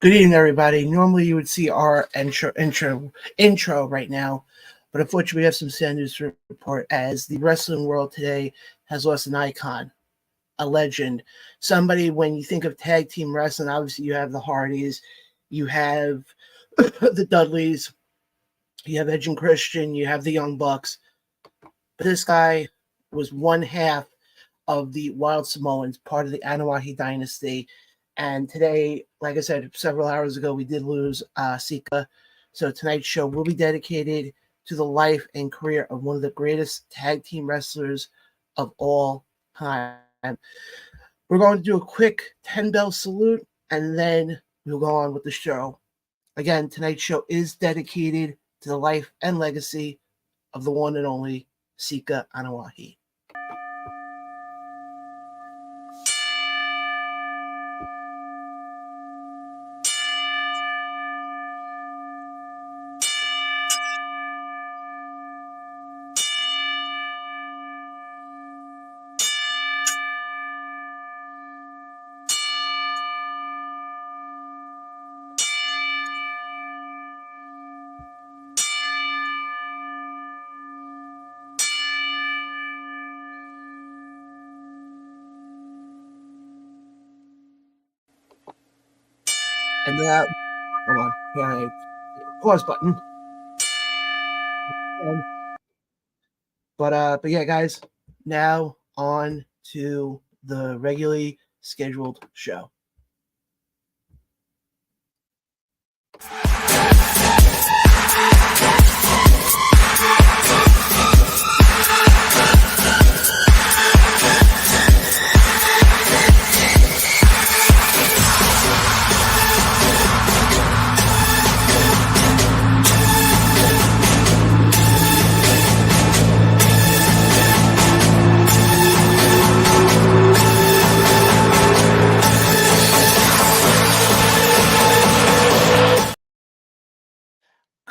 Good evening, everybody. Normally, you would see our intro right now, but unfortunately, we have some sad news to report as the wrestling world today has lost an icon, a legend, somebody. When you think of tag team wrestling, obviously you have the Hardys, you have the Dudleys, you have Edge and Christian, you have the Young Bucks, but this guy was one half of the Wild Samoans, part of the Anawahi Dynasty. And today, like I said, several hours ago, we did lose Sika. So tonight's show will be dedicated to the life and career of one of the greatest tag team wrestlers of all time. We're going to do a quick 10-bell salute, and then we'll go on with the show. Again, tonight's show is dedicated to the life and legacy of the one and only Sika Anawahi. And hold on, pause button. But yeah, guys, now on to the regularly scheduled show.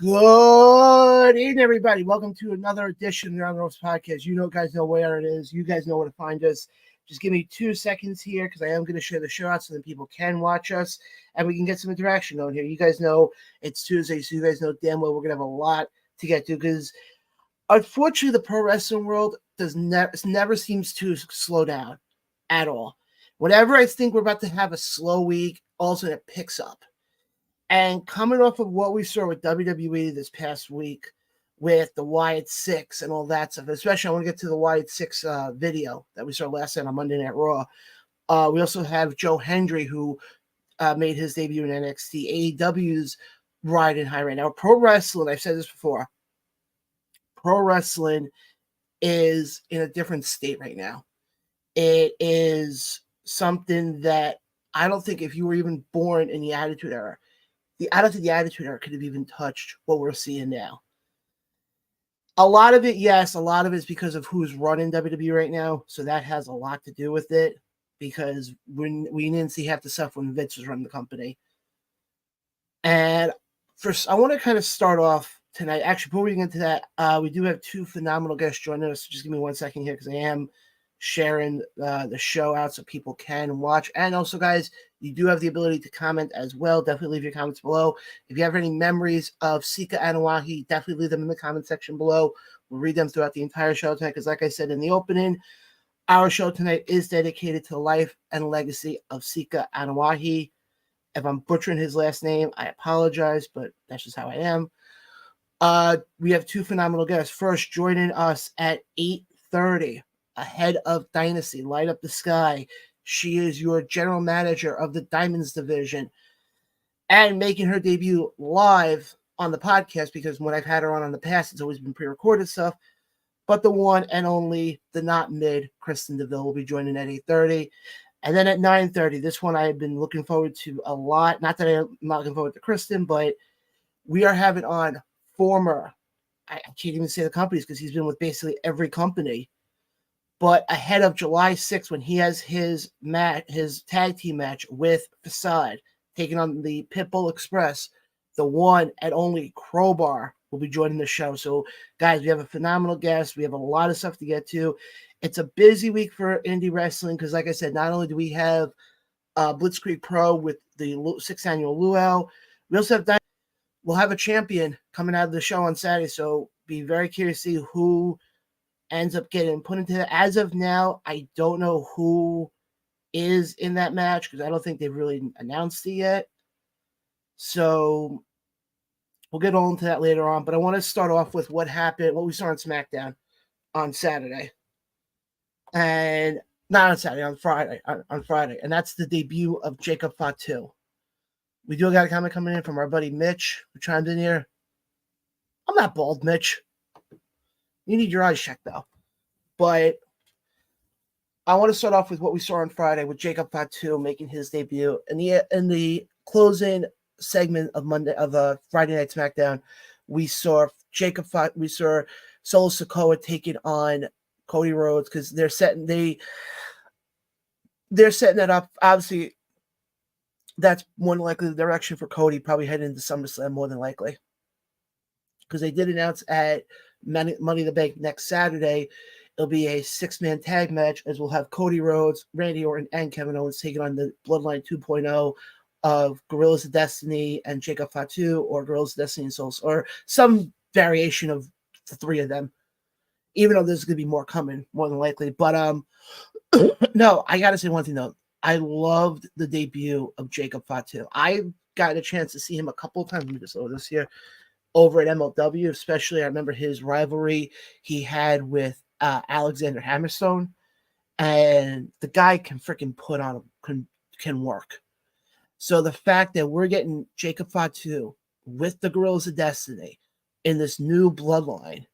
Good evening, everybody. Welcome to another edition of the On the Ropes Podcast. You guys know where it is. You guys know where to find us. Just give me 2 seconds here because I am going to share the show out so that people can watch us and we can get some interaction on here. You guys know it's Tuesday, so you guys know damn well we're going to have a lot to get to because unfortunately the pro wrestling world never seems to slow down at all. Whenever I think we're about to have a slow week, also it picks up. And coming off of what we saw with WWE this past week with the Wyatt Six and all that stuff, especially I want to get to the Wyatt Six video that we saw last night on Monday Night Raw. We also have Joe Hendry, who made his debut in NXT. AEW's riding high right now. Pro wrestling, I've said this before, pro wrestling is in a different state right now. It is something that I don't think if you were even born in the Attitude Era, I don't think the Attitude Era could have even touched what we're seeing now. A lot of it, yes, a lot of it is because of who's running WWE right now. So that has a lot to do with it because we didn't see half the stuff when Vince was running the company. And first, I want to kind of start off tonight. Actually, before we get into that, we do have 2 phenomenal guests joining us. So just give me 1 second here because I am sharing the show out so people can watch. And also, guys, you do have the ability to comment as well. Definitely leave your comments below. If you have any memories of Sika Anawahi, definitely leave them in the comment section below. We'll read them throughout the entire show tonight because, like I said in the opening, our show tonight is dedicated to the life and legacy of Sika Anawahi. If I'm butchering his last name, I apologize, but that's just how I am. We have 2 phenomenal guests. First, joining us at 8:30, ahead of Dynasty, Light Up the Sky. She is your general manager of the Diamonds division and making her debut live on the podcast because when I've had her on the past, it's always been pre-recorded stuff. But the one and only, the not mid, Kristen DeVille will be joining at 8:30. And then at 9:30, this one I have been looking forward to a lot. Not that I'm not looking forward to Kristen, but we are having on former, I can't even say the companies because he's been with basically every company. But ahead of July 6th, when he has his tag team match with Facade, taking on the Pitbull Express, the one and only Crowbar will be joining the show. So, guys, we have a phenomenal guest. We have a lot of stuff to get to. It's a busy week for indie wrestling because, like I said, not only do we have Blitzkrieg Pro with the 6th annual Luau. We also have we'll have a champion coming out of the show on Saturday, so be very curious to see who ends up getting put into it. As of now, I don't know who is in that match because I don't think they've really announced it yet. So we'll get on to that later on, but I want to start off with what happened, what we saw on SmackDown on Saturday. And not on Saturday, on Friday. And that's the debut of Jacob Fatu. We do got a comment coming in from our buddy Mitch, who chimed in here. I'm not bald, Mitch. You need your eyes checked, though. But I want to start off with what we saw on Friday with Jacob Fatu making his debut. In the closing segment of Friday Night SmackDown, we saw Solo Sikoa taking on Cody Rhodes because they're setting it up. Obviously, that's more than likely the direction for Cody, probably heading into SummerSlam more than likely. Because they did announce at Money in the Bank next Saturday, it'll be a 6-man tag match as we'll have Cody Rhodes, Randy Orton, and Kevin Owens taking on the Bloodline 2.0 of Guerrillas of Destiny and Jacob Fatu, or Guerrillas of Destiny and Souls, or some variation of the three of them. Even though there's going to be more coming, more than likely. But no, I got to say one thing, though. I loved the debut of Jacob Fatu. I got a chance to see him a couple of times. Let me just load this here. Over at MLW, especially, I remember his rivalry he had with Alexander Hammerstone. And the guy can freaking put on, can work. So the fact that we're getting Jacob Fatu with the Guerrillas of Destiny in this new bloodline,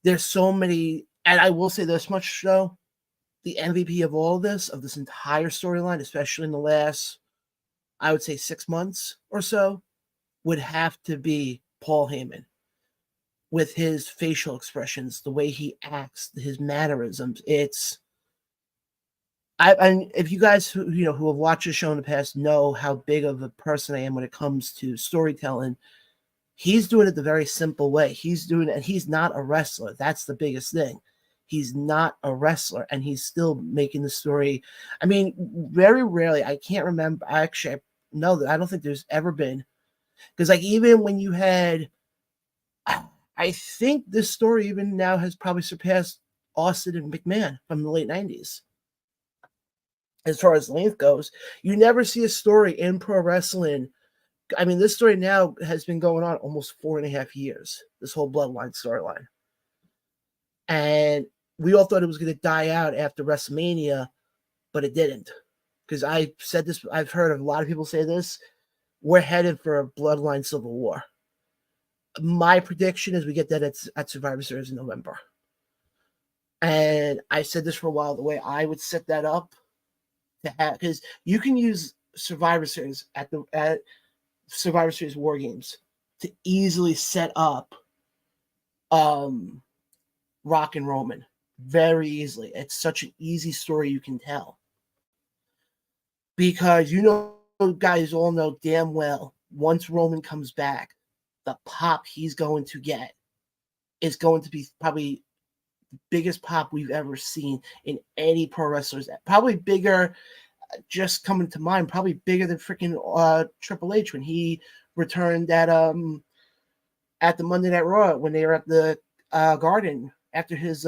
there's so many, and I will say this much though, the MVP of all this, of this entire storyline, especially in the last, I would say 6 months or so, would have to be Paul Heyman. With his facial expressions, the way he acts, his mannerisms, and if you guys who have watched the show in the past know how big of a person I am when it comes to storytelling, he's doing it the very simple way. He's doing it, and he's not a wrestler. That's the biggest thing. He's not a wrestler, and he's still making the story. I mean, very rarely, I can't remember. Actually, no, I don't think there's ever been, because like even when you had, I think this story even now has probably surpassed Austin and McMahon from the late 90s. As far as length goes, you never see a story in pro wrestling. I mean, this story now has been going on almost 4.5 years, this whole Bloodline storyline. And we all thought it was going to die out after WrestleMania, but it didn't. Because I said this, I've heard a lot of people say this, we're headed for a Bloodline Civil War. My prediction is we get that at Survivor Series in November. And I said this for a while, the way I would set that up, to have, because you can use Survivor Series at Survivor Series War Games to easily set up Rock and Roman very easily. It's such an easy story you can tell. Because guys all know damn well, once Roman comes back, the pop he's going to get is going to be probably the biggest pop we've ever seen in any pro wrestlers. Probably bigger, just coming to mind, probably bigger than freaking Triple H when he returned at the Monday Night Raw when they were at the Garden after his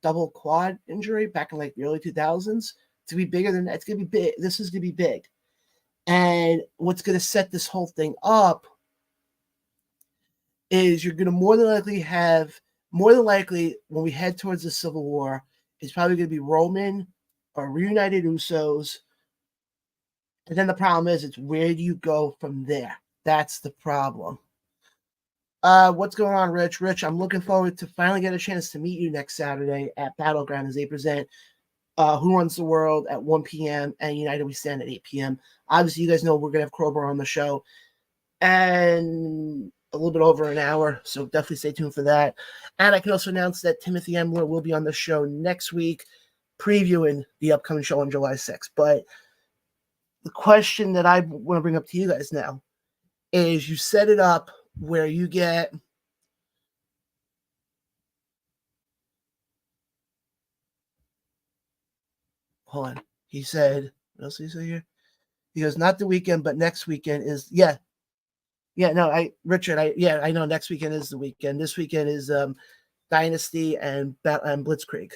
double quad injury back in like the early 2000s. To be bigger than that, it's gonna be big. This is gonna be big. And what's gonna set this whole thing up is you're gonna more than likely when we head towards the Civil War, it's probably gonna be Roman or reunited Usos. And then the problem is, it's where do you go from there? That's the problem. What's going on, Rich? Rich, I'm looking forward to finally get a chance to meet you next Saturday at Battleground as they present Who Runs the World at 1 p.m. and United We Stand at 8 p.m. Obviously, you guys know we're going to have Crowbar on the show and a little bit over an hour, so definitely stay tuned for that. And I can also announce that Timothy Emler will be on the show next week, previewing the upcoming show on July 6th. But the question that I want to bring up to you guys now is, you set it up where you get hold on. He said, What else did he say here? He goes, not the weekend, but next weekend is Richard, I know next weekend is the weekend. This weekend is Dynasty and Blitzkrieg.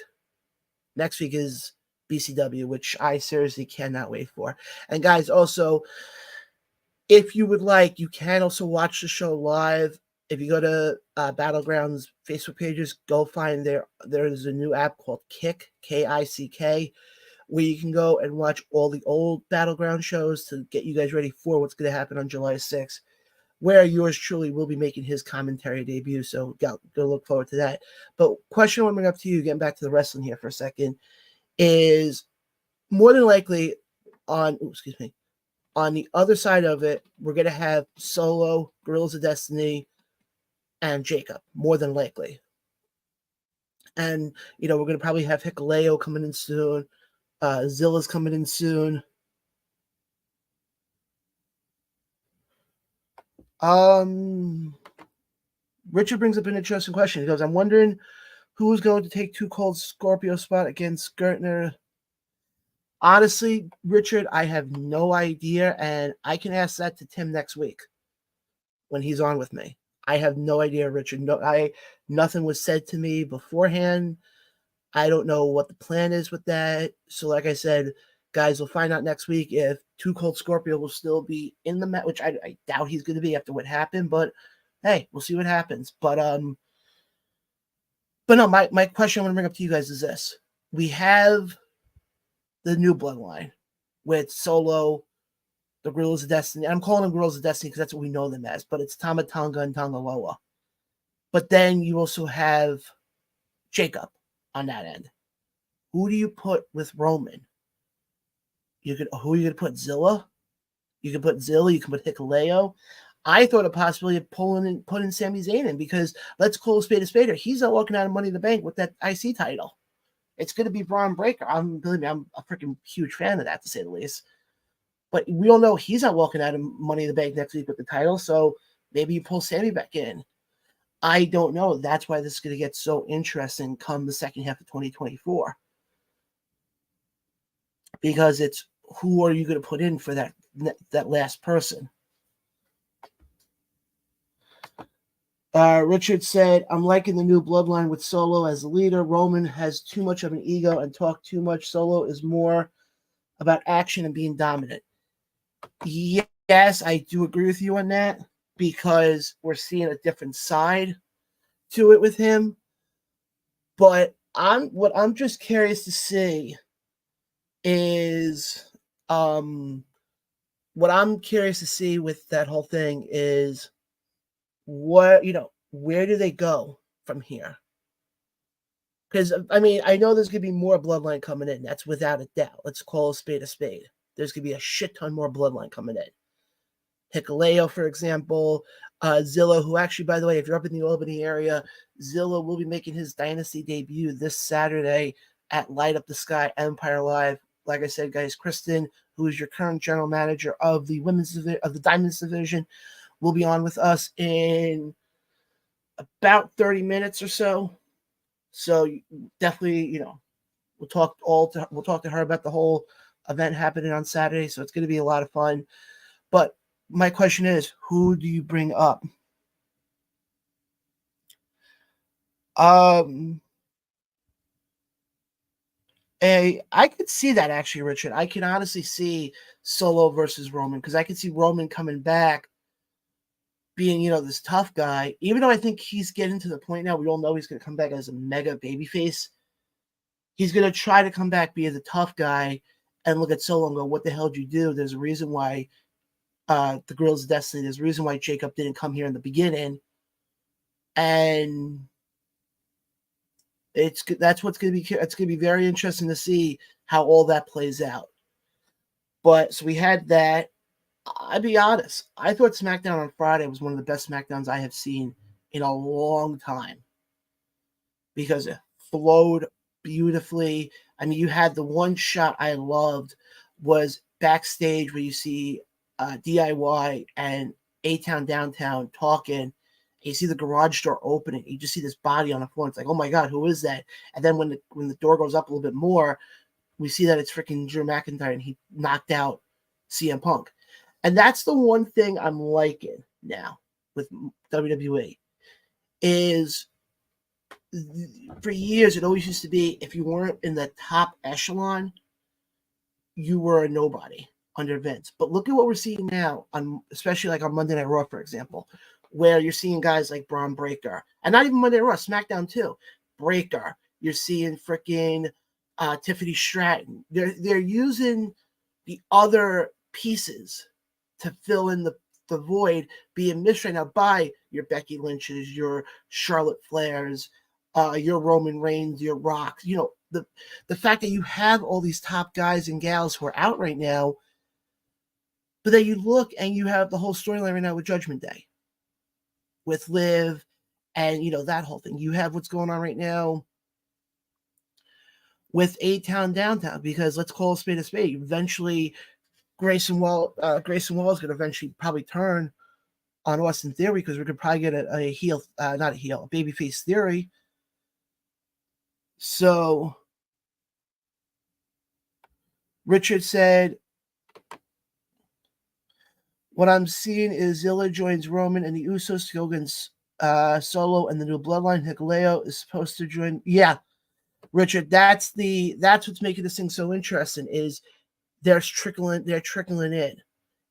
Next week is BCW, which I seriously cannot wait for. And guys, also, if you would like, you can also watch the show live. If you go to Battleground's Facebook pages, go find there's a new app called Kick, Kick, where you can go and watch all the old Battleground shows to get you guys ready for what's going to happen on July 6th, where yours truly will be making his commentary debut. So go look forward to that. But question I want to bring up to you, getting back to the wrestling here for a second, is more than likely on the other side of it, we're going to have Solo, Guerrillas of Destiny, and Jacob, more than likely. And, we're going to probably have Hikuleo coming in soon. Zilla's coming in soon. Richard brings up an interesting question. He goes, I'm wondering who's going to take Too Cold Scorpio's spot against Gertner. Honestly, Richard, I have no idea, and I can ask that to Tim next week when he's on with me. I have no idea, Richard. Nothing was said to me beforehand. I don't know what the plan is with that. So, like I said, guys, we'll find out next week if Too Cold Scorpio will still be in the match, which I doubt he's going to be after what happened. But hey, we'll see what happens. But no, my question I want to bring up to you guys is this: we have the new bloodline with Solo, the Guerrillas of Destiny. I'm calling them Guerrillas of Destiny because that's what we know them as, but it's Tama Tonga and Tongaloa. But then you also have Jacob on that end. Who do you put with Roman? Who are you going to put? Zilla? You can put Zilla, you can put Hikuleo. I thought a possibility of putting Sami Zayn in, because let's call a spade. He's not walking out of Money in the Bank with that IC title. It's going to be Braun Breaker. Believe me, I'm a freaking huge fan of that, to say the least. But we all know he's not walking out of Money in the Bank next week with the title, so maybe you pull Sami back in. I don't know. That's why this is going to get so interesting come the second half of 2024. Because it's who are you going to put in for that last person? Richard said, I'm liking the new bloodline with Solo as the leader. Roman has too much of an ego and talk too much. Solo is more about action and being dominant. Yes, I do agree with you on that, because we're seeing a different side to it with him. But what I'm just curious to see is what I'm curious to see with that whole thing is where do they go from here? Because, I mean, I know there's going to be more bloodline coming in. That's without a doubt. Let's call a spade a spade. There's going to be a shit ton more bloodline coming in. Hikuleo, for example. Zilla, who actually, by the way, if you're up in the Albany area, Zilla will be making his Dynasty debut this Saturday at Light Up the Sky Empire Live. Like I said, guys, Kristen, who is your current general manager of the of the Diamonds division, will be on with us in about 30 minutes or so. So definitely, we'll talk to her about the whole event happening on Saturday. So it's going to be a lot of fun. But my question is, who do you bring up? I could see that, actually, Richard. I can honestly see Solo versus Roman, because I could see Roman coming back being, this tough guy, even though I think he's getting to the point now, we all know he's going to come back as a mega babyface. He's going to try to come back, be the tough guy, and look at Solo and go, what the hell did you do? There's a reason why the Guerrillas of Destiny, there's a reason why Jacob didn't come here in the beginning. And that's what's going to be. It's going to be very interesting to see how all that plays out. But so we had that. I'll be honest, I thought SmackDown on Friday was one of the best SmackDowns I have seen in a long time, because it flowed beautifully. I mean, you had the one shot I loved was backstage where you see DIY and A-Town Downtown talking. You see the garage door opening. You just see this body on the floor. It's like, oh my God, who is that? And then when the door goes up a little bit more, we see that it's freaking Drew McIntyre, and he knocked out CM Punk. And that's the one thing I'm liking now with WWE is for years it always used to be if you weren't in the top echelon, you were a nobody under Vince. But look at what we're seeing now, especially like on Monday Night Raw, for example, where you're seeing guys like Braun Breaker, and not even Monday Night Raw, SmackDown too. Breaker, you're seeing freaking Tiffany Stratton. They're using the other pieces to fill in the void being missed right now by your Becky Lynch's, your Charlotte Flairs, your Roman Reigns, your Rocks. You know, the fact that you have all these top guys and gals who are out right now, but then you look and you have the whole storyline right now with Judgment Day, with Liv, and you know that whole thing. You have what's going on right now with A-Town Downtown, because let's call a spade a spade. Eventually, Grayson Waller is going to eventually probably turn on Austin Theory, because we could probably get a heel, not a heel, a babyface Theory. So Richard said, what I'm seeing is Zilla joins Roman and the Usos to go against Solo and the new Bloodline. Hikuleo is supposed to join. Yeah, Richard, that's what's making this thing so interesting is they're trickling in.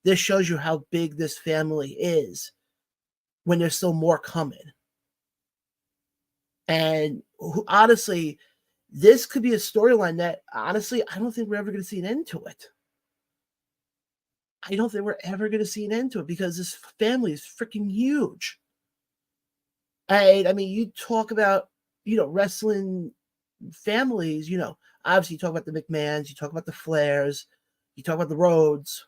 This shows you how big this family is when there's still more coming. And honestly, this could be a storyline that, honestly, I don't think we're ever going to see an end to it. I don't think we're ever going to see an end to it because this family is freaking huge. And I mean, you talk about, you know, wrestling families, you know, obviously you talk about the McMahons, you talk about the Flairs, you talk about the Rhodes.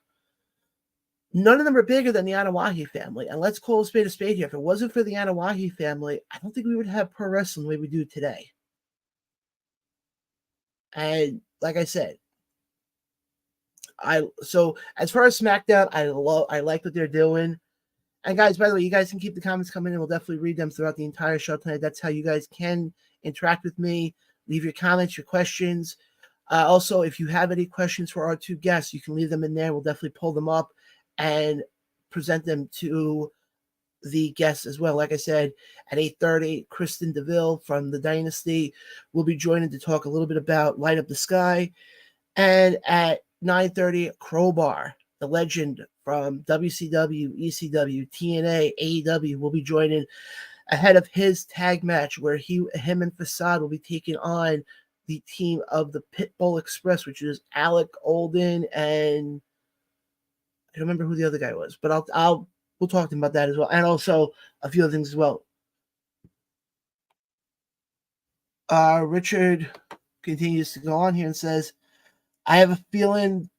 None of them are bigger than the Anawahi family. And let's call a spade here. If it wasn't for the Anawahi family, I don't think we would have pro wrestling the way we do today. And like I said, so as far as SmackDown, I like what they're doing. And guys, by the way, you guys can keep the comments coming in. We'll definitely read them throughout the entire show tonight. That's how you guys can interact with me. Leave your comments, your questions. Also, if you have any questions for our two guests, you can leave them in there. We'll definitely pull them up and present them to the guests as well. Like I said, at 8:30, Kristen DeVille from the Dynasty will be joining to talk a little bit about Light Up the Sky. And at 9:30, Crowbar, the legend from WCW, ECW, TNA, AEW, will be joining ahead of his tag match where him and Facade will be taking on the team of the Pitbull Express, which is Alec Olden and I don't remember who the other guy was, but we'll talk to him about that as well, and also a few other things as well. Richard continues to go on here and says, I have a feeling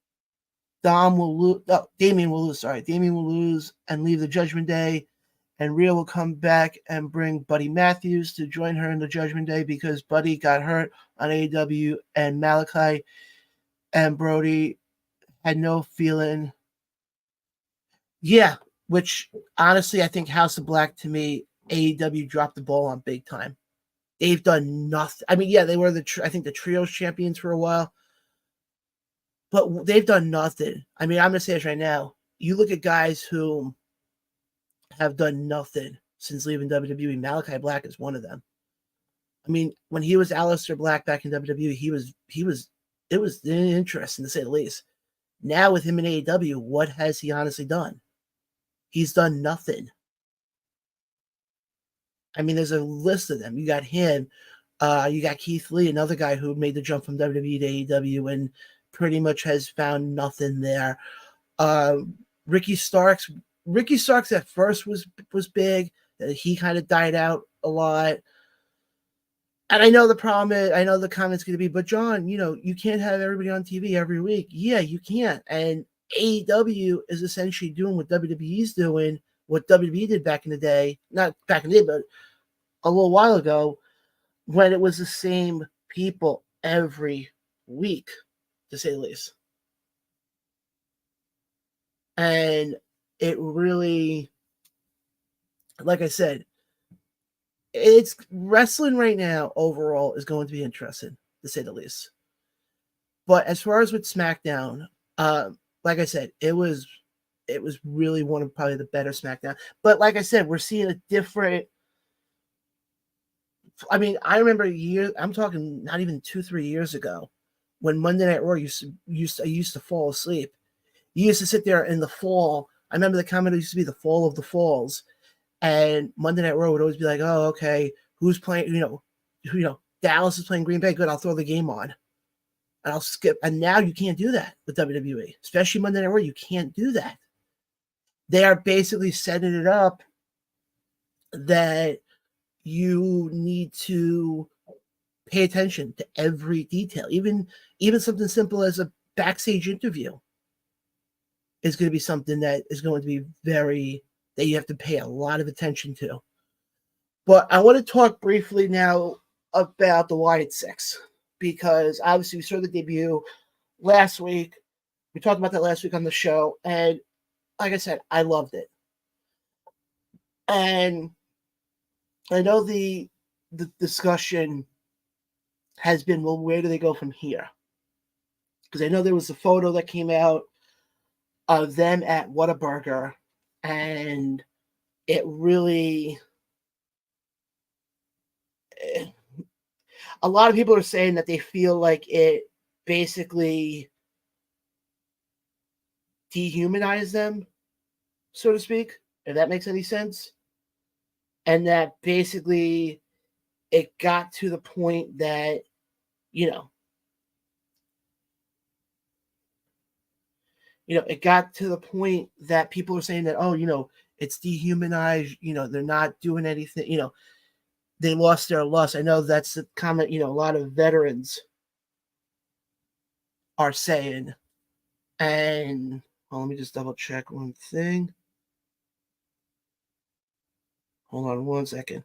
Damien will lose and leave the Judgment Day, and Rhea will come back and bring Buddy Matthews to join her in the Judgment Day because Buddy got hurt on AEW and Malachi and Brody had no feeling. Yeah, which honestly, I think House of Black, to me, AEW dropped the ball on big time. They've done nothing. I mean, yeah, they were I think the trios champions for a while, but they've done nothing. I mean, I'm going to say this right now. You look at guys who have done nothing since leaving WWE. Malachi Black is one of them. I mean, when he was Aleister Black back in WWE, it was interesting to say the least. Now with him in AEW, what has he honestly done? He's done nothing. I mean, there's a list of them. You got him. You got Keith Lee, another guy who made the jump from WWE to AEW and pretty much has found nothing there. Ricky Starks at first was big. He kind of died out a lot. And I know the problem is, I know the comment's going to be, but John, you know, you can't have everybody on TV every week. Yeah, you can't. And AEW is essentially doing what WWE's doing, what WWE did back in the day. Not back in the day, but a little while ago when it was the same people every week, to say the least. And it really, like I said, it's wrestling right now overall is going to be interesting, to say the least. But as far as with SmackDown, like I said, it was really one of probably the better SmackDown. But like I said, we're seeing a different. I mean, I remember I'm talking not even 2-3 years ago, when Monday Night Raw I used to fall asleep. You used to sit there in the fall. I remember the comment used to be the fall of the falls, and Monday Night Raw would always be like, "Oh, okay, who's playing? Dallas is playing Green Bay. Good, I'll throw the game on, and I'll skip." And now you can't do that with WWE, especially Monday Night Raw. You can't do that. They are basically setting it up that you need to pay attention to every detail, even something simple as a backstage interview is going to be something that is going to be that you have to pay a lot of attention to. But I want to talk briefly now about the Wyatt Six, because obviously we saw the debut last week. We talked about that last week on the show, and like I said, I loved it. And I know the discussion has been, well, where do they go from here? Because I know there was a photo that came out of them at Whataburger, and it really, a lot of people are saying that they feel like it basically dehumanized them, so to speak, if that makes any sense. And that basically it got to the point that, it got to the point that people are saying that, oh, it's dehumanized, they're not doing anything, they lost their lust. I know that's the comment, a lot of veterans are saying. And let me just double check one thing. Hold on one second.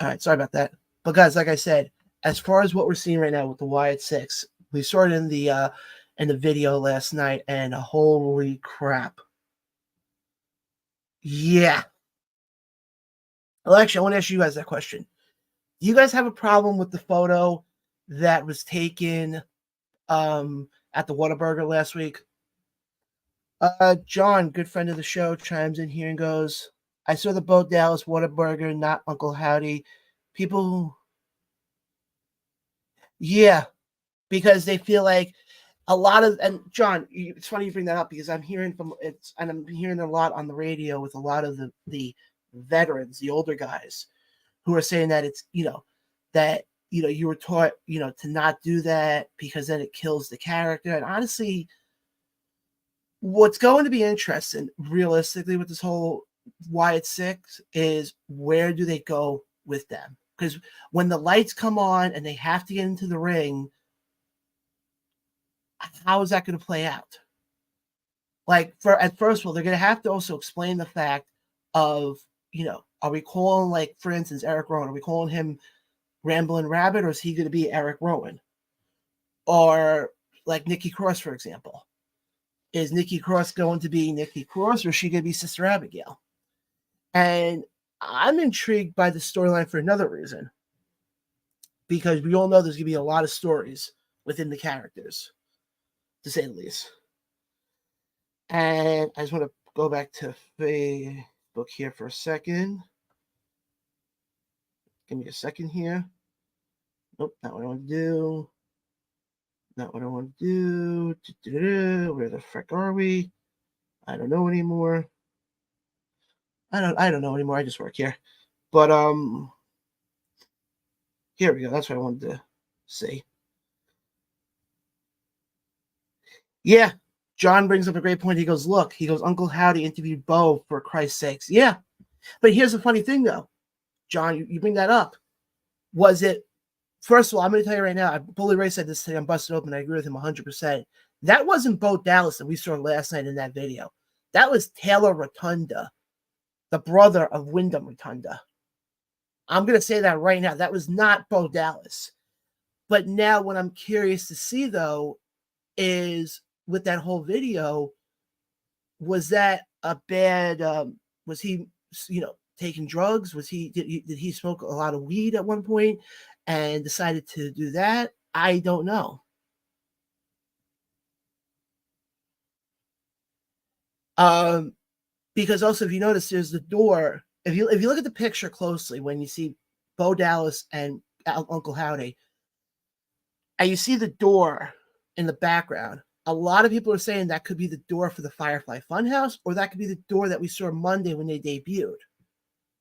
All right, sorry about that. But guys, like I said, as far as what we're seeing right now with the Wyatt Six, we saw it in the video last night, and holy crap. Yeah. Well, actually, I want to ask you guys that question. Do you guys have a problem with the photo that was taken at the Whataburger last week? John, good friend of the show, chimes in here and goes, I saw the Bo Dallas Whataburger, not Uncle Howdy. People, yeah, because they feel like a lot of, and John, it's funny you bring that up, because I'm hearing a lot on the radio with a lot of the veterans, the older guys, who are saying that it's, that, you were taught, to not do that because then it kills the character. And honestly, what's going to be interesting realistically with this whole Wyatt Six is, where do they go with them? Because when the lights come on and they have to get into the ring, how is that going to play out? Like, first of all, they're going to have to also explain the fact of, are we calling, like, for instance, Eric Rowan, are we calling him Ramblin' Rabbit, or is he going to be Eric Rowan? Or like Nikki Cross, for example. Is Nikki Cross going to be Nikki Cross, or is she going to be Sister Abigail? And I'm intrigued by the storyline for another reason, because we all know there's going to be a lot of stories within the characters, to say the least. And I just want to go back to Facebook here for a second. Give me a second here. Nope, not what I want to do. Not what I want to do. Where the frick are we? I don't know anymore. I don't know anymore. I just work here. But here we go. That's what I wanted to say. Yeah, John brings up a great point. He goes, Uncle Howdy interviewed Bo, for Christ's sakes. Yeah, but here's the funny thing, though. John, you bring that up. Was it, first of all, I'm going to tell you right now, Bully Ray said this today on Busted Open. I agree with him 100%. That wasn't Bo Dallas that we saw last night in that video. That was Taylor Rotunda, the brother of Wyndham Rotunda. I'm going to say that right now. That was not Bo Dallas. But now what I'm curious to see, though, is with that whole video, was that a bad, was he, taking drugs? Did he smoke a lot of weed at one point and decided to do that? I don't know. Because also, if you notice, there's the door. If you look at the picture closely, when you see Bo Dallas and Uncle Howdy, and you see the door in the background, a lot of people are saying that could be the door for the Firefly Funhouse, or that could be the door that we saw Monday when they debuted.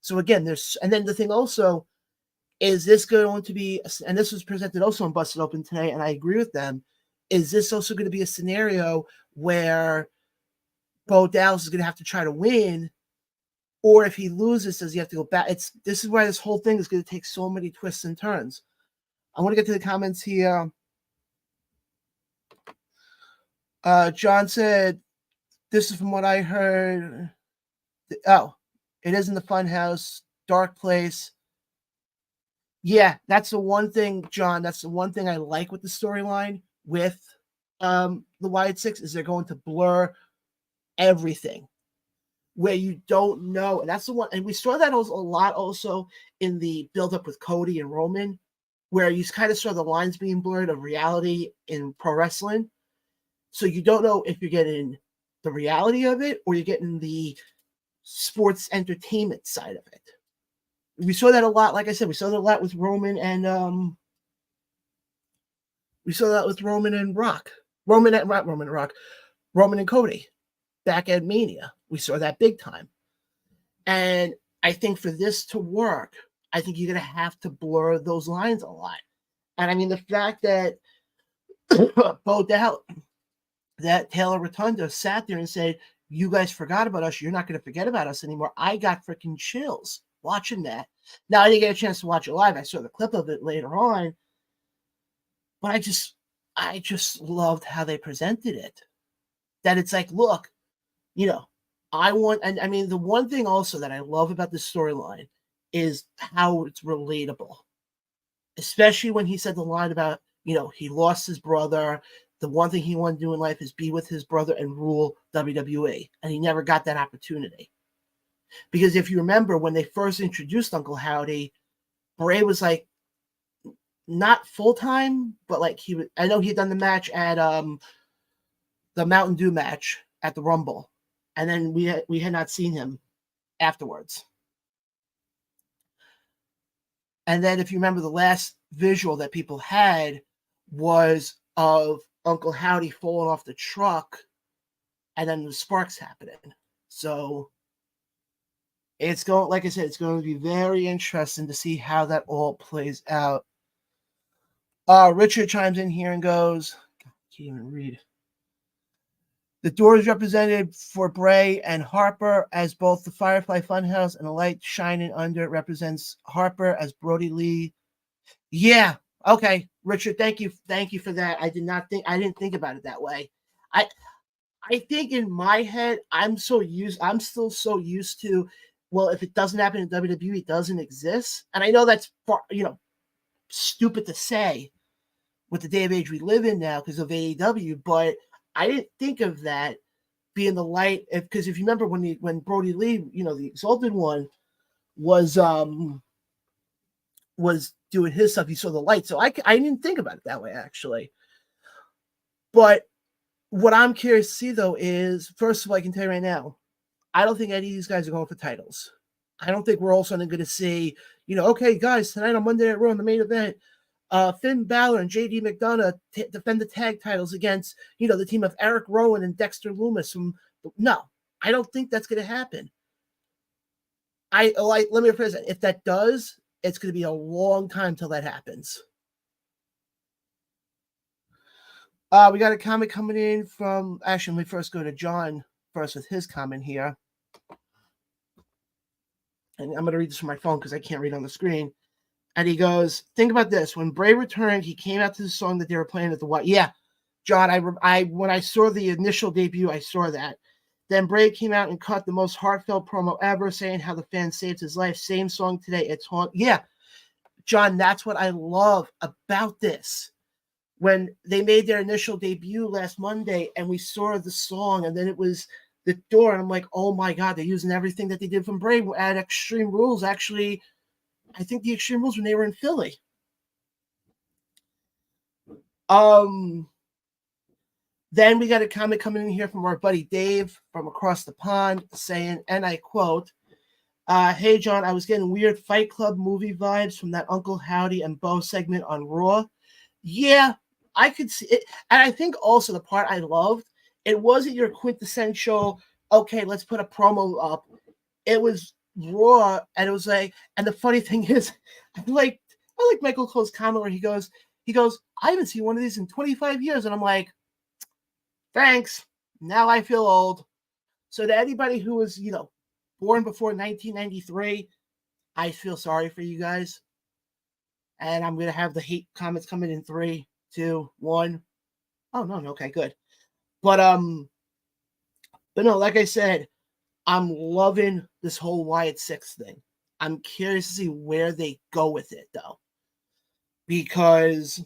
So again, and then the thing also is this going to be, and this was presented also on Busted Open today, and I agree with them, is this also going to be a scenario where Bo Dallas is going to have to try to win, or if he loses, does he have to go back? This is why this whole thing is going to take so many twists and turns. I want to get to the comments here. John said, this is from what I heard. Oh, it is in the Funhouse, dark place. Yeah, that's the one thing, John. That's the one thing I like with the storyline with the Wyatt Six, is they're going to blur everything where you don't know. And that's the one. And we saw that a lot also in the build-up with Cody and Roman, where you kind of saw the lines being blurred of reality in pro wrestling. So you don't know if you're getting the reality of it or you're getting the sports entertainment side of it. We saw that a lot. Like I said, we saw that a lot with Roman and Roman and Cody back at Mania. We saw that big time. And I think for this to work, I think you're going to have to blur those lines a lot. And I mean, the fact that that Taylor Rotunda sat there and said, you guys forgot about us. You're not going to forget about us anymore. I got freaking chills watching that. Now, I didn't get a chance to watch it live. I saw the clip of it later on. But I just loved how they presented it. That it's like, look, and I mean, the one thing also that I love about this storyline is how it's relatable. Especially when he said the line about, he lost his brother. The one thing he wanted to do in life is be with his brother and rule WWE. And he never got that opportunity. Because if you remember, when they first introduced Uncle Howdy, Bray was like, not full-time, but like I know he had done the match at the Mountain Dew match at the Rumble. And then we had not seen him afterwards. And then if you remember, the last visual that people had was of Uncle Howdy falling off the truck and then the sparks happening. So like I said, it's going to be very interesting to see how that all plays out. Richard chimes in here and goes, God, I can't even read. The door is represented for Bray and Harper as both the Firefly Funhouse, and a light shining under it represents Harper as Brody Lee. Yeah, okay, Richard, thank you for that. I didn't think about it that way. I think in my head, I'm still so used to, well, if it doesn't happen in WWE, it doesn't exist. And I know that's stupid to say with the day of age we live in now because of AEW, but I didn't think of that being the light, because if you remember when Brody Lee, the Exalted One, was doing his stuff, you saw the light. So I didn't think about it that way, actually. But what I'm curious to see, though, is, first of all, I can tell you right now, I don't think any of these guys are going for titles. I don't think we're all of a sudden going to see, okay, guys, tonight on Monday Night Raw in the main event, Finn Balor and JD McDonough defend the tag titles against, the team of Eric Rowan and Dexter Lumis. No, I don't think that's going to happen. Let me rephrase it. If that does, it's going to be a long time till that happens. We got a comment coming in from, actually, let me first go to John first with his comment here. And I'm going to read this from my phone because I can't read on the screen. And he goes, think about this. When Bray returned, he came out to the song that they were playing at the White. Yeah, John, when I saw the initial debut, I saw that. Then Bray came out and cut the most heartfelt promo ever, saying how the fan saved his life. Same song today. It's haunt. Yeah, John, that's what I love about this. When they made their initial debut last Monday and we saw the song, and then it was the door, and I'm like, oh my God, they're using everything that they did from Bray at Extreme Rules. Actually, I think the Extreme Rules when they were in Philly. Then we got a comment coming in here from our buddy Dave from across the pond saying, and I quote, hey, John, I was getting weird Fight Club movie vibes from that Uncle Howdy and Bo segment on Raw. Yeah, I could see it. And I think also the part I loved, it wasn't your quintessential, okay, let's put a promo up. It was Raw, and it was like, and the funny thing is, I like Michael Cole's comment where he goes, I haven't seen one of these in 25 years. And I'm like, thanks. Now I feel old. So to anybody who was, born before 1993, I feel sorry for you guys. And I'm going to have the hate comments coming in 3, 2, 1. Oh, no. Okay, good. But no, like I said, I'm loving this whole Wyatt Six thing. I'm curious to see where they go with it, though, because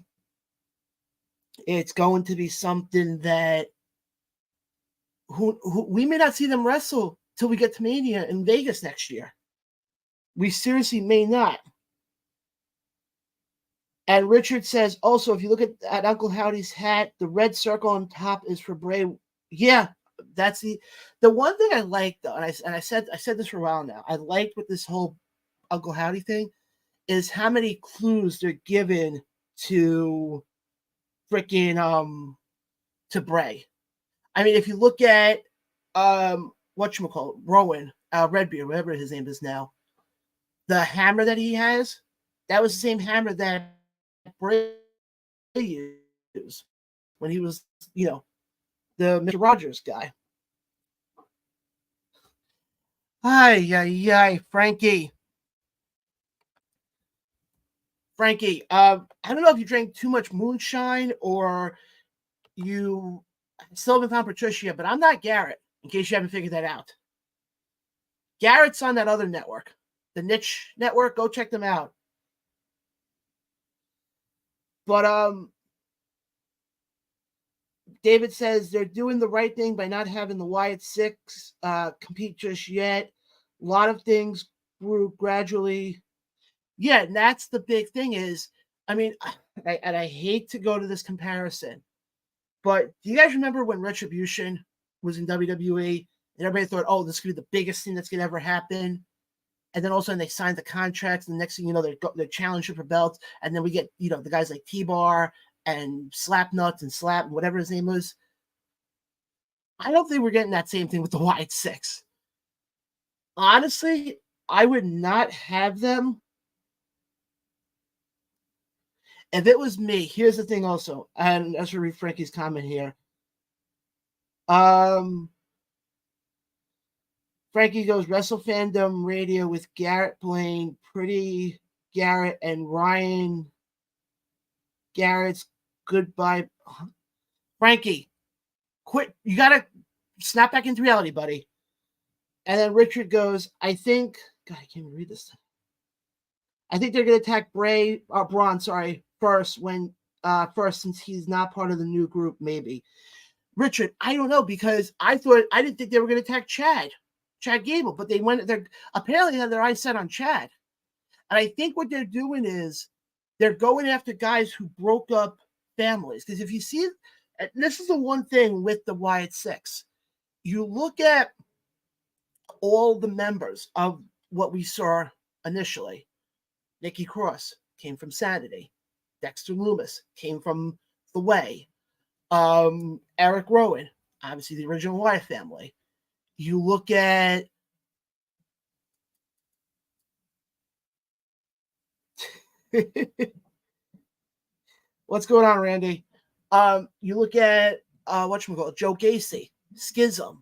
it's going to be something that who we may not see them wrestle till we get to Mania in Vegas next year. We seriously may not. And Richard says, also, if you look at Uncle Howdy's hat, the red circle on top is for Bray. Yeah, that's the one thing I like, though, and I said this for a while now. I liked with this whole Uncle Howdy thing is how many clues they're given to freaking to Bray. I mean, if you look at whatchamacallit, Rowan, Redbeard, whatever his name is now, the hammer that he has, that was the same hammer that Bray used when he was, the Mr. Rogers guy. Hi, Frankie. Frankie, I don't know if you drank too much moonshine or you still haven't found Patricia, but I'm not Garrett, in case you haven't figured that out. Garrett's on that other network, the Niche Network. Go check them out. But David says they're doing the right thing by not having the Wyatt Six compete just yet. A lot of things grew gradually. Yeah, and that's the big thing is, I mean, I hate to go to this comparison, but do you guys remember when Retribution was in WWE and everybody thought, oh, this could be the biggest thing that's going to ever happen? And then all of a sudden they signed the contracts, and the next thing you know, they're challenging for belts, and then we get, the guys like T-Bar and Slapnuts and Slap, whatever his name was. I don't think we're getting that same thing with the Wyatt Six. Honestly, I would not have them. If it was me, here's the thing also, and as we read Frankie's comment here. Frankie goes, Wrestle Fandom Radio with Garrett Blaine, Pretty Garrett, and Ryan Garrett's goodbye. Frankie, quit. You got to snap back into reality, buddy. And then Richard goes, I think, God, I can't even read this. I think they're going to attack Braun, first, since he's not part of the new group, maybe. Richard, I don't know, because I didn't think they were going to attack Chad Gable, but they're apparently had their eyes set on Chad. And I think what they're doing is they're going after guys who broke up families. Because if you see, this is the one thing with the Wyatt Six. You look at all the members of what we saw initially. Nikki Cross came from Sanity. Dexter Loomis came from The Way. Eric Rowan, obviously the original Wyatt family. You look at what's going on, Randy? You look at Joe Gacy, Schism.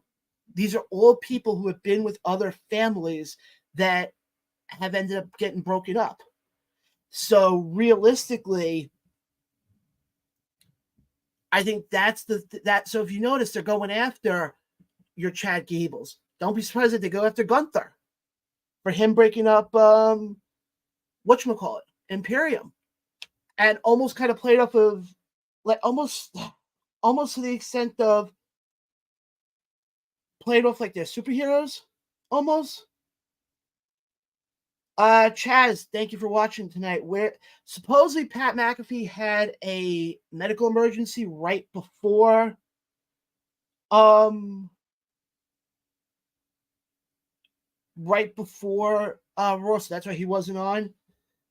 These are all people who have been with other families that have ended up getting broken up. So realistically, I think that's that. So if you notice, they're going after your Chad Gables. Don't be surprised if they go after Gunther for him breaking up Imperium, and almost kind of played off of like almost to the extent of played off like they're superheroes, almost. Chaz, thank you for watching tonight. Where supposedly Pat McAfee had a medical emergency right before Raw, so that's why he wasn't on.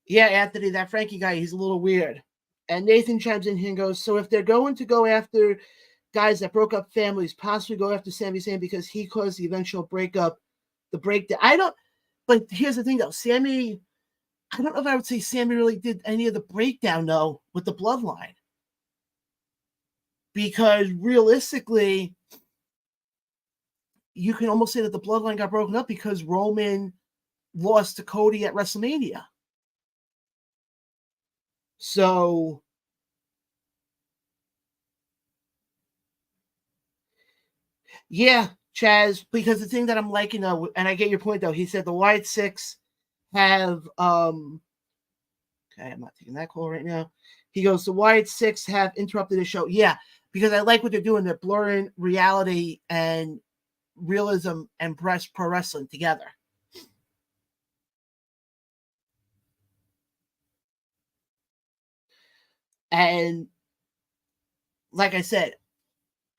Yeah, Anthony, that Frankie guy, he's a little weird. And Nathan chimes in here and goes, so if they're going to go after guys that broke up families, possibly go after Sami Zayn because he caused the eventual breakup, the breakdown. But here's the thing though, Sami, I don't know if I would say Sami really did any of the breakdown though with the bloodline. Because realistically, you can almost say that the bloodline got broken up because Roman lost to Cody at WrestleMania. So yeah, Chaz, because the thing that I'm liking though, and I get your point though, he said the Wyatt Six have okay, I'm not taking that call right now. He goes, the Wyatt Six have interrupted the show. Yeah, because I like what they're doing. They're blurring reality and realism and pro wrestling together. And like I said,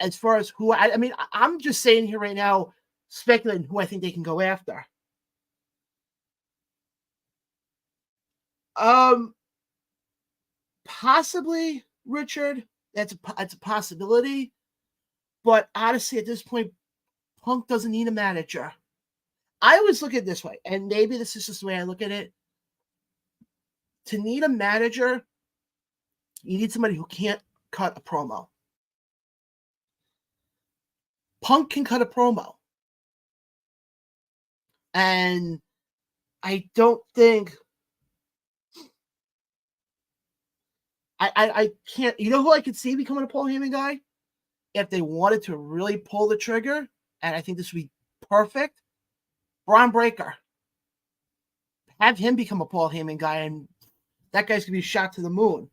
as far as who I mean, I'm just saying here right now, speculating who I think they can go after. Possibly Richard. That's a possibility. But honestly, at this point, Punk doesn't need a manager. I always look at it this way, and maybe this is just the way I look at it. To need a manager, you need somebody who can't cut a promo. Punk can cut a promo. And I don't think I can't. You know who I could see becoming a Paul Heyman guy? If they wanted to really pull the trigger, and I think this would be perfect, Braun Breaker. Have him become a Paul Heyman guy, and that guy's going to be shot to the moon.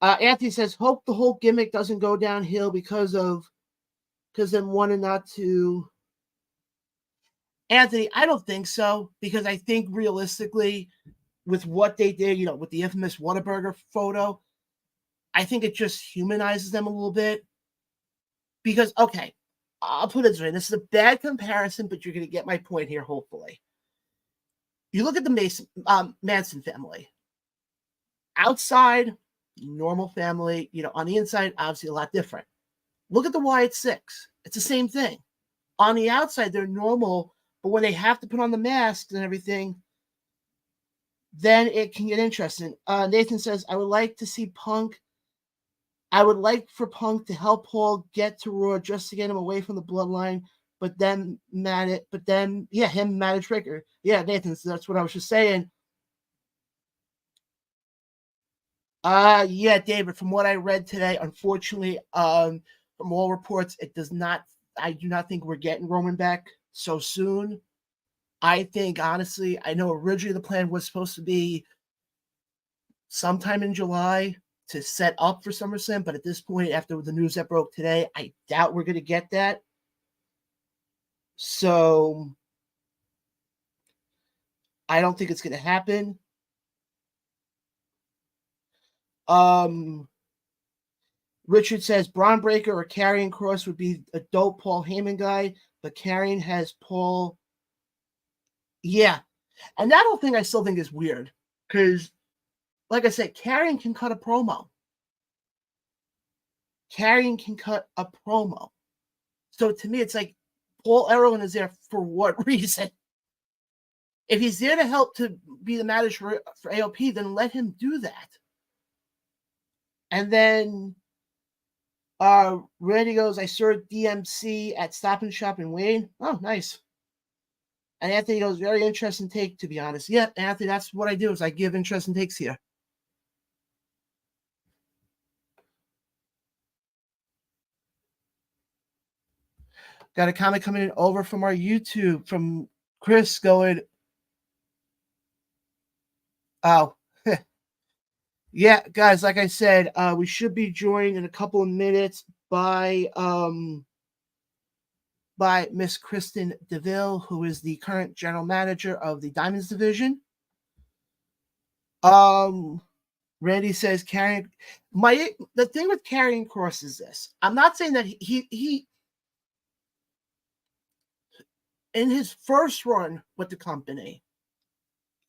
Anthony says, hope the whole gimmick doesn't go downhill because them wanting not to. Anthony, I don't think so, because I think realistically, with what they did, with the infamous Whataburger photo, I think it just humanizes them a little bit. Because, okay, I'll put it this way. This is a bad comparison, but you're going to get my point here, hopefully. You look at the Manson family. Outside, normal family. On the inside, obviously a lot different. Look at the Wyatt Six. It's the same thing. On the outside, they're normal, but when they have to put on the masks and everything, then it can get interesting. Nathan says, I would like to see Punk. I would like for Punk to help Paul get to Raw just to get him away from the bloodline, him manage Breaker. Yeah, Nathan, so that's what I was just saying. Yeah, David, from what I read today, unfortunately, from all reports, I do not think we're getting Roman back so soon. I think, honestly, I know originally the plan was supposed to be sometime in July to set up for SummerSlam, but at this point, after the news that broke today, I doubt we're going to get that. So I don't think it's going to happen. Richard says Braun Breaker or Karrion Kross would be a dope Paul Heyman guy, but Karrion has Paul. Yeah. And that whole thing I still think is weird because, like I said, Karrion can cut a promo. So to me, it's like Paul Ellering is there for what reason? If he's there to help to be the manager for AOP, then let him do that. And then Randy goes, I saw DMC at Stop and Shop in Wayne. Oh, nice. And Anthony goes, very interesting take, to be honest. Yeah, Anthony, that's what I do, is I give interesting takes here. Got a comment coming in over from our YouTube from Chris going, oh, yeah, guys, like I said, we should be joined in a couple of minutes by by Miss Kristen DeVille, who is the current general manager of the Diamonds division. Randy says the thing with Karrion Kross is this. I'm not saying that he in his first run with the company,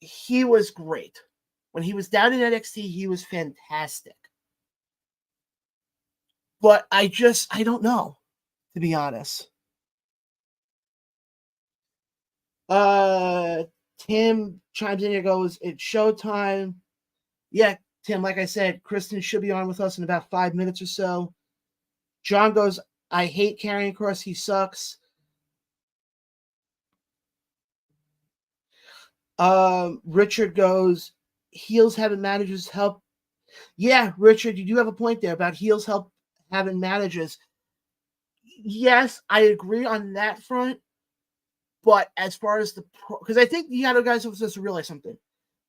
he was great. When he was down in NXT, he was fantastic. But I don't know, to be honest. Tim chimes in and goes, it's showtime. Yeah, Tim, like I said, Kristen should be on with us in about 5 minutes or so. John goes, I hate Karrion Kross. He sucks. Richard goes, heels having managers help. Yeah, Richard, you do have a point there about heels help having managers. Yes, I agree on that front. But as far as because I think the other guys have to realize something.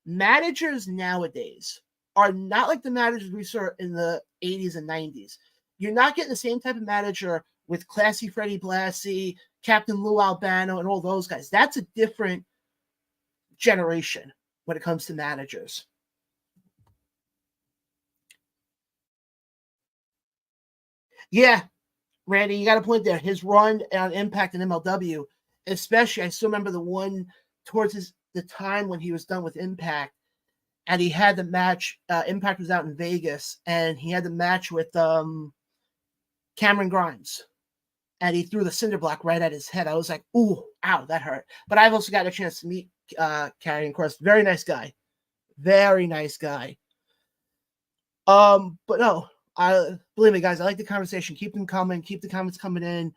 Managers nowadays are not like the managers we saw in the 80s and 90s. You're not getting the same type of manager with Classy Freddie Blassie, Captain Luau, and all those guys. That's a different generation when it comes to managers. Yeah, Randy, you got a point there. His run on Impact and MLW, especially, I still remember the one towards the time when he was done with Impact, and he had the match. Impact was out in Vegas, and he had the match with Cameron Grimes, and he threw the cinder block right at his head. I was like, ooh, ow, that hurt. But I've also got a chance to meet Karrion Kross. Very nice guy. Very nice guy. But no, believe me, guys, I like the conversation. Keep them coming. Keep the comments coming in.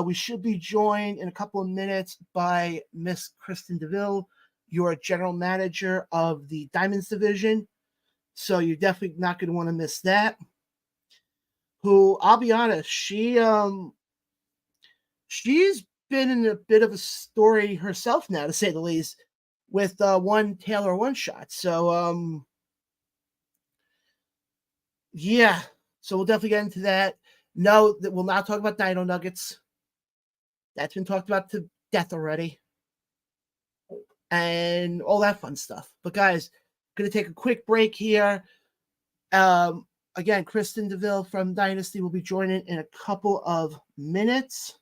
We should be joined in a couple of minutes by Miss Kristen DeVille, your general manager of the Diamonds division. So you're definitely not going to want to miss that. Who, I'll be honest, she's been in a bit of a story herself now, to say the least, with one Taylor one shot. So yeah, so we'll definitely get into that. No, that we'll not talk about Dino Nuggets. That's been talked about to death already. And all that fun stuff. But guys, going to take a quick break here. Again, Kristen DeVille from Dynasty will be joining in a couple of minutes.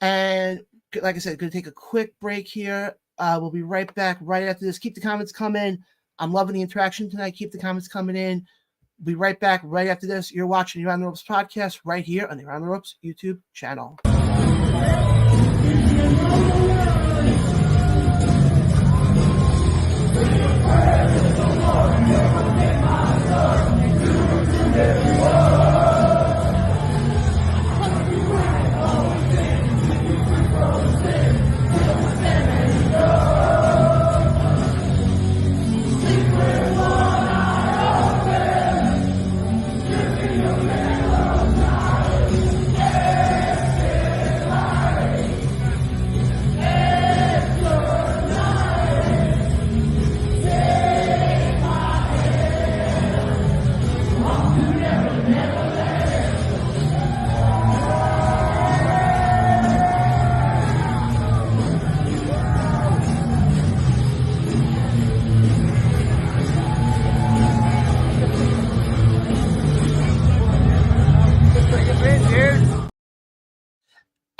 And like I said, going to take a quick break here. We'll be right back right after this. Keep the comments coming. I'm loving the interaction tonight. Keep the comments coming in. We'll be right back right after this. You're watching the Around the Ropes podcast right here on the Around the Ropes YouTube channel.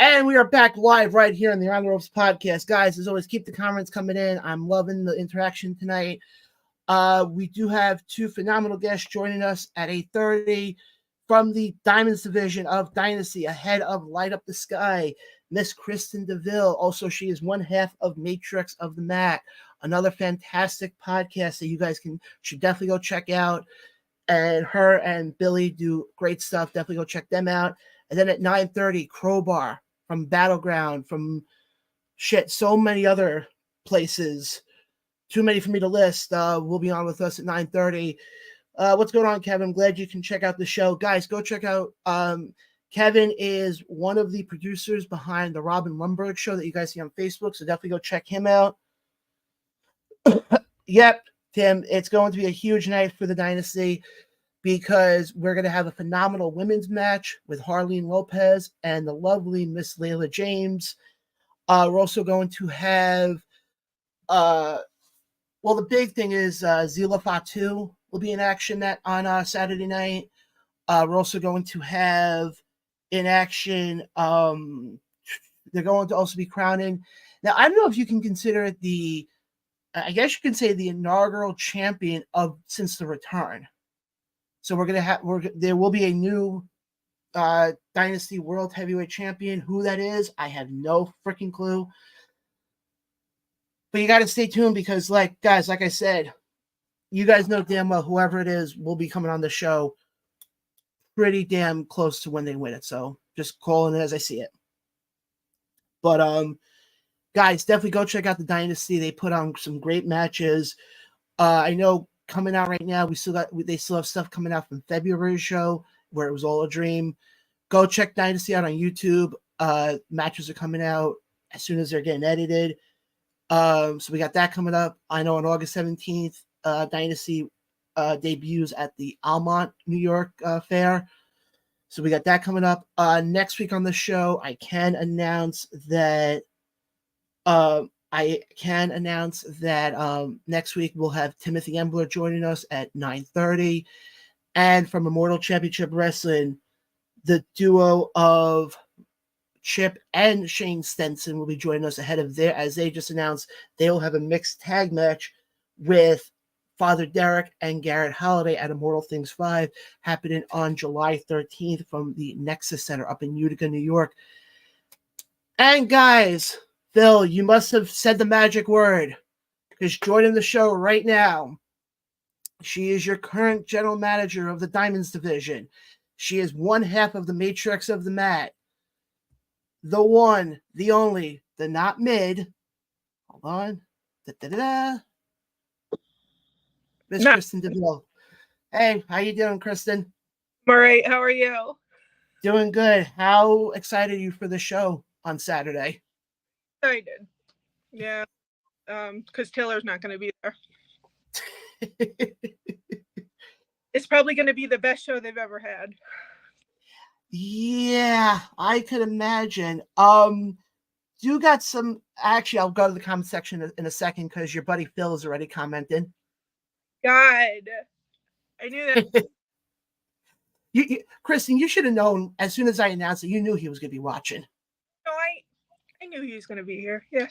And we are back live right here on the Around the Ropes podcast. Guys, as always, keep the comments coming in. I'm loving the interaction tonight. We do have two phenomenal guests joining us at 8:30 from the Diamonds division of Dynasty, ahead of Light Up the Sky, Miss Kristen DeVille. Also, she is one half of Matrix of the Mat, another fantastic podcast that you guys should definitely go check out. And her and Billy do great stuff. Definitely go check them out. And then at 9:30, Crowbar from Battleground, from so many other places. Too many for me to list. Will be on with us at 9:30. What's going on, Kevin? I'm glad you can check out the show. Guys, go check out. Kevin is one of the producers behind the Robin Lundberg show that you guys see on Facebook, so definitely go check him out. Yep, Tim, it's going to be a huge night for the Dynasty. because we're going to have a phenomenal women's match with Harleen Lopez and the lovely Miss Layla James. We're also going to have, the big thing is Zila Fatu will be in action on Saturday night. We're also going to have in action, they're going to also be crowning. Now, I don't know if you can consider it I guess you can say the inaugural champion since the return. So there will be a new Dynasty World Heavyweight Champion. Who that is, I have no freaking clue. But you got to stay tuned because, like I said, you guys know damn well whoever it is will be coming on the show pretty damn close to when they win it. So just calling it as I see it. But guys, definitely go check out the Dynasty. They put on some great matches. I know coming out right now, they still have stuff coming out from February's show where it was all a dream. Go check Dynasty out on YouTube. Matches are coming out as soon as they're getting edited. So we got that coming up. I know on August 17th, Dynasty debuts at the Almont, New York Fair. So we got that coming up. Next week on the show, I can announce that next week we'll have Timothy Embler joining us at 9:30. And from Immortal Championship Wrestling, the duo of Chip and Shane Stenson will be joining us as they just announced, they will have a mixed tag match with Father Derek and Garrett Halliday at Immortal Things 5 happening on July 13th from the Nexus Center up in Utica, New York. And guys, Phil, you must have said the magic word because joining the show right now, she is your current general manager of the Diamonds division. She is one half of the Matrix of the Mat. The one, the only, the not mid. Hold on. Miss Kristen DeVille. Hey, how you doing, Kristen? I'm all right. How are you? Doing good. How excited are you for the show on Saturday? Excited. Yeah. Because Taylor's not going to be there. It's probably going to be the best show they've ever had. Yeah, I could imagine. You got some. Actually, I'll go to the comment section in a second because your buddy Phil is already commenting. God, I knew that. Kristen, you should have known as soon as I announced it. You knew he was going to be watching. No, I knew he was going to be here. Yeah.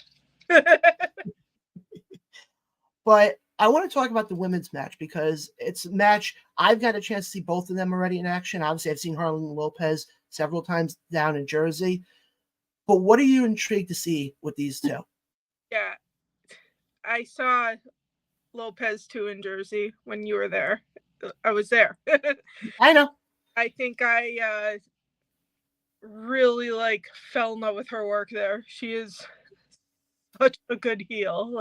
But I want to talk about the women's match because it's a match. I've got a chance to see both of them already in action. Obviously, I've seen Harleen Lopez several times down in Jersey. But what are you intrigued to see with these two? Yeah. I saw Lopez too in Jersey when you were there. I was there. I know. I think I really fell in love with her work there. She is such a good heel.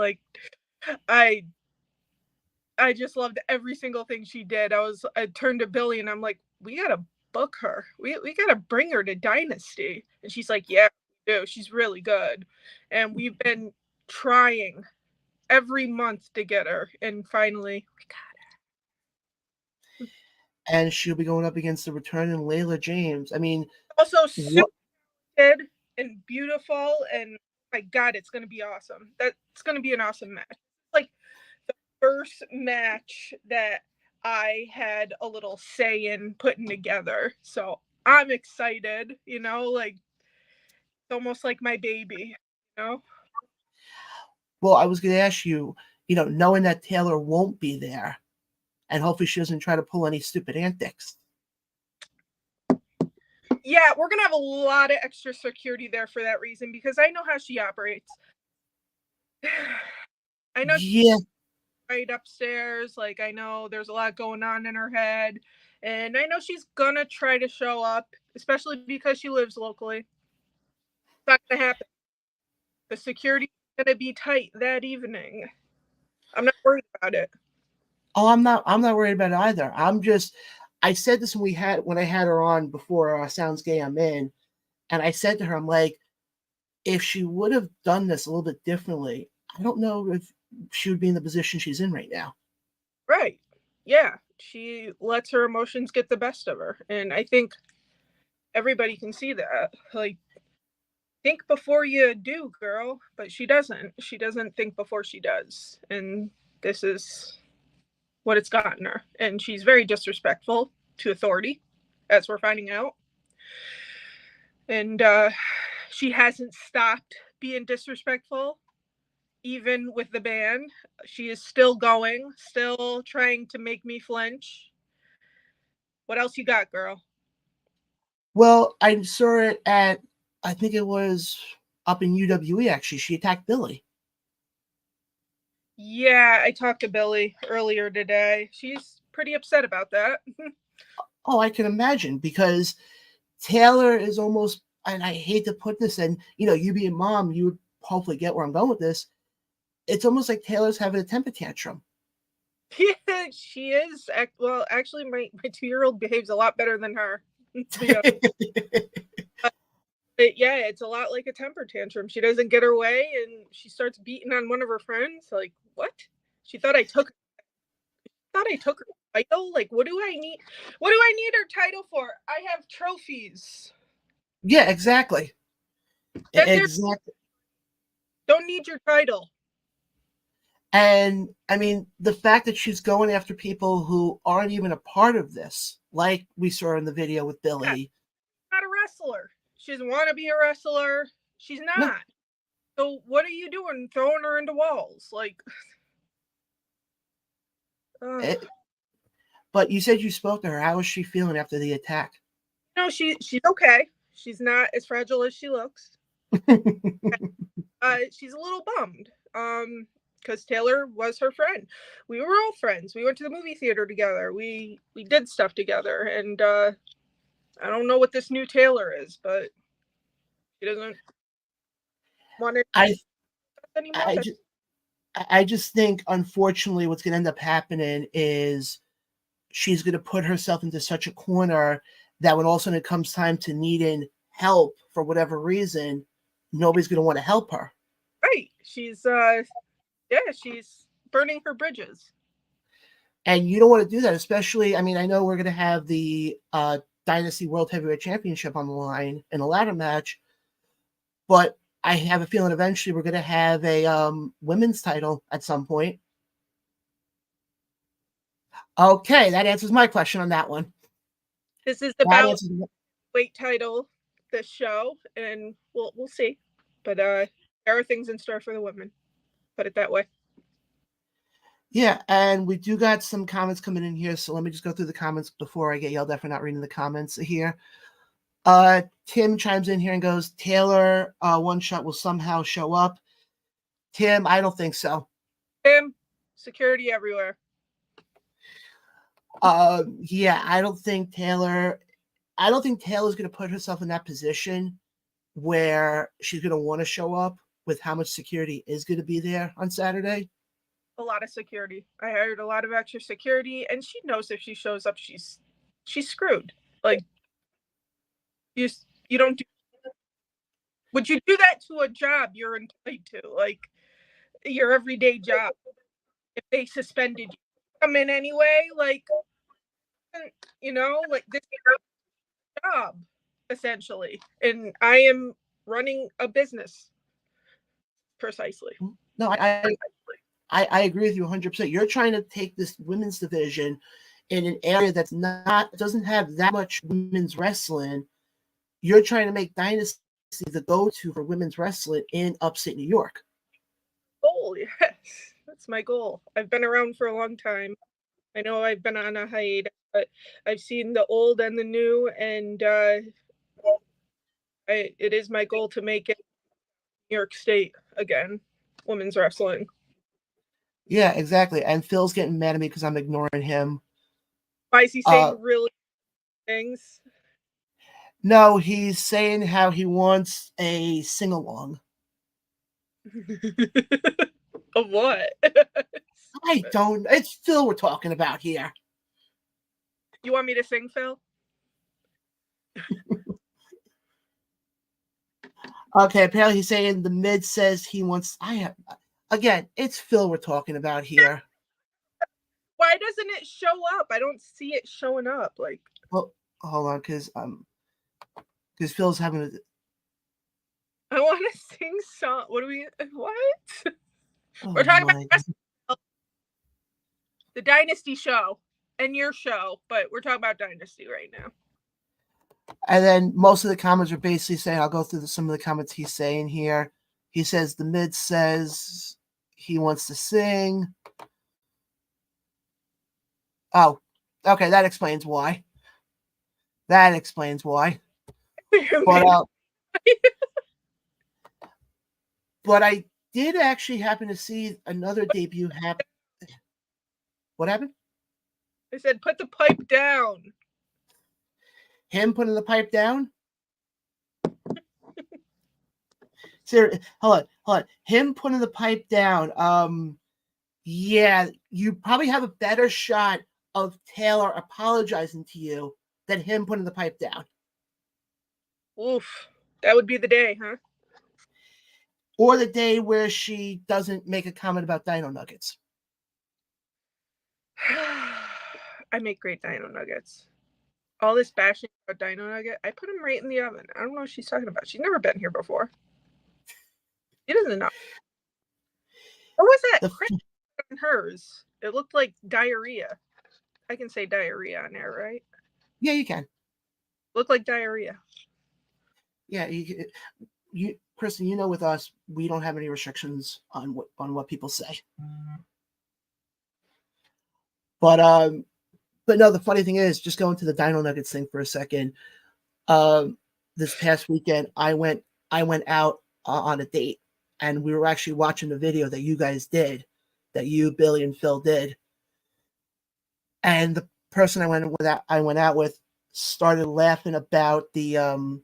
I just loved every single thing she did. I turned to Billy and I'm like, we gotta book her. We gotta bring her to Dynasty. And she's like, yeah, we do. She's really good. And we've been trying every month to get her, and finally we got her. And she'll be going up against the returning Layla James. I mean, also super good and beautiful, and my God, it's gonna be awesome. That's gonna be an awesome match. Like the first match that I had a little say in putting together. So I'm excited, it's almost like my baby, Well, I was going to ask you, knowing that Taylor won't be there, and hopefully she doesn't try to pull any stupid antics. Yeah, we're going to have a lot of extra security there for that reason because I know how she operates. I know she's right upstairs. I know there's a lot going on in her head. And I know she's going to try to show up, especially because she lives locally. It's not going to happen. The security is going to be tight that evening. I'm not worried about it. Oh, I'm not worried about it either. I said this when I had her on before Sounds Gay I'm In, and I said to her, I'm like, if she would have done this a little bit differently, I don't know if she would be in the position she's in right now. Right. Yeah. she lets her emotions get the best of her. And I think everybody can see that. Like, think before you do, girl. But she doesn't. She doesn't think before she does. And this is what it's gotten her. And she's very disrespectful to authority, as we're finding out. And she hasn't stopped being disrespectful, even with the ban. She is still going, still trying to make me flinch. What else you got, girl? Well, I saw it at, I think it was up in UWE, actually. She attacked Billy. Yeah, I talked to Billy earlier today. She's pretty upset about that. Oh, I can imagine, because Taylor is almost, and I hate to put this in, you being mom, you would hopefully get where I'm going with this. It's almost like Taylor's having a temper tantrum. Yeah, she is. Well, actually, my 2-year-old behaves a lot better than her. But yeah, it's a lot like a temper tantrum. She doesn't get her way, and she starts beating on one of her friends. Like, what? She thought I took her title. Like, what do I need? What do I need her title for? I have trophies. Yeah, exactly. Exactly. Don't need your title. And I mean, the fact that she's going after people who aren't even a part of this, like we saw in the video with Billy. Yeah, not a wrestler. She doesn't want to be a wrestler. She's not. No. So what are you doing? Throwing her into walls? Like, but you said you spoke to her. How is she feeling after the attack? No, she's okay. She's not as fragile as she looks. She's a little bummed. Because Taylor was her friend. We were all friends. We went to the movie theater together. We did stuff together. And I don't know what this new Taylor is, but she doesn't want it anymore. I just think, unfortunately, what's going to end up happening is she's going to put herself into such a corner that when all of a sudden it comes time to needing help for whatever reason, nobody's going to want to help her. Right. She's burning her bridges. And you don't want to do that, especially, I mean, I know we're going to have the Dynasty World Heavyweight Championship on the line in a ladder match, but I have a feeling eventually we're going to have a women's title at some point. Okay, that answers my question on that one. This is the weight title, this show, and we'll see. But there are things in store for the women. Put it that way. Yeah, and we do got some comments coming in here, so let me just go through the comments before I get yelled at for not reading the comments here. Tim chimes in here and goes, Taylor, One Shot will somehow show up. Tim, I don't think so. Tim, security everywhere. Yeah, I don't think Taylor's going to put herself in that position where she's going to want to show up with how much security is going to be there on Saturday. A lot of security. I hired a lot of extra security, and she knows if she shows up, she's screwed. Like, you don't do. Would you do that to a job you're employed to, like your everyday job? If they suspended you, come in anyway, like, like this is your job essentially, and I am running a business. Precisely. No, I agree with you 100%. You're trying to take this women's division in an area that's doesn't have that much women's wrestling. You're trying to make Dynasty the go-to for women's wrestling in upstate New York. Oh, yes. That's my goal. I've been around for a long time. I know I've been on a hiatus, but I've seen the old and the new, and it is my goal to make it New York State again, women's wrestling. Yeah, exactly. And Phil's getting mad at me because I'm ignoring him. Why is he saying really things? No, he's saying how he wants a sing-along. Of what? I don't. It's Phil we're talking about here. You want me to sing, Phil? Okay, apparently he's saying the mid says he wants. Again, it's Phil we're talking about here. Why why doesn't it show up? I don't see it showing up. Like, well, hold on, because Phil's having a. I want to sing song. What? Oh We're talking my about the Dynasty show and your show, but we're talking about Dynasty right now. And then most of the comments are basically saying, I'll go through some of the comments he's saying here. He says the mid says he wants to sing. Oh, okay, that explains why. But but I did actually happen to see another debut happen. What happened? I said, put the pipe down. Him putting the pipe down? Seriously, hold on. Him putting the pipe down. Yeah, you probably have a better shot of Taylor apologizing to you than him putting the pipe down. Oof. That would be the day, huh? Or the day where she doesn't make a comment about Dino Nuggets. I make great Dino Nuggets. All this bashing about Dino Nugget, I put them right in the oven. I don't know what she's talking about. She's never been here before. She doesn't know. What was that? On hers. It looked like diarrhea. I can say diarrhea on there, right? Yeah, you can. Looked like diarrhea. Yeah, you Kristen, you know, with us, we don't have any restrictions on what people say. But no, the funny thing is, just going to the Dino Nuggets thing for a second. This past weekend, I went out on a date, and we were actually watching the video that you guys did, that you, Billy, and Phil did. And the person I went out with started laughing about the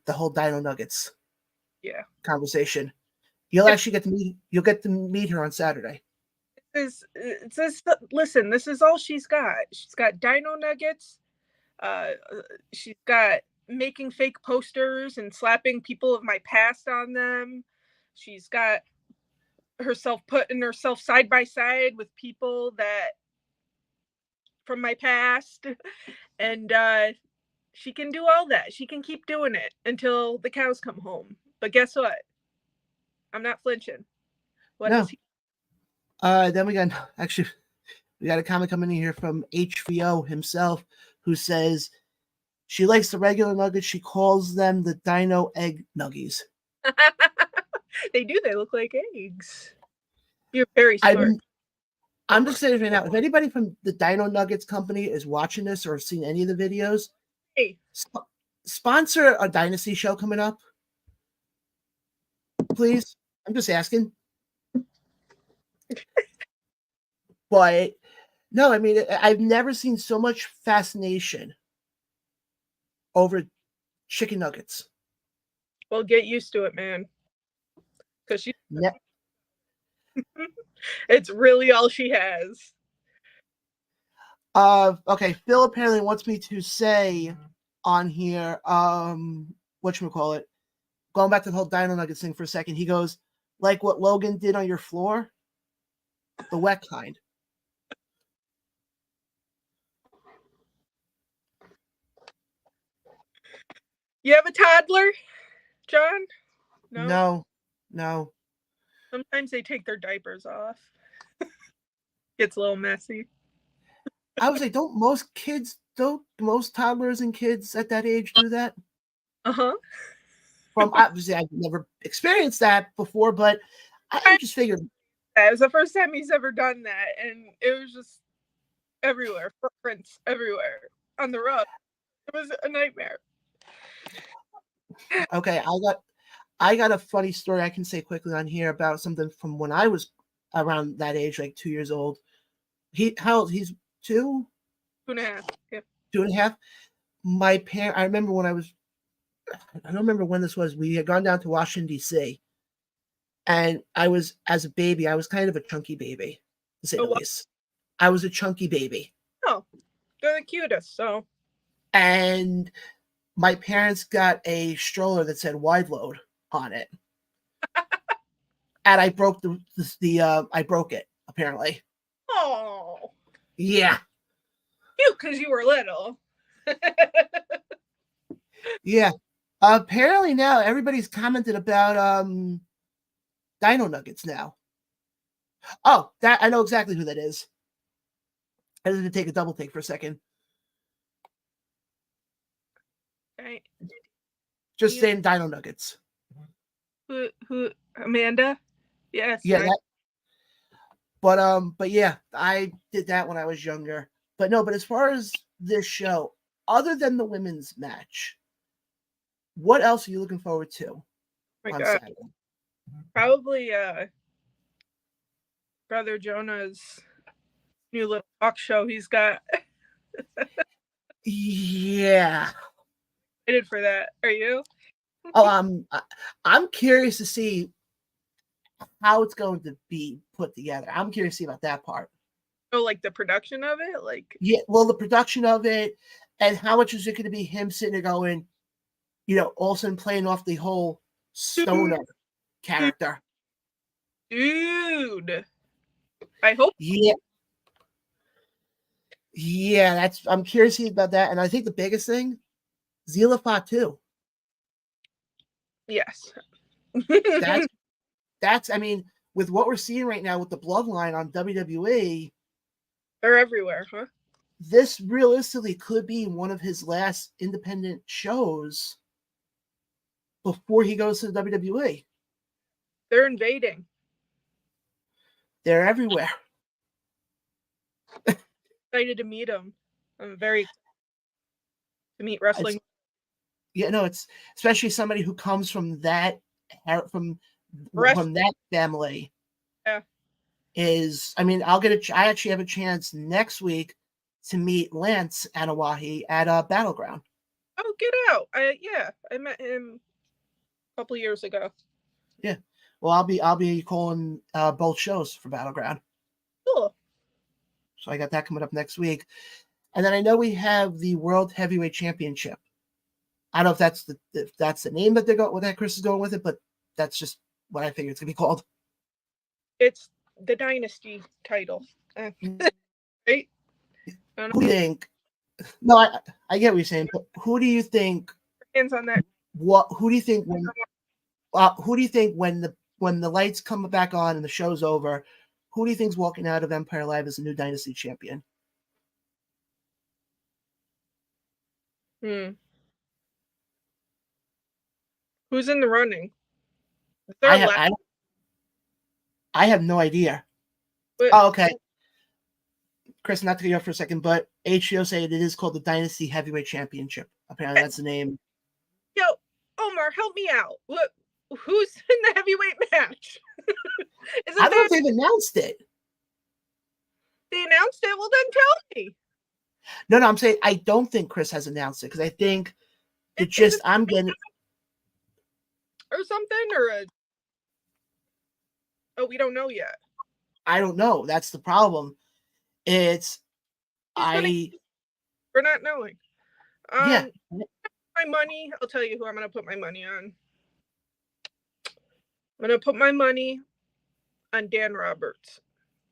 whole Dino Nuggets conversation. You'll get to meet her on Saturday. Listen, this is all she's got. She's got Dino Nuggets. She's got making fake posters and slapping people of my past on them. She's got putting herself side by side with people that from my past, and she can do all that. She can keep doing it until the cows come home. But guess what? I'm not flinching. Then we got a comment coming in here from HVO himself, who says she likes the regular nuggets. She calls them the Dino Egg Nuggies. They do. They look like eggs. You're very smart. I'm just saying right now, if anybody from the Dino Nuggets company is watching this or seen any of the videos, hey, sponsor a Dynasty show coming up, please. I'm just asking. But no, I mean, I've never seen so much fascination over chicken nuggets. Well, get used to it, man. Because it's really all she has. Okay, Phil apparently wants me to say on here, whatchamacallit, going back to the whole Dino Nuggets thing for a second, he goes, like what Logan did on your floor? The wet kind. You have a toddler, John? No. Sometimes they take their diapers off. Gets a little messy. I would say, don't most toddlers and kids at that age do that? Uh-huh. From obviously, I've never experienced that before, but I just figured. It was the first time he's ever done that, and it was just everywhere, footprints everywhere on the rug. It was a nightmare. Okay, I got a funny story I can say quickly on here about something from when I was around that age, like 2 years old. How old? He's 2? 2.5. Yeah. 2.5. I remember when I don't remember when this was. We had gone down to Washington, D.C. And as a baby, I was kind of a chunky baby, to say the least. I was a chunky baby. Oh, they're the cutest, so. And my parents got a stroller that said wide load on it. And I broke I broke it, apparently. Oh. Yeah. Cute because you were little. Yeah. Apparently now everybody's commented about Dino Nuggets now. Oh, that I know exactly who that is. I had to take a double take for a second. Right. Just saying Dino Nuggets. Who Amanda? Yes. Yeah, that. But yeah, I did that when I was younger. But no, but as far as this show, other than the women's match, what else are you looking forward to on Saturday? Probably Brother Jonah's new little talk show he's got. Yeah. Excited for that. Are you? Oh, I'm curious to see how it's going to be put together. I'm curious to see about that part. Oh, like the production of it? Like, yeah, well, the production of it, and how much is it going to be him sitting there going, all of a sudden playing off the whole stoner character. Dude. I hope. Yeah, I'm curious about that. And I think the biggest thing, Zila Fatu. Yes. That's I mean, with what we're seeing right now with the bloodline on WWE, they're everywhere, huh? This realistically could be one of his last independent shows before he goes to the WWE. They're invading. They're everywhere. Excited to meet him. I'm very excited to meet wrestling. It's especially somebody who comes from that that family. Yeah. I actually have a chance next week to meet Lance Anawahi at Battleground. Oh, get out! I met him a couple years ago. Yeah. Well, I'll be calling both shows for Battleground. Cool. So I got that coming up next week. And then I know we have the World Heavyweight Championship. I don't know if that's the name that Chris is going with it, but that's just what I figure it's gonna be called. It's the Dynasty title. Right? Who do you think? No, I get what you're saying, but who do you think? Hands on that. Who do you think when the lights come back on and the show's over? Who do you think's walking out of Empire Live as the new Dynasty champion? Who's in the running? I have no idea. Oh, okay. Chris, not to get you off for a second, but HBO said it is called the Dynasty Heavyweight Championship. Apparently, that's the name. Yo, Omar, help me out. Look, who's in the heavyweight match? I don't know if they've announced it. They announced it? Well, then tell me. No, I'm saying I don't think Chris has announced it because I think I'm getting or something we don't know yet. I don't know. That's the problem. We're not knowing. Yeah. My money. I'll tell you who I'm going to put my money on. I'm going to put my money on Dan Roberts,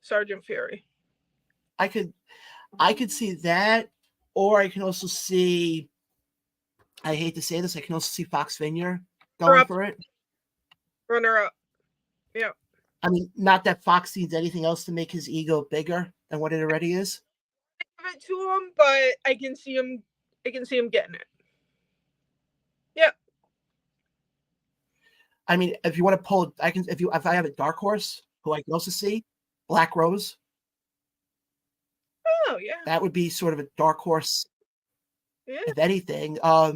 Sergeant Fury. I could see that, or I can also see. I hate to say this. I can also see Fox Vineyard going for it. Runner up. Yeah. I mean, not that Fox needs anything else to make his ego bigger than what it already is. I give it to him, but I can see him getting it. Yeah. I mean, if you want to pull, if I have a dark horse who I can also see, Black Rose. Oh yeah. That would be sort of a dark horse. Yeah. If anything, I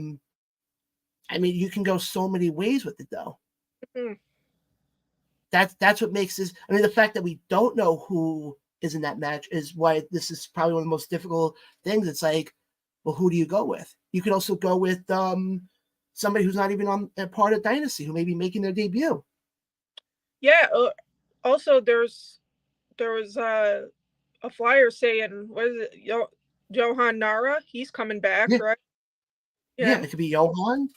mean, you can go so many ways with it, though. Mm-hmm. That's what makes this. I mean, the fact that we don't know who is in that match is why this is probably one of the most difficult things. It's like, well, who do you go with? You could also go with somebody who's not even on a part of Dynasty, who may be making their debut. Yeah. Also, there was a flyer saying, what is it? Johan Nara, he's coming back, right? Yeah, it could be Johan.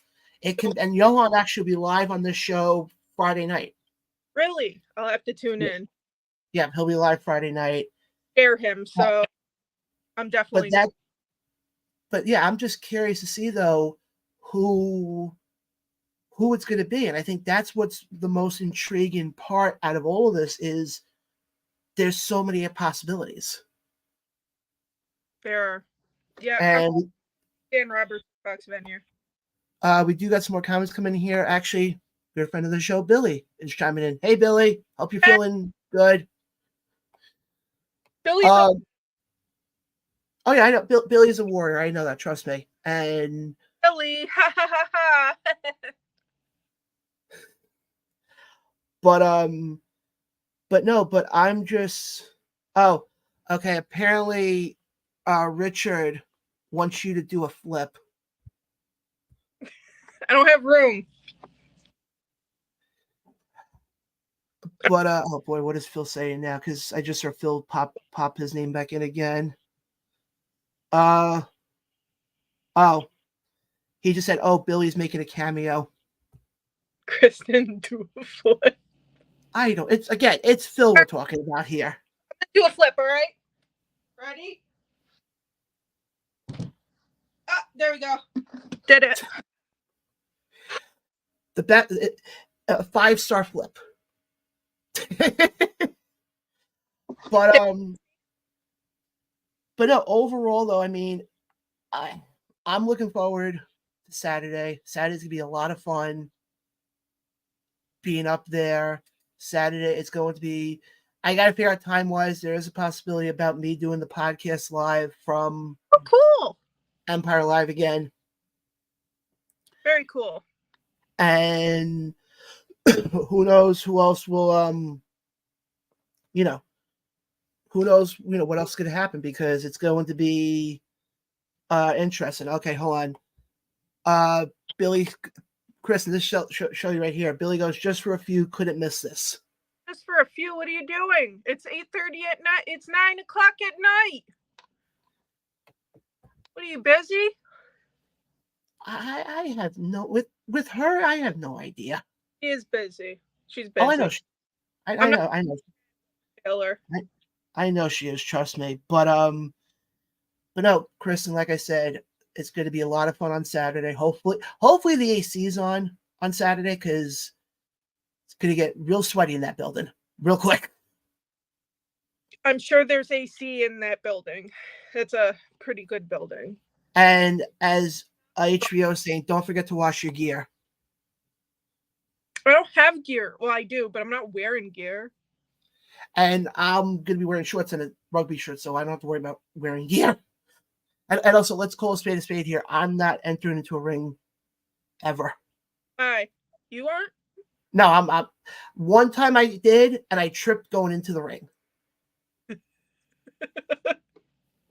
And Johan actually be live on this show Friday night. Really? I'll have to tune in. Yeah, he'll be live Friday night. Scare him, so I'm definitely. but yeah, I'm just curious to see though who it's going to be, and I think that's what's the most intriguing part out of all of this is there's so many possibilities. There are. Yeah, I'm And in Robert Fox venue. we do got some more comments coming in here. Actually, good friend of the show, Billy, is chiming in. Hey, Billy, hope you're feeling good. Billy's oh yeah, I know. Billy's a warrior. I know that. Trust me. And Billy, ha ha ha ha. but no, but I'm just. Oh, okay. Apparently, Richard wants you to do a flip. I don't have room. But oh boy, what is Phil saying now? Because I just heard Phil pop his name back in again. Oh, he just said, "Oh, Billy's making a cameo." Kristen, do a flip. I don't. It's Phil we're talking about here. Do a flip, all right? Ready? Ah, there we go. Did it. A 5-star flip. But no, overall though, I mean, I'm looking forward to Saturday. Saturday's gonna be a lot of fun. Being up there Saturday, it's going to be. I gotta figure out time-wise. There is a possibility about me doing the podcast live from. Oh, cool! Empire Live again. Very cool. And who knows who else will who knows what else is going to happen, because it's going to be interesting. Okay, hold on. Billy, Kristen, this show you right here. Billy goes, just for a few, couldn't miss this. Just for a few? What are you doing? It's 8:30 at night. It's 9 o'clock at night. What are you, busy? I have no with her. I have no idea. She is busy. She's busy. Oh, I know. I know. Killer. I know she is. Trust me. But no, Kristen. Like I said, it's going to be a lot of fun on Saturday. Hopefully the AC's on Saturday, because it's going to get real sweaty in that building real quick. I'm sure there's AC in that building. It's a pretty good building. And as HBO is saying, don't forget to wash your gear. I don't have gear. Well, I do, but I'm not wearing gear. And I'm going to be wearing shorts and a rugby shirt, so I don't have to worry about wearing gear. And also, let's call a spade here. I'm not entering into a ring ever. Hi. You aren't? No, I'm one time I did, and I tripped going into the ring.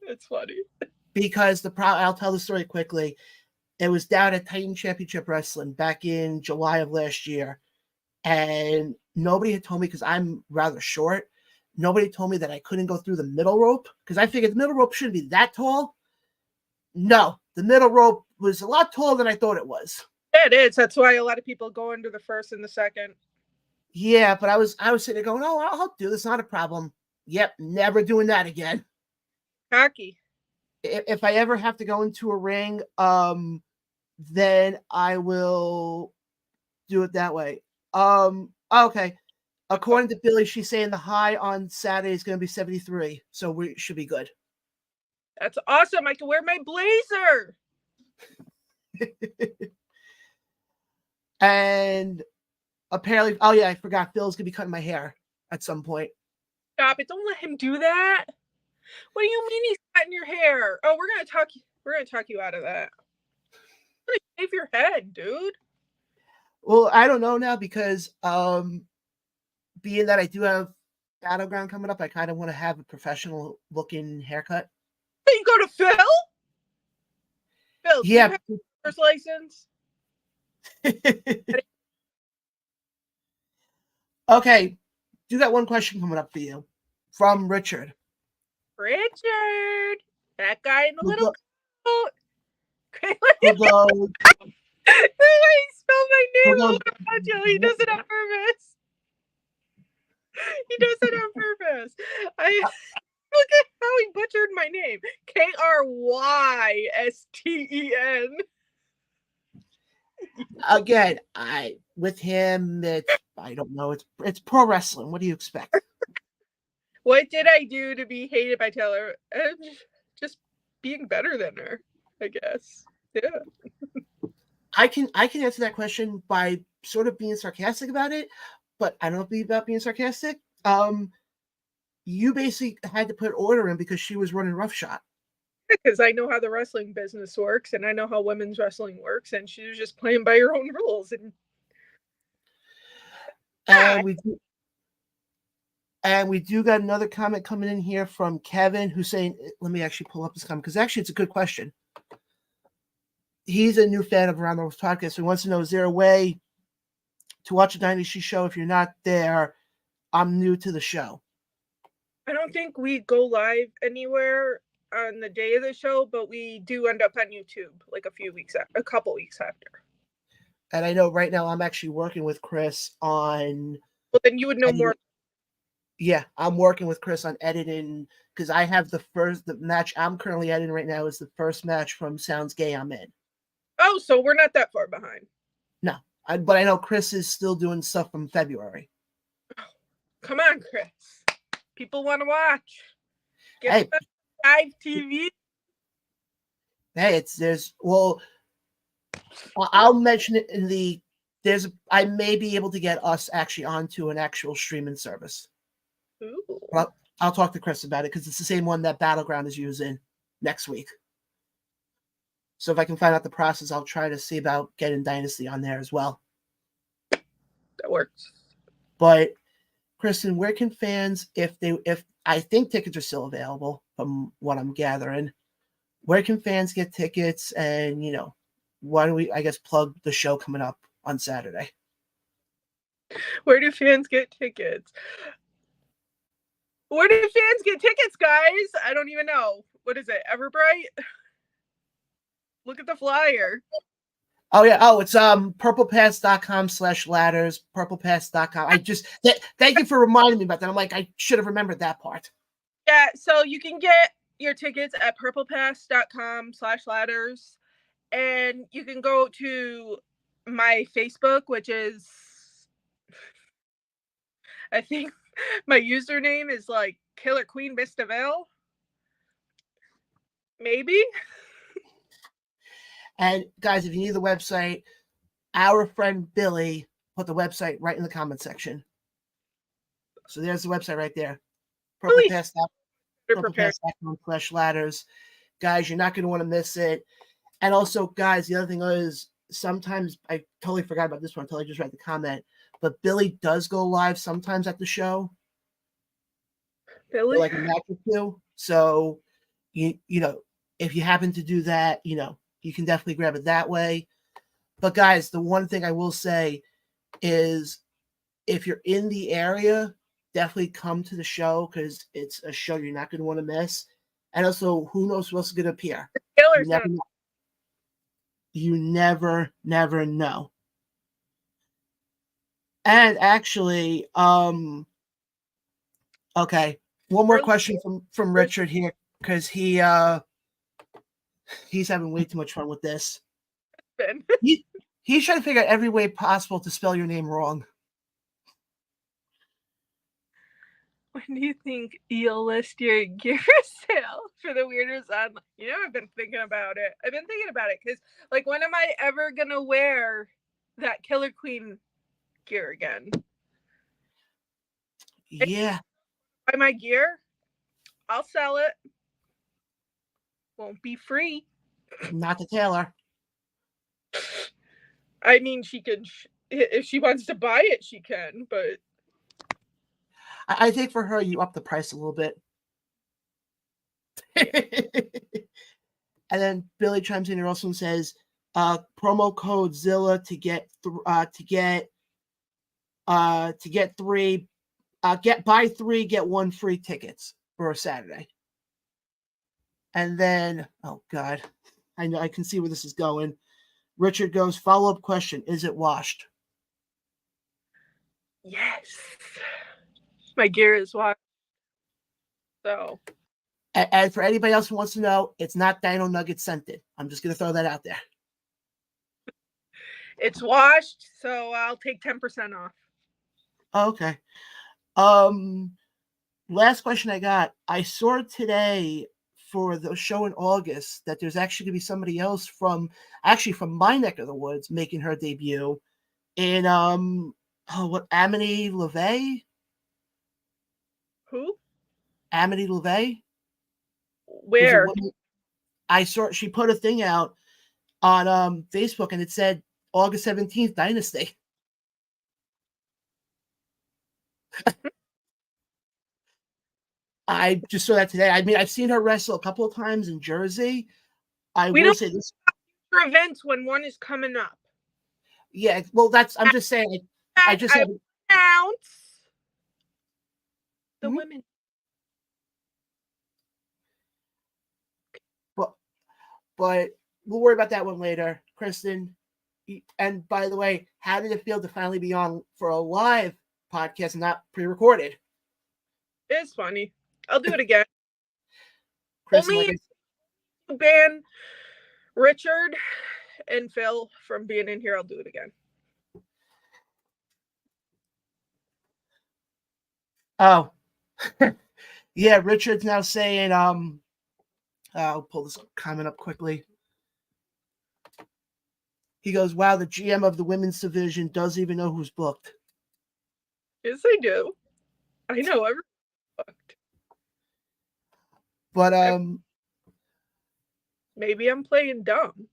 It's funny. Because I'll tell the story quickly. It was down at Titan Championship Wrestling back in July of last year. And nobody had told me, because I'm rather short, nobody told me that I couldn't go through the middle rope, because I figured the middle rope shouldn't be that tall. No, the middle rope was a lot taller than I thought it was. Yeah, it is. That's why a lot of people go under the first and the second. Yeah, but I was sitting there going, oh, I'll do this. Not a problem. Yep, never doing that again. Cocky. If I ever have to go into a ring, then I will do it that way. Okay. According to Billy, she's saying the high on Saturday is going to be 73, so we should be good. That's awesome. I can wear my blazer. And apparently, oh yeah, I forgot. Phil's going to be cutting my hair at some point. Stop it. Don't let him do that. What do you mean he's cutting your hair? Oh, we're going to talk you out of that. Shave your head, dude. Well, I don't know now, because being that I do have Battleground coming up, I kind of want to have a professional looking haircut. You go to Phil? Phil, yeah. Do you have a first license? Okay. Do got one question coming up for you from Richard. Richard, that guy in the little coat. Who goes, The way he spelled my name, he does it on purpose. He does it on purpose. Look at how he butchered my name. Krysten. Again, with him, I don't know. It's pro wrestling. What do you expect? What did I do to be hated by Taylor? Just being better than her, I guess. Yeah. I can answer that question by sort of being sarcastic about it, but I don't know about being sarcastic. You basically had to put order in because she was running roughshod. Because I know how the wrestling business works, and I know how women's wrestling works, and she was just playing by her own rules. And we do got another comment coming in here from Kevin, who's saying, let me actually pull up this comment, because actually it's a good question. He's a new fan of Around the Ropes podcast, so he wants to know, is there a way to watch a Dynasty show if you're not there? I'm new to the show. I don't think we go live anywhere on the day of the show, but we do end up on YouTube like a couple weeks after. And I know right now I'm actually working with Chris on. Well, then you would know more. Yeah, I'm working with Chris on editing because I have the match I'm currently editing right now is the first match from Sounds Gay I'm in. Oh, so we're not that far behind. No, but I know Chris is still doing stuff from February. Oh, come on, Chris. People want to watch. Get live TV. Hey, I'll mention it in I may be able to get us actually onto an actual streaming service. Ooh. I'll talk to Chris about it because it's the same one that Battleground is using next week. So if I can find out the process, I'll try to see about getting Dynasty on there as well. That works. But Kristen, where can fans, if I think tickets are still available from what I'm gathering, where can fans get tickets? And why don't we, I guess, plug the show coming up on Saturday? Where do fans get tickets? Where do fans get tickets, guys? I don't even know. What is it? Everbright? Look at the flyer. Oh, yeah. Oh, it's purplepass.com/ladders, purplepass.com. Thank you for reminding me about that. I'm like, I should have remembered that part. Yeah, so you can get your tickets at purplepass.com/ladders. And you can go to my Facebook, which is, I think my username is like Killer Queen Mistaville. Maybe. And guys, if you need the website, our friend Billy put the website right in the comment section. So there's the website right there. purplepass.com/ladders. Guys, you're not going to want to miss it. And also, guys, the other thing is sometimes I totally forgot about this one until I just read the comment, but Billy does go live sometimes at the show. Billy? Like a match or two. So, if you happen to do that, you can definitely grab it that way. But guys, the one thing I will say is if you're in the area, definitely come to the show because it's a show you're not going to want to miss. And also, who knows who else is going to appear? You never know. And actually, okay, one more question from Richard here because he's having way too much fun with this. He's trying to figure out every way possible to spell your name wrong. When do you think you'll list your gear sale for the Weirders on? I've been thinking about it. Because, when am I ever going to wear that Killer Queen gear again? Yeah. Buy my gear, I'll sell it. Won't be free. Not to Taylor. I mean, she can, if she wants to buy it, she can, but I think for her, you up the price a little bit. And then Billy chimes in here also and says, promo code Zilla to get buy 3, get 1 free tickets for a Saturday. And then, oh God, I know I can see where this is going. Richard goes, follow-up question, is it washed? Yes. My gear is washed. So And for anybody else who wants to know, it's not Dino Nugget scented. I'm just going to throw that out there. It's washed, so I'll take 10% off. Okay. Last question I got. I saw today for the show in August that there's actually going to be somebody else from my neck of the woods making her debut in Amity LeVay? Who? Amity LeVay? Where? I saw she put a thing out on Facebook and it said August 17th Dynasty. I just saw that today. I mean, I've seen her wrestle a couple of times in Jersey. We will say this for events when one is coming up. Yeah, well, I'm just saying. I just announce the women. But we'll worry about that one later, Kristen. And by the way, how did it feel to finally be on for a live podcast and not pre-recorded? It's funny. I'll do it again. Kristen, only ban Richard and Phil from being in here. I'll do it again. Oh, yeah. Richard's now saying, I'll pull this comment up quickly. He goes, wow, the GM of the women's division doesn't even know who's booked. Yes, I do. I know everyone's booked. But maybe I'm playing dumb.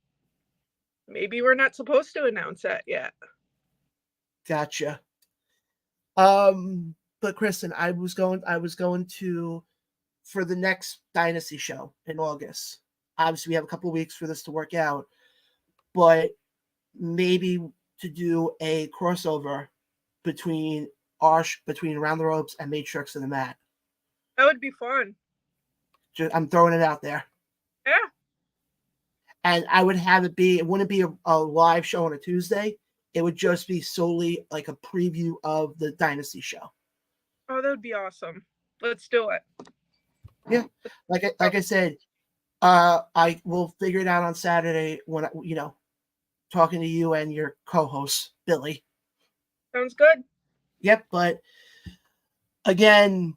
Maybe we're not supposed to announce that yet. Gotcha. But Kristen, I was going to for the next Dynasty show in August. Obviously, we have a couple of weeks for this to work out, but maybe to do a crossover between Around the Ropes and Matrix and the Mat. That would be fun. I'm throwing it out there. Yeah. And I would have it wouldn't be a live show on a Tuesday. It would just be solely like a preview of the Dynasty show. Oh, that would be awesome. Let's do it. Yeah. Like I said, I will figure it out on Saturday when, talking to you and your co-host, Billy. Sounds good. Yep. But again,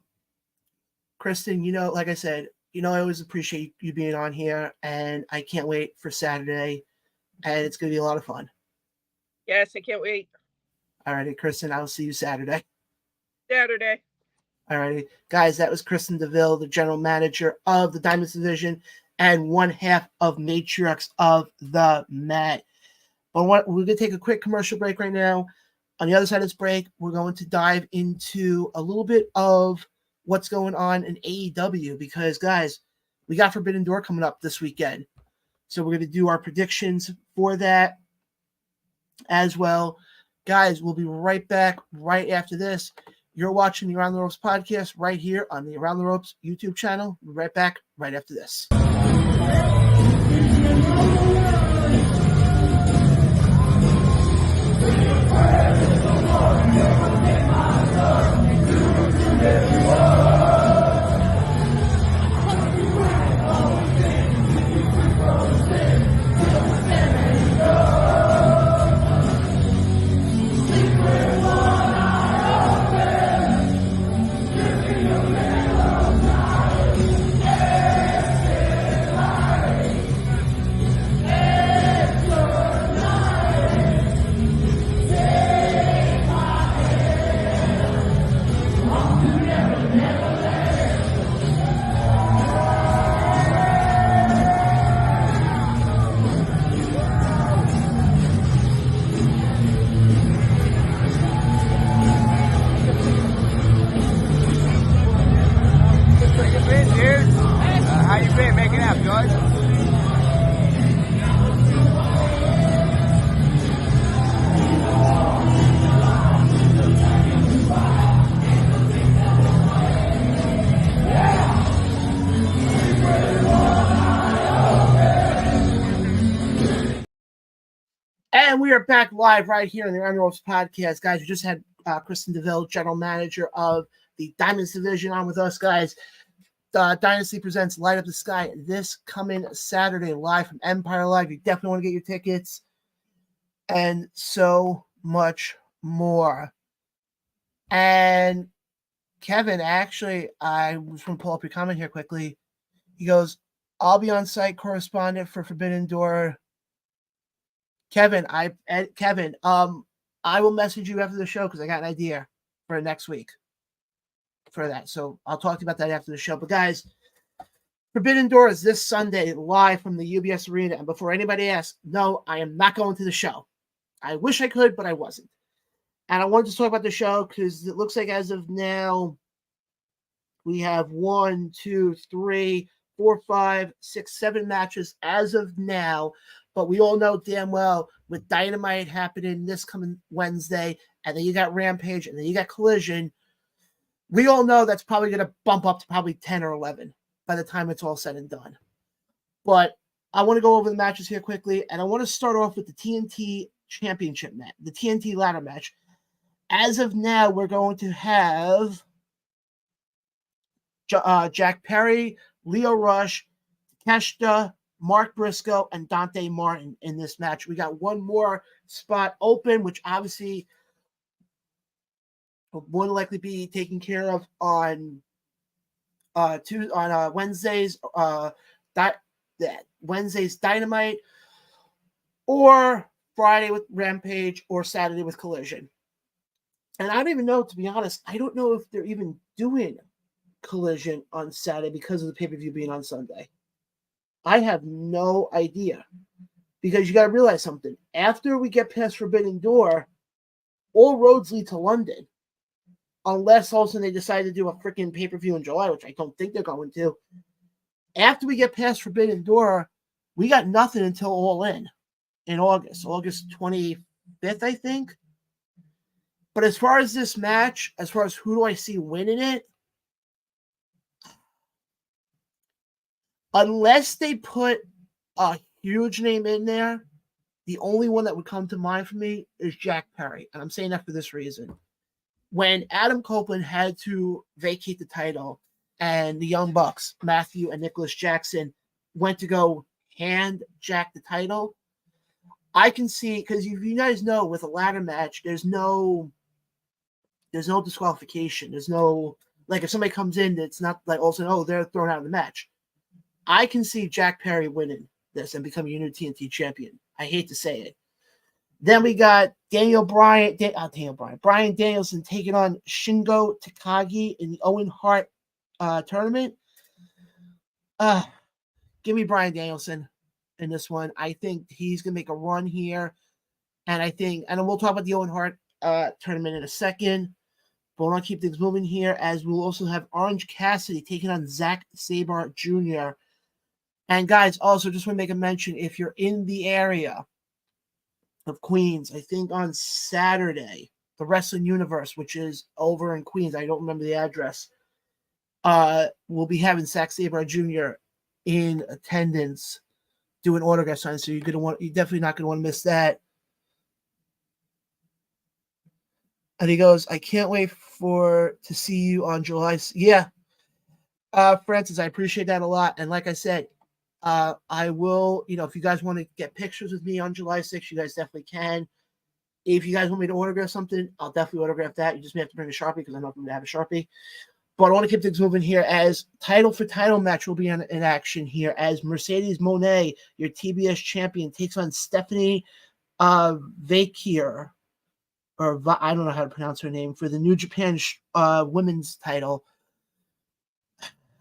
Kristen, like I said, I always appreciate you being on here, and I can't wait for Saturday, and it's going to be a lot of fun. Yes, I can't wait. All righty, Kristen, I'll see you Saturday. All righty. Guys, that was Kristen DeVille, the general manager of the Diamonds Division and one half of Matriarchs of the Mat. But we're going to take a quick commercial break right now. On the other side of this break, we're going to dive into a little bit of what's going on in AEW because, guys, we got Forbidden Door coming up this weekend. So we're going to do our predictions for that as well. Guys, we'll be right back right after this. You're watching the Around the Ropes podcast right here on the Around the Ropes YouTube channel. We'll be right back right after this. And we are back live right here on the Around the Ropes podcast. Guys, we just had Kristen DeVille, general manager of the Diamonds Division, on with us, guys. Dynasty presents Light Up the Sky this coming Saturday live from Empire Live. You definitely want to get your tickets and so much more. And Kevin, actually, I was going to pull up your comment here quickly. He goes, I'll be on site correspondent for Forbidden Door. Kevin, I will message you after the show because I got an idea for next week for that. So I'll talk to you about that after the show. But guys, Forbidden Door is this Sunday live from the UBS Arena. And before anybody asks, no, I am not going to the show. I wish I could, but I wasn't. And I wanted to talk about the show because it looks like as of now, we have 1, 2, 3, 4, 5, 6, 7 matches as of now. But we all know damn well with Dynamite happening this coming Wednesday, and then you got Rampage, and then you got Collision. We all know that's probably going to bump up to probably 10 or 11 by the time it's all said and done. But I want to go over the matches here quickly, and I want to start off with the TNT Championship match, the TNT ladder match. As of now, we're going to have Jack Perry, Leo Rush, Takeshita, Mark Briscoe, and Dante Martin in this match. We got one more spot open, which obviously will more than likely be taken care of on Wednesdays. Wednesday's Dynamite, or Friday with Rampage, or Saturday with Collision. And I don't even know, to be honest, I don't know if they're even doing Collision on Saturday because of the pay-per-view being on Sunday. I have no idea. Because you got to realize something. After we get past Forbidden Door, all roads lead to London. Unless all of a sudden they decide to do a freaking pay-per-view in July, which I don't think they're going to. After we get past Forbidden Door, we got nothing until All In August. August 25th, I think. But as far as this match, as far as who do I see winning it, unless they put a huge name in there, the only one that would come to mind for me is Jack Perry. And I'm saying that for this reason. When Adam Copeland had to vacate the title and the Young Bucks, Matthew and Nicholas Jackson, went to go hand Jack the title, I can see, because you guys know with a ladder match, there's no disqualification. There's no, like, if somebody comes in, it's not like all of a sudden, oh, they're thrown out of the match. I can see Jack Perry winning this and becoming a new TNT champion. I hate to say it. Then we got Brian Danielson taking on Shingo Takagi in the Owen Hart tournament. Give me Brian Danielson in this one. I think he's going to make a run here. And we'll talk about the Owen Hart tournament in a second. But we'll keep things moving here, as we'll also have Orange Cassidy taking on Zack Sabre Jr. And guys, also just want to make a mention, if you're in the area of Queens, I think on Saturday, the Wrestling Universe, which is over in Queens, I don't remember the address, we'll be having Zack Sabre Jr. in attendance doing autograph signs. So you're definitely not gonna want to miss that. And he goes, I can't wait to see you on July. Yeah. Francis, I appreciate that a lot. And like I said, I will, if you guys want to get pictures with me on July 6th, you guys definitely can. If you guys want me to autograph something, I'll definitely autograph that. You just may have to bring a Sharpie because I'm not going to have a Sharpie. But I want to keep things moving here, as title for title match will be in action here, as Mercedes Moné, your TBS champion, takes on Stephanie Vakir, or I don't know how to pronounce her name, for the New Japan women's title.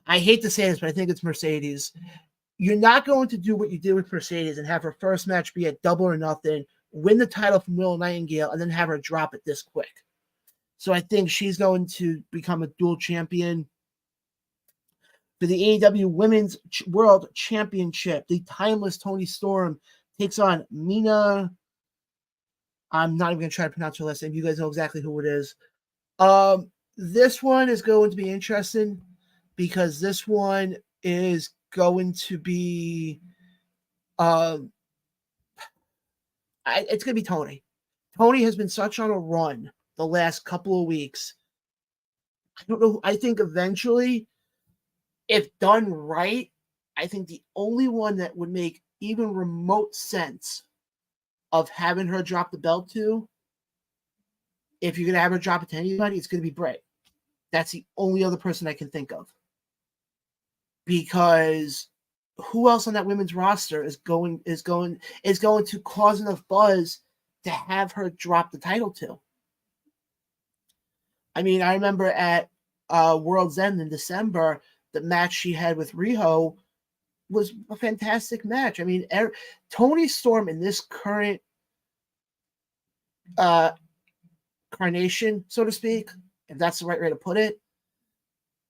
I hate to say this, but I think it's Mercedes. You're not going to do what you did with Mercedes and have her first match be a double or nothing, win the title from Willow Nightingale, and then have her drop it this quick. So I think she's going to become a dual champion. For the AEW Women's World Championship, the timeless Toni Storm takes on Mina. I'm not even going to try to pronounce her last name. You guys know exactly who it is. This one is going to be interesting because this one is going to be it's going to be Toni. Toni has been such on a run the last couple of weeks. I don't know. I think eventually if done right, I think the only one that would make even remote sense of having her drop the belt to, if you're going to have her drop it to anybody, it's going to be Bray. That's the only other person I can think of. Because who else on that women's roster is going to cause enough buzz to have her drop the title to? I mean, I remember at World's End in December, the match she had with Riho was a fantastic match. I mean, Toni Storm in this current carnation, so to speak, if that's the right way to put it,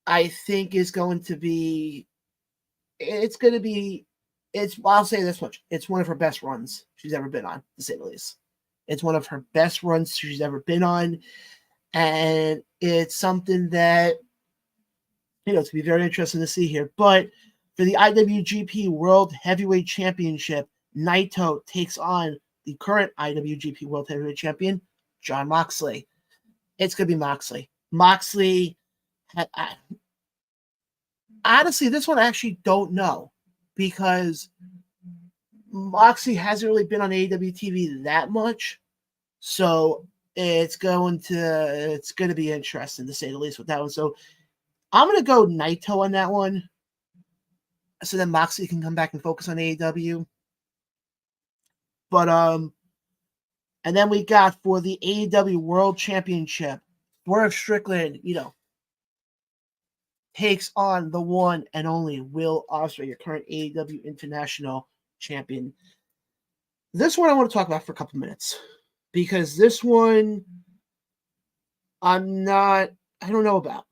I think is going to be, I'll say this much, it's one of her best runs she's ever been on, to say the least. It's one of her best runs she's ever been on, and it's something that, it's going to be very interesting to see here. But for the IWGP World Heavyweight Championship, Naito takes on the current IWGP World Heavyweight Champion, Jon Moxley. It's going to be Moxley. Honestly, this one I actually don't know, because Moxley hasn't really been on AEW TV that much. So it's going to be interesting, to say the least, with that one. So I'm going to go Naito on that one, so then Moxley can come back and focus on AEW. But and then we got for the AEW World Championship, Swerve Strickland, takes on the one and only Will Ospreay, your current AEW International Champion. This one I want to talk about for a couple minutes, because this one I don't know about.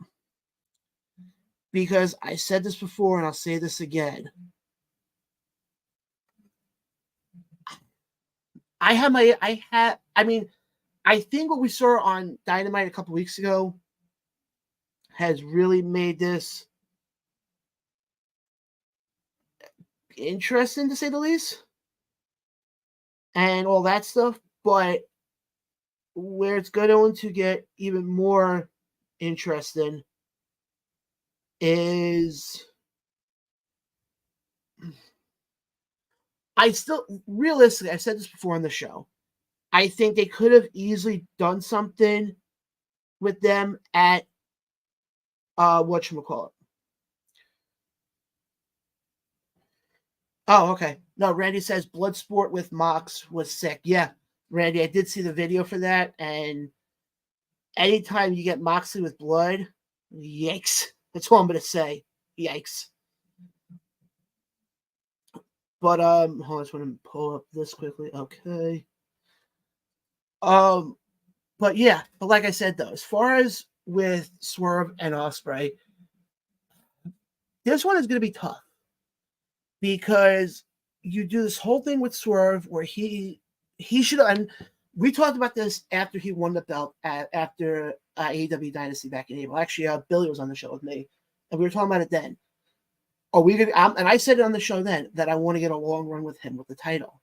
Because I said this before and I'll say this again. I think what we saw on Dynamite a couple weeks ago has really made this interesting, to say the least, and all that stuff. But where it's going to get even more interesting is, realistically, I've said this before on the show, I think they could have easily done something with them at whatchamacallit. Oh, okay. No, Randy says Bloodsport with Mox was sick. Yeah, Randy, I did see the video for that, and anytime you get Moxley with blood, yikes. That's all I'm going to say. Yikes. But hold on, I just want to pull up this quickly. Okay. But yeah, but like I said though, as far as with Swerve and Ospreay, this one is going to be tough, because you do this whole thing with Swerve where he should, and we talked about this after he won the belt after AEW Dynasty back in April. Actually, Billy was on the show with me, and we were talking about it then. And I said it on the show then that I want to get a long run with him with the title.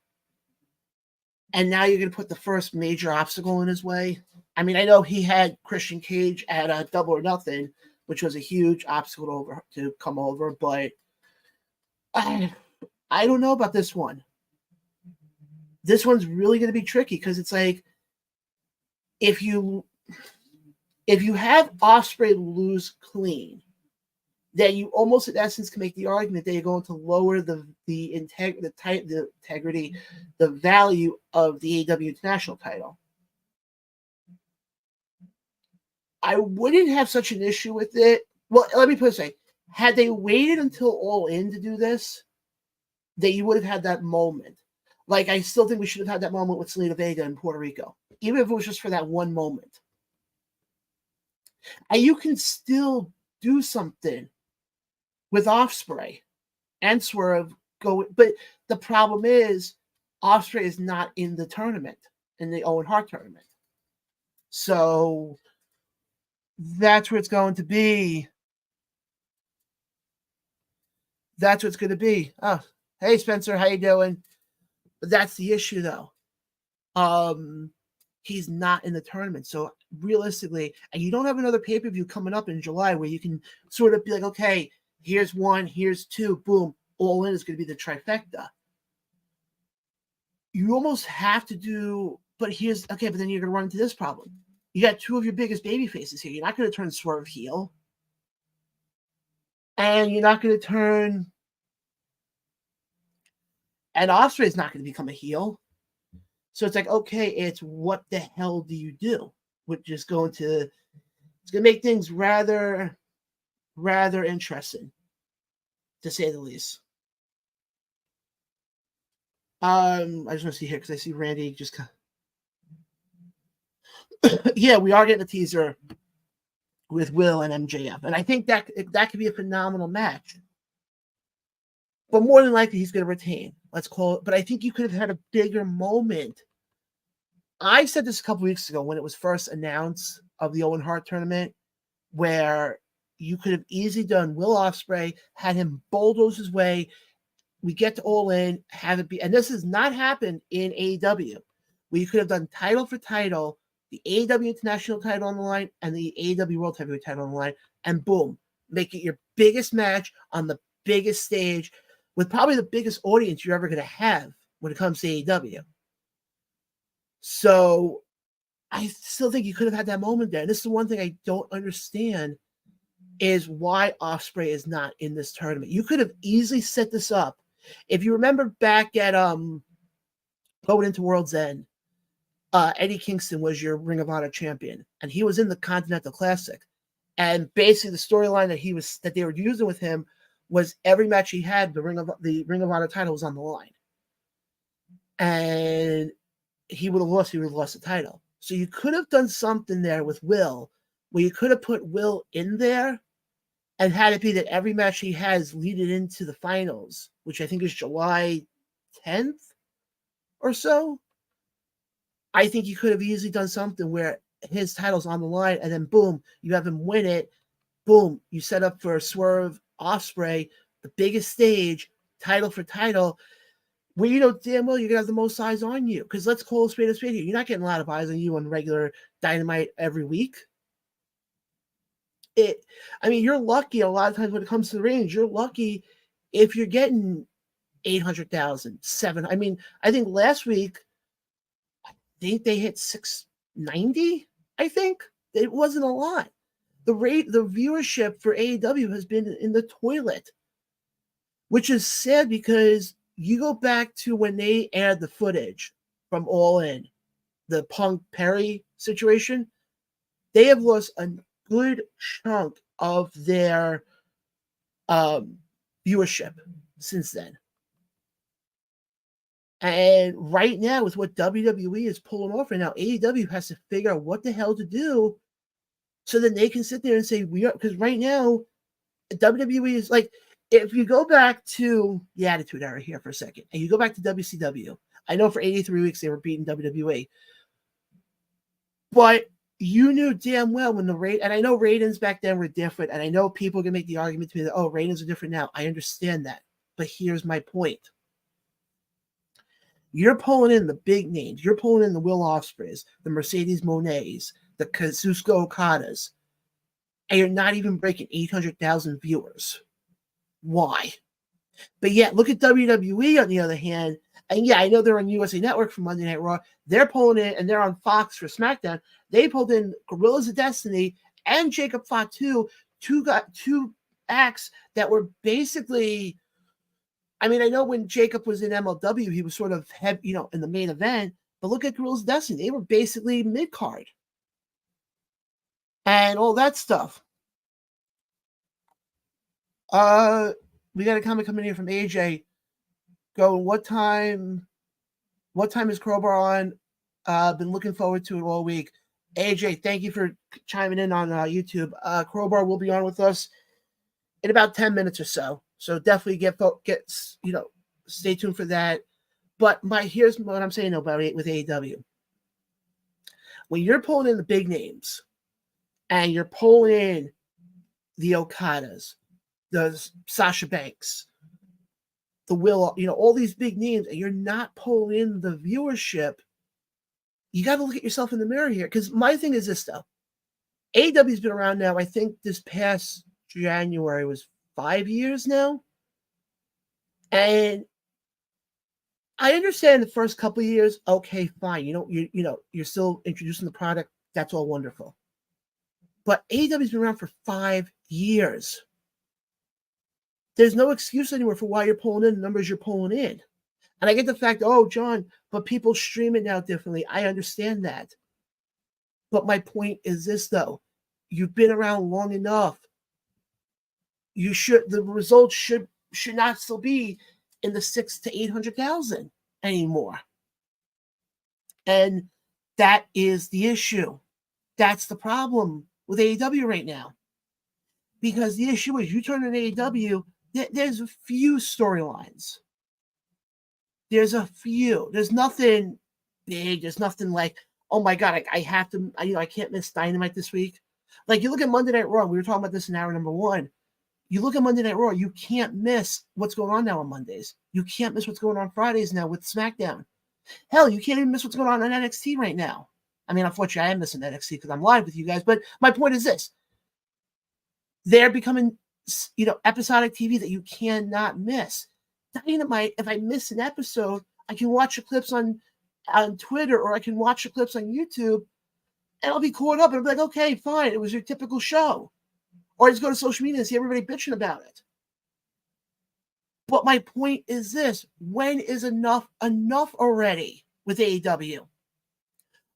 And now you're going to put the first major obstacle in his way. I mean, I know he had Christian Cage at Double or Nothing, which was a huge obstacle to come over, but I don't know about this one. This one's really going to be tricky, because it's like, if you have Ospreay lose clean, then you almost in essence can make the argument that you're going to lower the integrity, the value of the AEW International title. I wouldn't have such an issue with it. Well, let me put it this way. Had they waited until All In to do this, that you would have had that moment. Like, I still think we should have had that moment with Selena Vega in Puerto Rico, even if it was just for that one moment. And you can still do something with Ospreay and Swerve but the problem is Ospreay is not in the tournament, in the Owen Hart tournament. So that's where it's going to be. That's what's going to be. Oh, hey Spencer, how you doing? But that's the issue, though. He's not in the tournament, so realistically, and you don't have another pay-per-view coming up in July where you can sort of be like, okay, Here's one, here's two, boom. All in is going to be the trifecta. You almost have to do, but then you're going to run into this problem. You got two of your biggest baby faces here. You're not going to turn Swerve heel. And you're not going to turn, and Ospreay is not going to become a heel. So it's like, okay, it's what the hell do you do? Which is going to make things rather interesting, to say the least. I just want to see here because I see Randy just. Yeah, we are getting a teaser with Will and MJF, and I think that could be a phenomenal match. But more than likely, he's going to retain. Let's call it. But I think you could have had a bigger moment. I said this a couple weeks ago when it was first announced of the Owen Hart tournament, where you could have easily done Will Ospreay, had him bulldoze his way. We get to All In, have it be, and this has not happened in AEW, where you could have done title for title, the AEW International title on the line, and the AEW World Heavyweight title on the line, and boom, make it your biggest match on the biggest stage, with probably the biggest audience you're ever going to have when it comes to AEW. So I still think you could have had that moment there. And this is the one thing I don't understand is why Ospreay is not in this tournament. You could have easily set this up. If you remember back at going into World's End, Eddie Kingston was your Ring of Honor champion, and he was in the Continental Classic. And basically the storyline that they were using with him was every match he had, the Ring of Honor title was on the line. And he would have lost the title. So you could have done something there with Will, where you could have put Will in there and had it be that every match he has leading into the finals, which I think is July 10th or so. I think you could have easily done something where his title's on the line, and then boom, you have him win it. Boom, you set up for Swerve Ospreay, the biggest stage, title for title, where you know damn well you're going to have the most eyes on you. Because let's call a spade here. You're not getting a lot of eyes on you on regular Dynamite every week. You're lucky a lot of times when it comes to the ratings. You're lucky if you're getting 800,000, 7. I think last week, I think they hit 690. I think it wasn't a lot. The viewership for AEW has been in the toilet, which is sad because you go back to when they aired the footage from All In, the Punk Perry situation, they have lost a good chunk of their viewership since then. And right now, with what WWE is pulling off right now, AEW has to figure out what the hell to do so that they can sit there and say, because right now, WWE is like, if you go back to the Attitude Era here for a second, and you go back to WCW, I know for 83 weeks they were beating WWE, but you knew damn well when and I know ratings back then were different, and I know people can make the argument to me that, ratings are different now. I understand that, but here's my point. You're pulling in the big names. You're pulling in the Will Ospreays, the Mercedes Monets, the Kazuchika Okadas, and you're not even breaking 800,000 viewers. Why? But yet, look at WWE on the other hand, and yeah, I know they're on USA Network for Monday Night Raw. They're pulling in, and they're on Fox for SmackDown. They pulled in Gorillas of Destiny and Jacob Fatu, two acts that were basically. I know when Jacob was in MLW, he was sort of heavy, in the main event. But look at Gorillas of Destiny; they were basically mid card, and all that stuff. We got a comment coming in from AJ. Going, what time is Crowbar on? Been looking forward to it all week. AJ, thank you for chiming in on YouTube. Crowbar will be on with us in about 10 minutes or so. So definitely stay tuned for that. But here's what I'm saying about it with AEW. When you're pulling in the big names and you're pulling in the Okadas, the Sasha Banks, the Will, all these big names, and you're not pulling in the viewership, you got to look at yourself in the mirror here. Because my thing is this, though. AEW's been around now, I think this past January was 5 years now. And I understand the first couple of years, okay, fine. You're still introducing the product. That's all wonderful. But AEW's been around for 5 years. There's no excuse anymore for why you're pulling in the numbers you're pulling in. And I get the fact, oh, John, but people stream it now differently. I understand that. But my point is this, though. You've been around long enough. The results should not still be in the 600,000 to 800,000 anymore. And that is the issue. That's the problem with AEW right now. Because the issue is you turn on AEW, there's a few storylines. There's a few. There's nothing big. There's nothing like, oh my God, I have to, I can't miss Dynamite this week. Like you look at Monday Night Raw, we were talking about this in hour number 1. You look at Monday Night Raw, you can't miss what's going on now on Mondays. You can't miss what's going on Fridays now with SmackDown. Hell, you can't even miss what's going on NXT right now. I mean, unfortunately, I am missing NXT because I'm live with you guys. But my point is this. They're becoming, episodic TV that you cannot miss. Dynamite, if I miss an episode, I can watch the clips on Twitter or I can watch the clips on YouTube and I'll be caught up and I'll be like, okay, fine. It was your typical show. Or I just go to social media and see everybody bitching about it. But my point is this. When is enough already with AEW?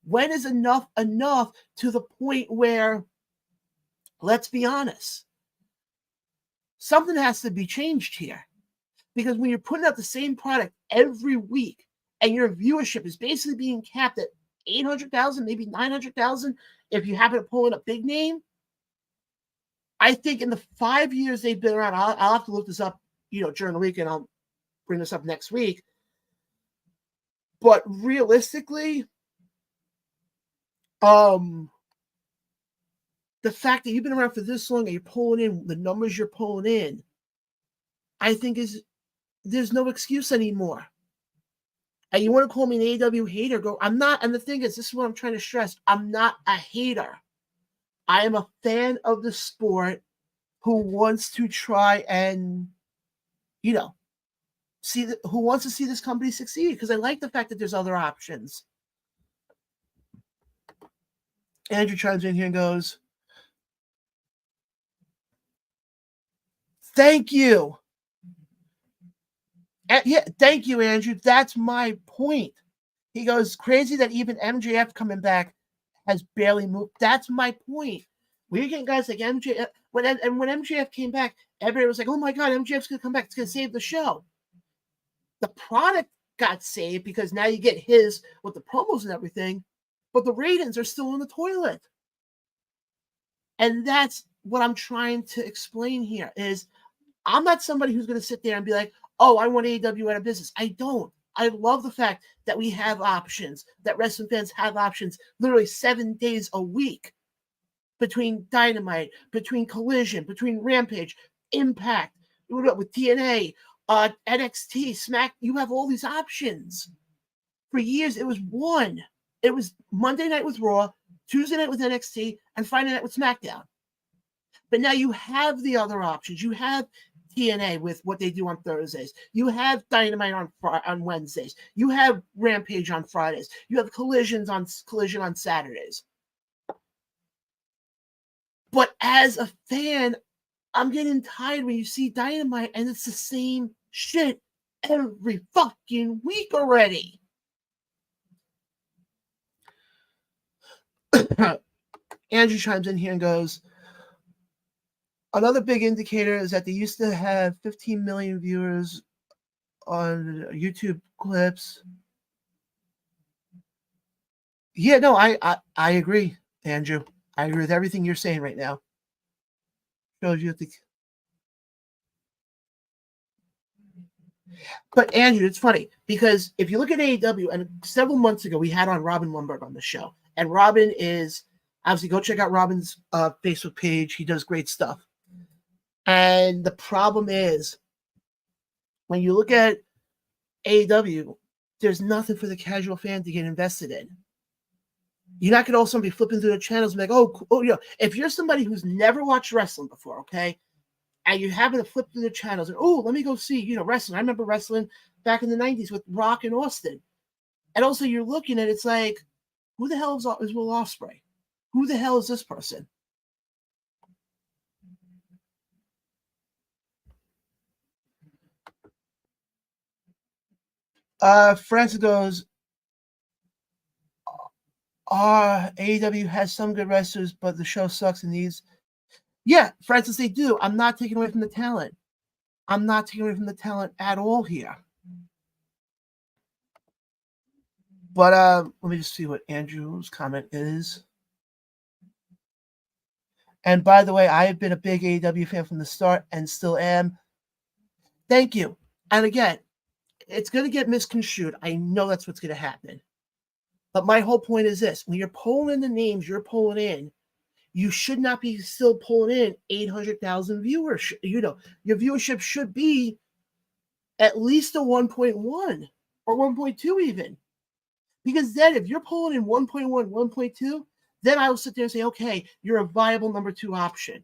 When is enough to the point where, let's be honest, something has to be changed here. Because when you're putting out the same product every week and your viewership is basically being capped at 800,000, maybe 900,000, if you happen to pull in a big name, I think in the 5 years they've been around, I'll have to look this up, during the week, and I'll bring this up next week. But realistically, the fact that you've been around for this long and you're pulling in the numbers you're pulling in, I think there's no excuse anymore. And you want to call me an AEW hater? I'm not. And the thing is, this is what I'm trying to stress. I'm not a hater. I am a fan of the sport who wants to try and, who wants to see this company succeed, because I like the fact that there's other options. Andrew chimes in here and goes, thank you. Yeah, thank you, Andrew. That's my point. He goes, crazy that even MJF coming back has barely moved. That's my point. We're getting guys like MJF. When MJF came back, everybody was like, oh my God, MJF's going to come back. It's going to save the show. The product got saved because now you get his with the promos and everything, but the ratings are still in the toilet. And that's what I'm trying to explain here is I'm not somebody who's going to sit there and be like, oh, I want AEW out of business. I don't. I love the fact that we have options, that wrestling fans have options literally 7 days a week between Dynamite, between Collision, between Rampage, Impact, with TNA, NXT, Smack. You have all these options. For years, it was one. It was Monday night with Raw, Tuesday night with NXT, and Friday night with SmackDown. But now you have the other options. You have TNA with what they do on Thursdays. You have Dynamite on Wednesdays. You have Rampage on Fridays. You have Collision on Saturdays. But as a fan, I'm getting tired when you see Dynamite and it's the same shit every fucking week already. Andrew chimes in here and goes, another big indicator is that they used to have 15 million viewers on YouTube clips. Yeah, no, I agree, Andrew. I agree with everything you're saying right now. Shows you the. But Andrew, it's funny because if you look at AEW, and several months ago we had on Robin Lundberg on the show, and Robin is obviously go check out Robin's Facebook page. He does great stuff. And the problem is, when you look at AEW, there's nothing for the casual fan to get invested in. You're not going to also be flipping through the channels and be like, if you're somebody who's never watched wrestling before, okay, and you happen to flip through the channels and, oh, let me go see, wrestling. I remember wrestling back in the 90s with Rock and Austin. And also you're looking at it's like, who the hell is Will Ospreay? Who the hell is this person? Francis goes, AEW has some good wrestlers, but the show sucks and needs. Yeah, Francis, they do. I'm not taking away from the talent. I'm not taking away from the talent at all here. But let me just see what Andrew's comment is. And by the way, I have been a big AEW fan from the start and still am. Thank you. And again, it's going to get misconstrued. I know that's what's going to happen. But my whole point is this. When you're pulling in the names you're pulling in, you should not be still pulling in 800,000 viewers. Your viewership should be at least a 1.1 or 1.2 even. Because then if you're pulling in 1.1, 1.2, then I will sit there and say, okay, you're a viable number 2 option.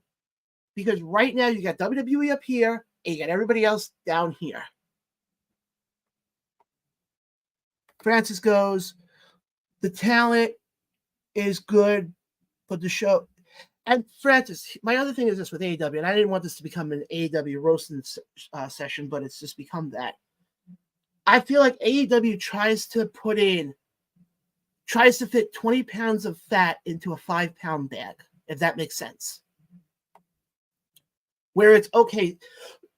Because right now you got WWE up here and you got everybody else down here. Francis goes, the talent is good, but the show... And Francis, my other thing is this with AEW, and I didn't want this to become an AEW roasting session, but it's just become that. I feel like AEW tries to fit 20 pounds of fat into a 5-pound bag, if that makes sense. Where it's okay,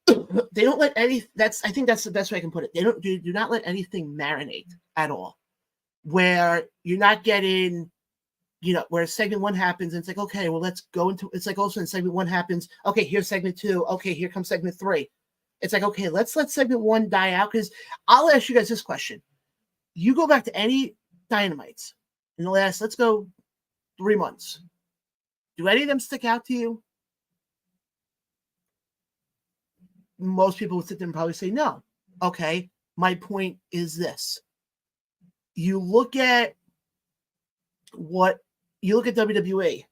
they don't let I think that's the best way I can put it. They do not let anything marinate at all. Where you're not getting, where segment 1 happens, and it's like, okay, well, let's go into, it's like also in segment 1 happens, okay, here's segment 2, okay, here comes segment 3. It's like, okay, let's let segment 1 die out, because I'll ask you guys this question. You go back to any Dynamites in the last, let's go 3 months. Do any of them stick out to you? Most people would sit there and probably say no. Okay, my point is this. You look at WWE.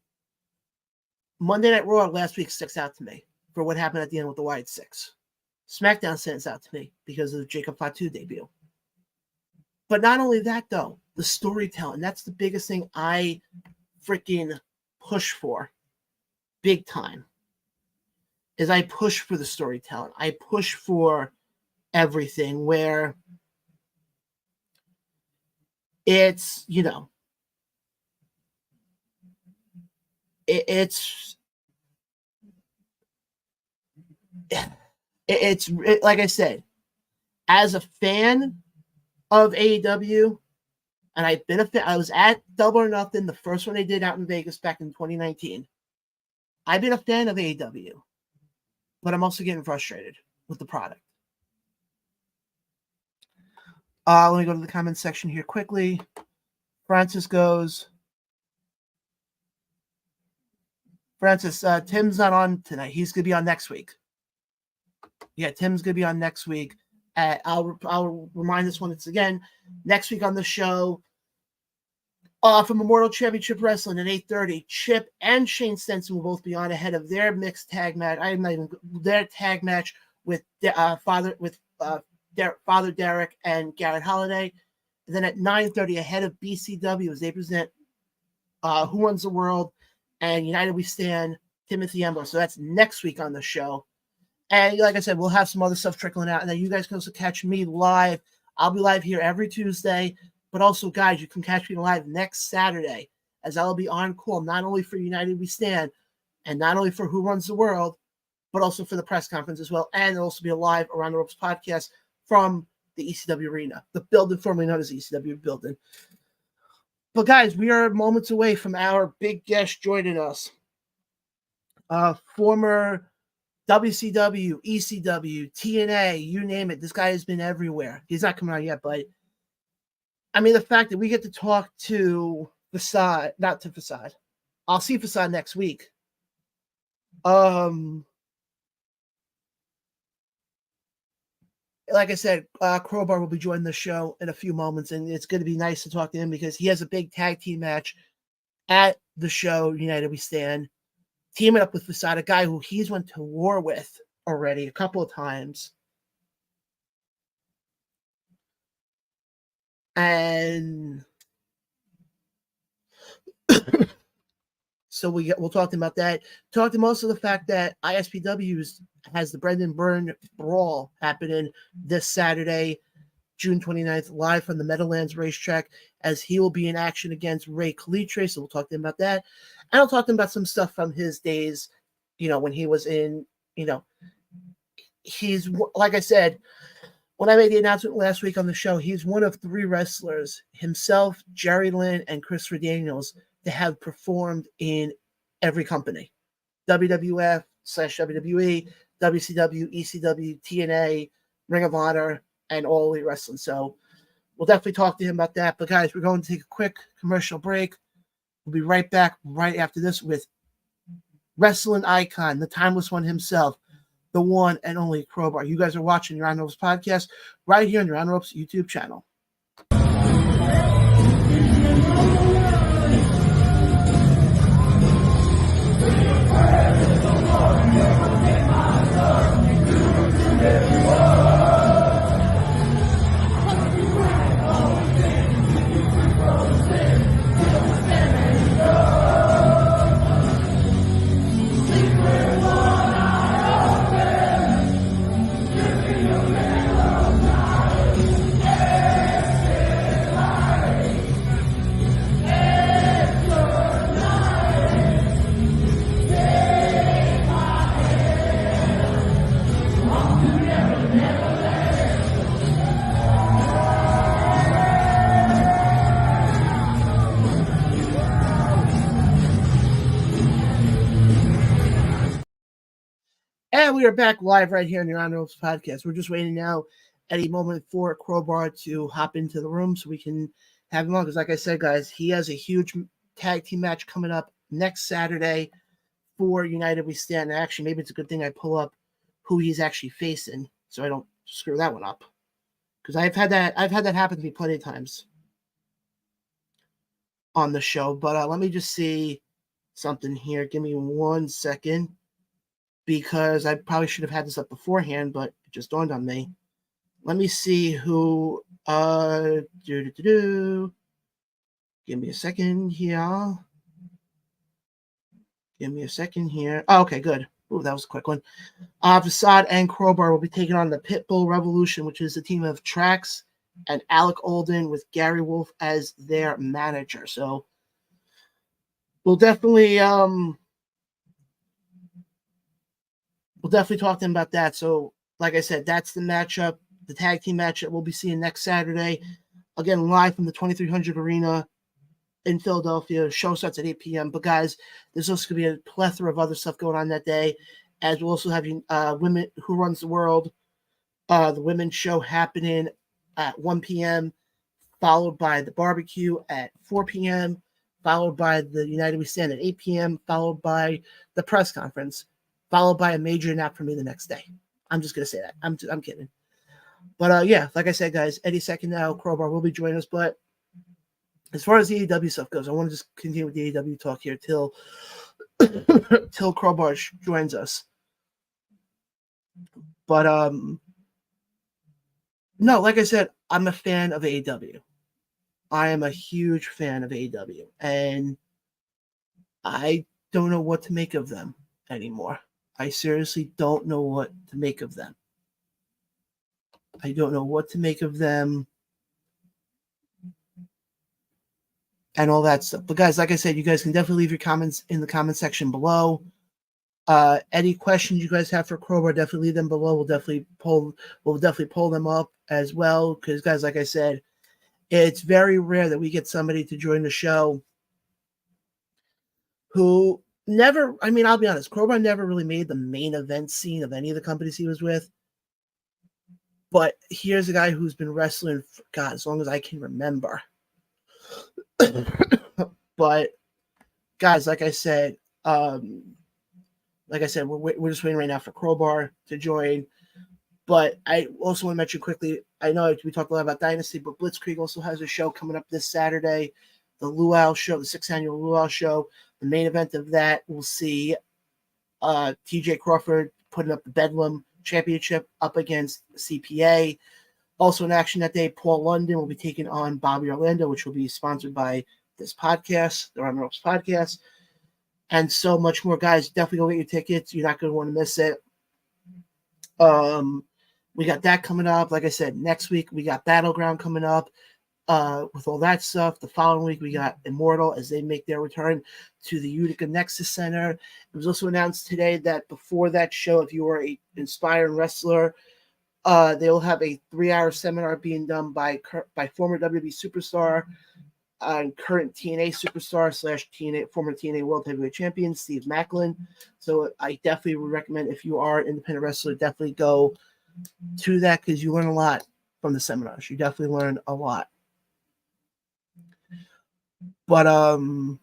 Monday Night Raw last week sticks out to me for what happened at the end with the Wyatt Six. SmackDown stands out to me because of the Jacob Fatu debut. But not only that, though, the storytelling. That's the biggest thing I freaking push for big time. Is I push for the storytelling. I push for everything where it's, it's like I said, as a fan of AEW, and I've been a fan, I was at Double or Nothing, the first one they did out in Vegas back in 2019. I've been a fan of AEW, but I'm also getting frustrated with the product. Let me go to the comment section here quickly. Francis goes, Tim's not on tonight. He's going to be on next week. Yeah, Tim's going to be on next week. I'll remind this once again. Next week on the show, from Memorial Championship Wrestling at 8:30, Chip and Shane Stenson will both be on ahead of their mixed tag match. Their tag match with Father Derek and Garrett Holiday. And then at 9:30, ahead of BCW as they present Who Runs the World and United We Stand, Timothy Ember. So that's next week on the show. And like I said, we'll have some other stuff trickling out. And then you guys can also catch me live. I'll be live here every Tuesday. But also, guys, you can catch me live next Saturday as I'll be on call, not only for United We Stand and not only for Who Runs the World, but also for the press conference as well. And there'll also be a live Around the Ropes podcast from the ECW Arena, the building formerly known as the ECW building. But guys, we are moments away from our big guest joining us. Former WCW, ECW, TNA, you name it. This guy has been everywhere. He's not coming out yet, but I mean, the fact that we get to talk to Facade, not to Facade. I'll see Facade next week. Like I said, Crowbar will be joining the show in a few moments, and it's going to be nice to talk to him because he has a big tag team match at the show, United We Stand. teaming up with Fatu, a guy who he's went to war with already a couple of times. And so we'll talk to him about that. Talk to him also the fact that ISPW has the Brendan Byrne Brawl happening this Saturday, June 29th, live from the Meadowlands racetrack, as he will be in action against Ray Calitre. So we'll talk to him about that. And I'll talk to him about some stuff from his days, when he was in, he's, like I said, when I made the announcement last week on the show, he's one of 3 wrestlers, himself, Jerry Lynn, and Christopher Daniels, to have performed in every company. WWF/WWE, WCW, ECW, TNA, Ring of Honor, and All Elite Wrestling. So we'll definitely talk to him about that. But guys, we're going to take a quick commercial break. We'll be right back right after this with wrestling icon, the timeless one himself, the one and only Crowbar. You guys are watching your On Ropes podcast right here on your On Ropes YouTube channel. And we are back live right here on your On Ropes podcast. We're just waiting now at a moment for Crowbar to hop into the room so we can have him on. Because like I said, guys, he has a huge tag team match coming up next Saturday for United We Stand. And actually, maybe it's a good thing I pull up who he's actually facing so I don't screw that one up. Because I've had that happen to me plenty of times on the show. But let me just see something here. Give me 1 second. Because I probably should have had this up beforehand, but it just dawned on me. Let me see who. Give me a second here. Oh, okay, good. Ooh, that was a quick one. Facade and Crowbar will be taking on the Pitbull Revolution, which is a team of Trax and Alec Olden with Gary Wolf as their manager. So we'll definitely talk to him about that. So, like I said, that's the matchup, the tag team matchup we'll be seeing next Saturday. Again, live from the 2300 Arena in Philadelphia. Show starts at 8 p.m. But, guys, there's also going to be a plethora of other stuff going on that day, as we'll also have Women Who Runs the World, the women's show happening at 1 p.m., followed by the barbecue at 4 p.m., followed by the United We Stand at 8 p.m., followed by the press conference, followed by a major nap for me the next day. I'm just going to say that. I'm kidding. But, yeah, like I said, guys, any second now, Crowbar will be joining us. But as far as the AEW stuff goes, I want to just continue with the AEW talk here till Crowbar joins us. But, no, like I said, I'm a fan of AEW. I am a huge fan of AEW. And I don't know what to make of them anymore. I seriously don't know what to make of them. And all that stuff. But guys, like I said, you guys can definitely leave your comments in the comment section below. Any questions you guys have for Crowbar, definitely leave them below. We'll definitely pull them up as well. Because guys, like I said, it's very rare that we get somebody to join the show who never, I mean, I'll be honest, Crowbar never really made the main event scene of any of the companies he was with. But here's a guy who's been wrestling for, God, as long as I can remember. But guys, like I said, we're just waiting right now for Crowbar to join. But I also want to mention quickly, I know we talked a lot about Dynasty, but Blitzkrieg also has a show coming up this Saturday, the Luau show, the 6th annual Luau show. The main event of that, we'll see TJ Crawford putting up the Bedlam Championship up against CPA. Also in action that day, Paul London will be taking on Bobby Orlando, which will be sponsored by this podcast, the Run Ropes podcast, and so much more. Guys, definitely go get your tickets. You're not going to want to miss it. We got that coming up. Like I said, next week we got Battleground coming up. With all that stuff, the following week we got Immortal as they make their return to the Utica Nexus Center. It was also announced today that before that show, if you are an inspiring wrestler, they will have a 3-hour seminar being done by former WWE superstar and current TNA superstar / former TNA World Heavyweight Champion Steve Macklin. So I definitely would recommend, if you are an independent wrestler, definitely go to that because you learn a lot from the seminars. You definitely learn a lot. But no,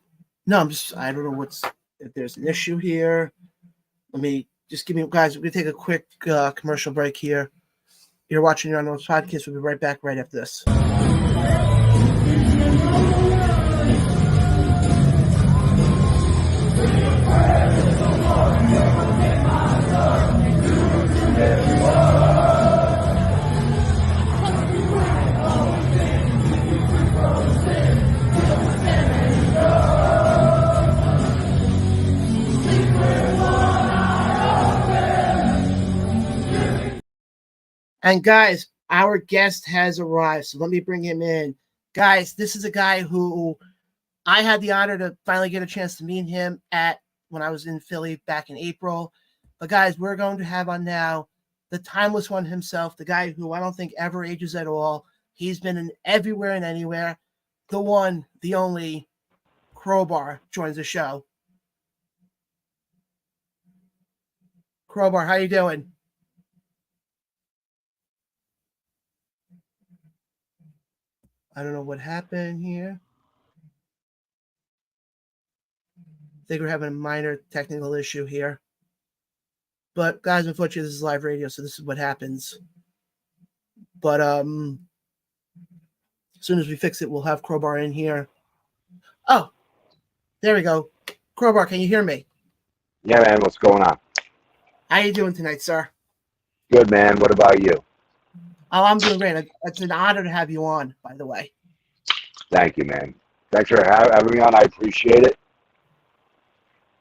I don't know if there's an issue here. Let me just guys, we're gonna take a quick commercial break here. You're watching your Unknown Podcast. We'll be right back right after this. And guys, our guest has arrived, so let me bring him in. Guys, this is a guy who I had the honor to finally get a chance to meet him when I was in Philly back in April. But guys, we're going to have on now the timeless one himself, the guy who I don't think ever ages at all. He's been in everywhere and anywhere. The one, the only, Crowbar joins the show. Crowbar, how you doing? I don't know what happened here. I think we're having a minor technical issue here. But guys, unfortunately, this is live radio, so this is what happens. But as soon as we fix it, we'll have Crowbar in here. Oh, there we go. Crowbar, can you hear me? Yeah, man. What's going on? How you doing tonight, sir? Good, man. What about you? Oh, I'm doing great. It's an honor to have you on, by the way. Thank you, man. Thanks for having me on. I appreciate it.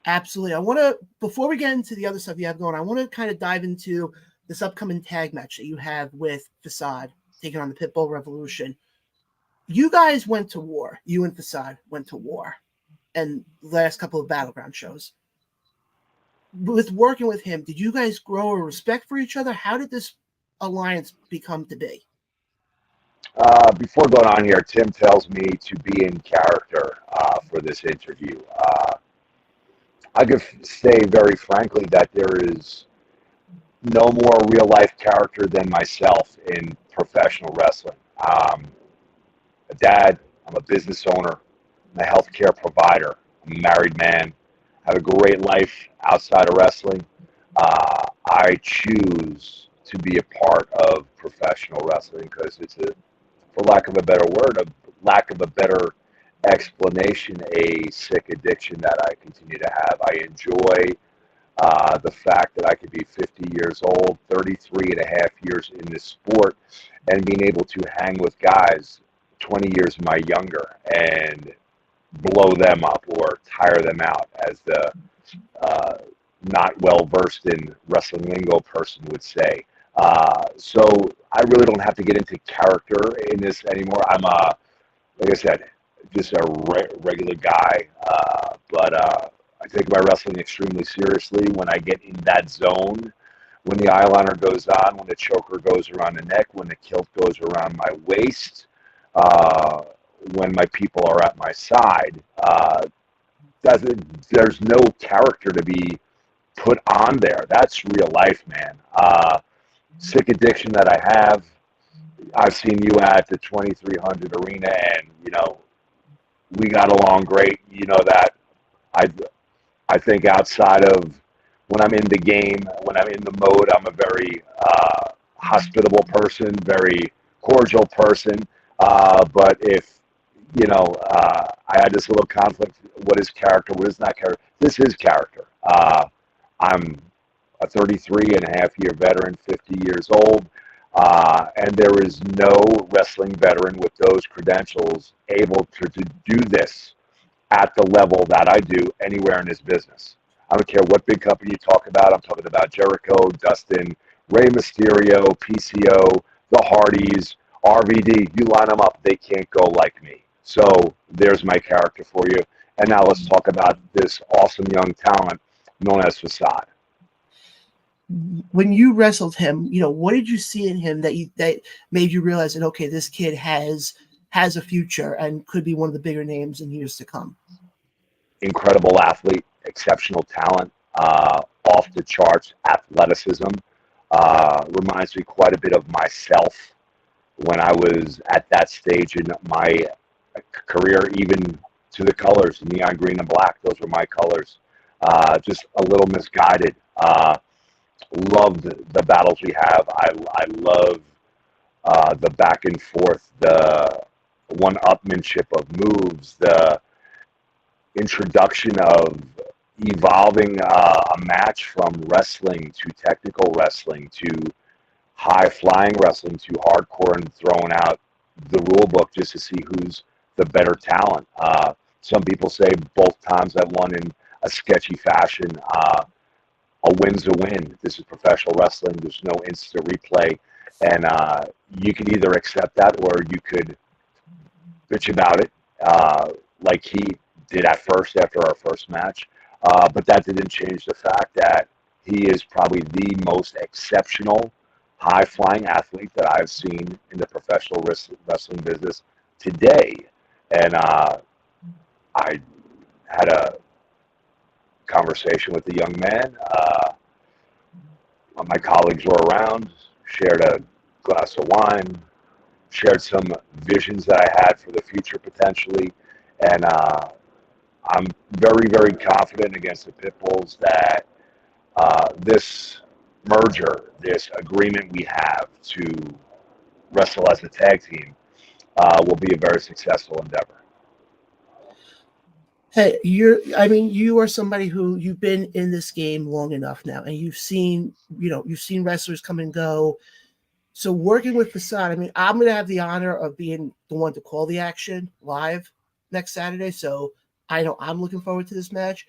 Absolutely. I want to, before we get into the other stuff you have going, I want to kind of dive into this upcoming tag match that you have with Facade taking on the Pitbull Revolution. You guys went to war. You and Facade went to war, and the last couple of Battleground shows. With working with him, did you guys grow a respect for each other? How did this alliance become to be? Before going on here, Tim tells me to be in character for this interview. I could say very frankly that there is no more real life character than myself in professional wrestling. I'm a dad, I'm a business owner, I'm a healthcare provider, I'm a married man, I have a great life outside of wrestling. I choose to be a part of professional wrestling because it's for lack of a better word, a lack of a better explanation, a sick addiction that I continue to have. I enjoy the fact that I could be 50 years old, 33 and a half years in this sport, and being able to hang with guys 20 years my younger and blow them up or tire them out, as the not well-versed in wrestling lingo person would say. So I really don't have to get into character in this anymore. I'm like I said, just a regular guy, but I take my wrestling extremely seriously. When I get in that zone, when the eyeliner goes on, when the choker goes around the neck, when the kilt goes around my waist, when my people are at my side, there's no character to be put on there. That's real life, man. Sick addiction that I have. I've seen you at the 2300 arena, and we got along great. You know that. I think outside of when I'm in the game, when I'm in the mode, I'm a very hospitable person, very cordial person. But if I had this little conflict, what is character? What is not character? This is character. I'm a 33 and a half year veteran, 50 years old, and there is no wrestling veteran with those credentials able to do this at the level that I do anywhere in this business. I don't care what big company you talk about. I'm talking about Jericho, Dustin, Rey Mysterio, PCO, the Hardys, RVD. You line them up, they can't go like me. So there's my character for you. And now let's talk about this awesome young talent known as Facade. When you wrestled him, what did you see in him that made you realize that, okay, this kid has a future and could be one of the bigger names in years to come? Incredible athlete, exceptional talent, off the charts athleticism. Reminds me quite a bit of myself when I was at that stage in my career, even to the colors, neon green and black. Those were my colors. Just a little misguided. Loved the battles we have. I love the back and forth, the one-upmanship of moves, the introduction of evolving a match from wrestling to technical wrestling to high-flying wrestling to hardcore, and throwing out the rule book just to see who's the better talent. Some people say both times I won in a sketchy fashion. A win's a win. This is professional wrestling. There's no instant replay. And you can either accept that or you could bitch about it like he did at first after our first match. But that didn't change the fact that he is probably the most exceptional high-flying athlete that I've seen in the professional wrestling business today. And I had a conversation with the young man. My colleagues were around, shared a glass of wine, shared some visions that I had for the future potentially, and I'm very, very confident against the Pitbulls that this merger, this agreement we have to wrestle as a tag team will be a very successful endeavor. Hey, you are somebody who you've been in this game long enough now, and you've seen wrestlers come and go. So working with Facade, I'm going to have the honor of being the one to call the action live next Saturday. So I know I'm looking forward to this match.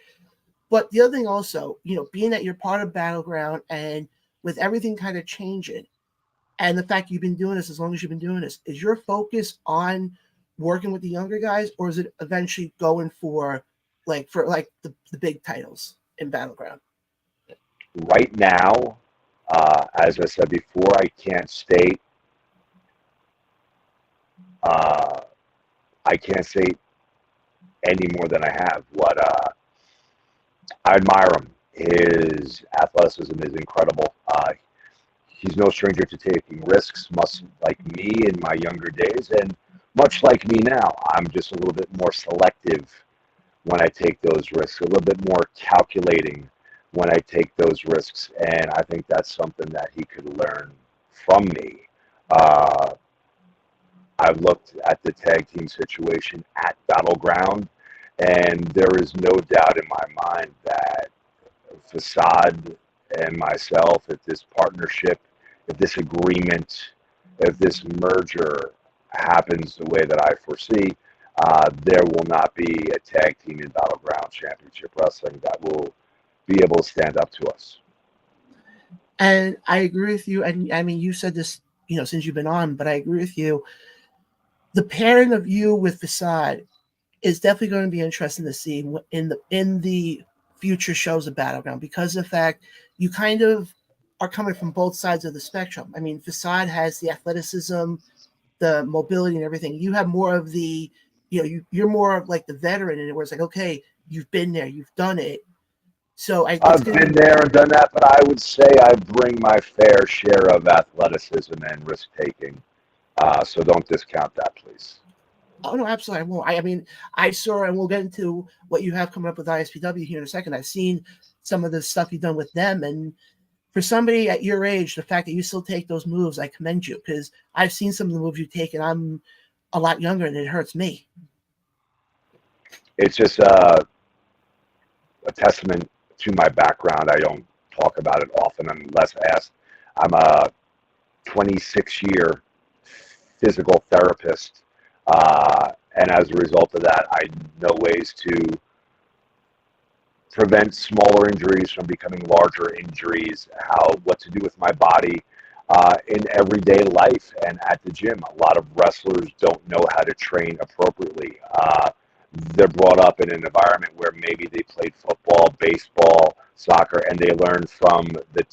But the other thing also, being that you're part of Battleground and with everything kind of changing, and the fact you've been doing this as long as you've been doing this, is your focus on working with the younger guys, or is it eventually going for the big titles in Battleground? Right now, as I said before, I can't state any more than I have. What I admire him. His athleticism is incredible. He's no stranger to taking risks, much like me in my younger days, and much like me now. I'm just a little bit more selective when I take those risks, a little bit more calculating when I take those risks, and I think that's something that he could learn from me. I've looked at the tag team situation at Battleground, and there is no doubt in my mind that Facade and myself, if this partnership, if this agreement, if this merger happens the way that I foresee, there will not be a tag team in Battleground Championship Wrestling that will be able to stand up to us. And I agree with you. And you said this, since you've been on, but I agree with you. The pairing of you with Facade is definitely going to be interesting to see in the future shows of Battleground, because of the fact you kind of are coming from both sides of the spectrum. Facade has the athleticism, the mobility, and everything. You have more of the, you're more of like the veteran, and where it's like, okay, you've been there, you've done it. So I've been there and done that, but I would say I bring my fair share of athleticism and risk taking. So don't discount that, please. Oh no, absolutely, I won't. I saw, and we'll get into what you have coming up with ISPW here in a second. I've seen some of the stuff you've done with them, and for somebody at your age, the fact that you still take those moves, I commend you, because I've seen some of the moves you take, and I'm a lot younger, and it hurts me. It's just a testament to my background. I don't talk about it often unless asked. I'm a 26-year physical therapist, and as a result of that, I know ways to prevent smaller injuries from becoming larger injuries, what to do with my body in everyday life and at the gym. A lot of wrestlers don't know how to train appropriately. They're brought up in an environment where maybe they played football, baseball, soccer, and they learn from the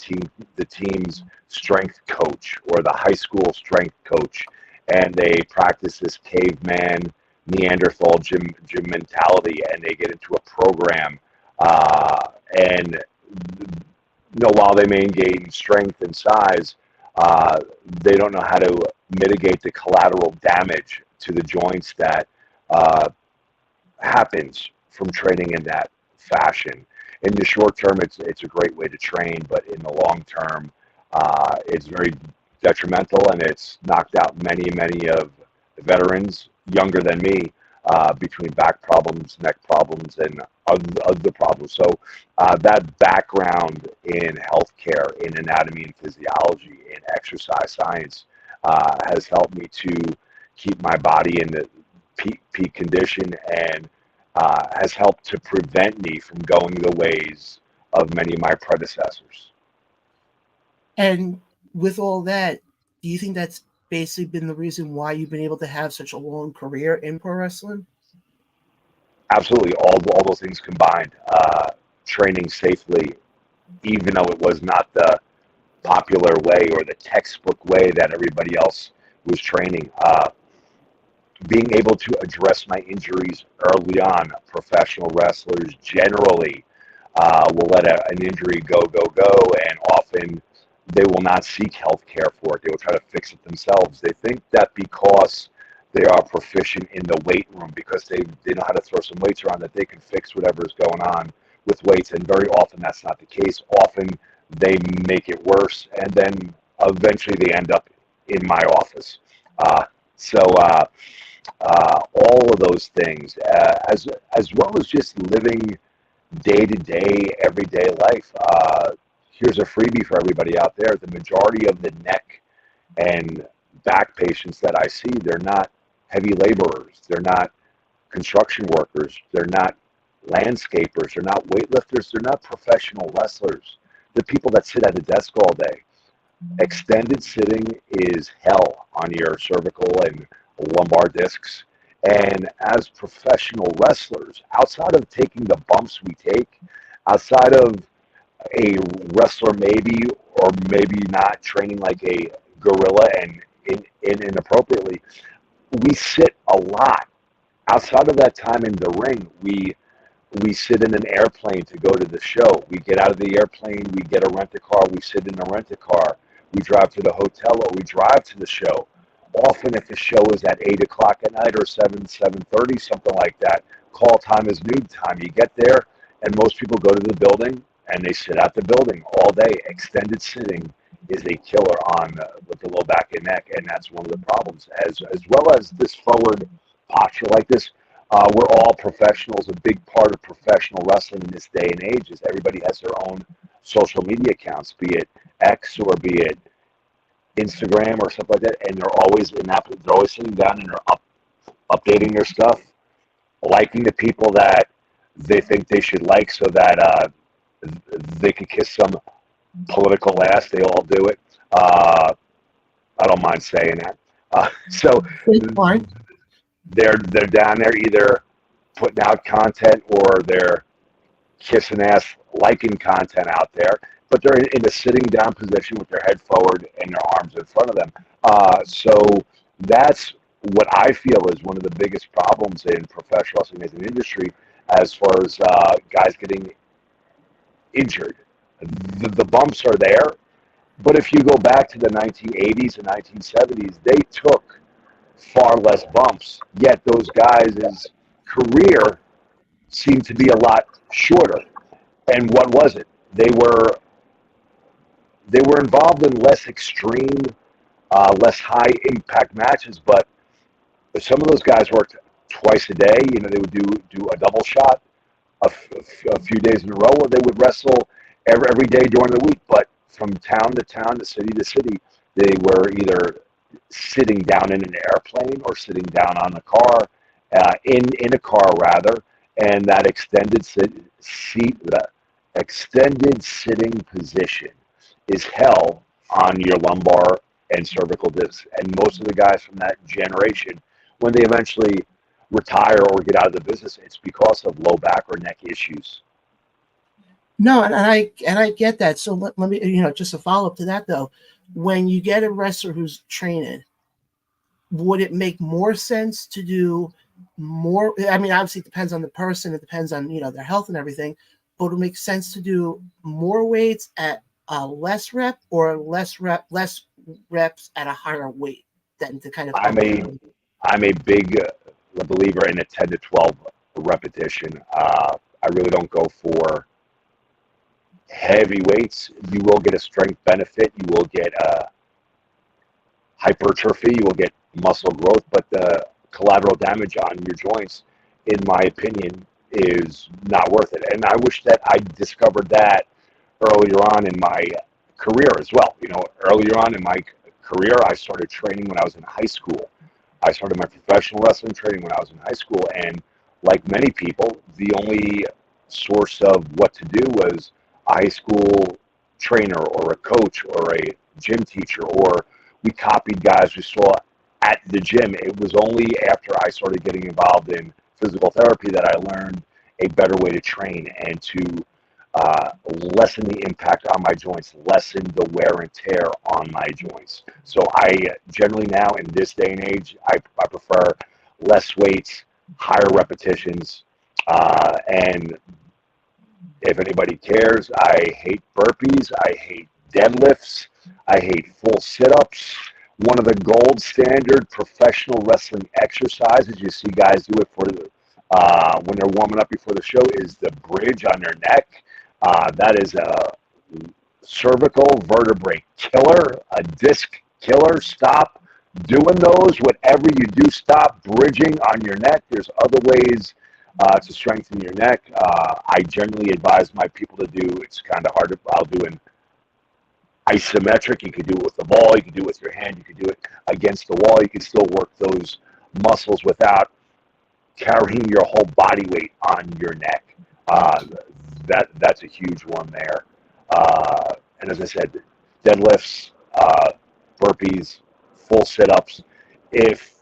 team's strength coach or the high school strength coach, and they practice this caveman Neanderthal gym mentality, and they get into a program, and while they may gain strength and size, they don't know how to mitigate the collateral damage to the joints that happens from training in that fashion. In the short term, it's a great way to train, but in the long term, it's very detrimental, and it's knocked out many of the veterans younger than me between back problems, neck problems, and other problems. So that background in healthcare, in anatomy and physiology, in exercise science has helped me to keep my body in the peak condition, and has helped to prevent me from going the ways of many of my predecessors. And with all that, do you think that's basically been the reason why you've been able to have such a long career in pro wrestling? Absolutely, all those things combined. Training safely, even though it was not the popular way or the textbook way that everybody else was training. Being able to address my injuries early on. Professional wrestlers generally will let an injury go, and often they will not seek health care for it. They will try to fix it themselves. They think that because they are proficient in the weight room, because they know how to throw some weights around, that they can fix whatever is going on with weights, and very often that's not the case. Often they make it worse, and then eventually they end up in my office. All of those things, as well as just living day-to-day, everyday life. Here's a freebie for everybody out there. The majority of the neck and back patients that I see, they're not heavy laborers. They're not construction workers. They're not landscapers. They're not weightlifters. They're not professional wrestlers. They're people that sit at a desk all day. Extended sitting is hell on your cervical and lumbar discs. And as professional wrestlers, outside of taking the bumps we take, outside of a wrestler maybe or maybe not training like a gorilla and inappropriately, we sit a lot. Outside of that time in the ring, we sit in an airplane to go to the show. We get out of the airplane, we get a rent-a-car, we sit in a rent-a-car, we drive to the hotel, or we drive to the show. Often if the show is at 8 o'clock at night or 7:30, something like that, call time is noon time. You get there, and most people go to the building, and they sit at the building all day. Extended sitting is a killer on with the low back and neck, and that's one of the problems. As well as this forward posture like this, we're all professionals. A big part of professional wrestling in this day and age is everybody has their own social media accounts, be it X or be it Instagram or something like that, and they're always sitting down and they're updating their stuff, liking the people that they think they should like, so that they can kiss some political ass. They all do it. I don't mind saying that. So they're down there either putting out content or they're kissing ass, liking content out there, but they're in a sitting down position with their head forward and their arms in front of them. So that's what I feel is one of the biggest problems in professional wrestling as an industry, as far as guys getting injured. The bumps are there, but if you go back to the 1980s and 1970s, they took far less bumps, yet those guys' career seemed to be a lot shorter. And what was it? They were involved in less extreme, less high impact matches, but some of those guys worked twice a day. They would do a double shot a few days in a row, or they would wrestle every day during the week. But from town to town, to city, they were either sitting down in an airplane or sitting down on a car, in a car rather, and that extended sitting position is hell on your lumbar and cervical discs. And most of the guys from that generation, when they eventually retire or get out of the business, it's because of low back or neck issues. No, and I get that. So let me, just a follow up to that though. When you get a wrestler who's training, would it make more sense to do more? I mean, obviously it depends on the person. It depends on, their health and everything, but would it make sense to do more weights at a less rep or less reps at a higher weight than to kind of. I'm a big believer in a 10 to 12 repetition. I really don't go for heavy weights. You will get a strength benefit. You will get hypertrophy. You will get muscle growth, but the collateral damage on your joints, in my opinion, is not worth it. And I wish that I discovered that earlier on in my career as well. Earlier on in my career, I started training when I was in high school. I started my professional wrestling training when I was in high school, and like many people, the only source of what to do was a high school trainer or a coach or a gym teacher, or we copied guys we saw at the gym. It was only after I started getting involved in physical therapy that I learned a better way to train and to lessen the impact on my joints, lessen the wear and tear on my joints. So I generally now, in this day and age, I prefer less weights, higher repetitions, and if anybody cares, I hate burpees, I hate deadlifts, I hate full sit-ups. One of the gold standard professional wrestling exercises, you see guys do it for when they're warming up before the show, is the bridge on their neck. That is a cervical vertebrae killer, a disc killer. Stop doing those. Whatever you do, stop bridging on your neck. There's other ways to strengthen your neck. I generally advise my people to do, it's kind of hard, I'll do an isometric. You could do it with the ball, you could do it with your hand, you could do it against the wall. You can still work those muscles without carrying your whole body weight on your neck. That's a huge one there. And as I said, deadlifts, burpees, full sit-ups. If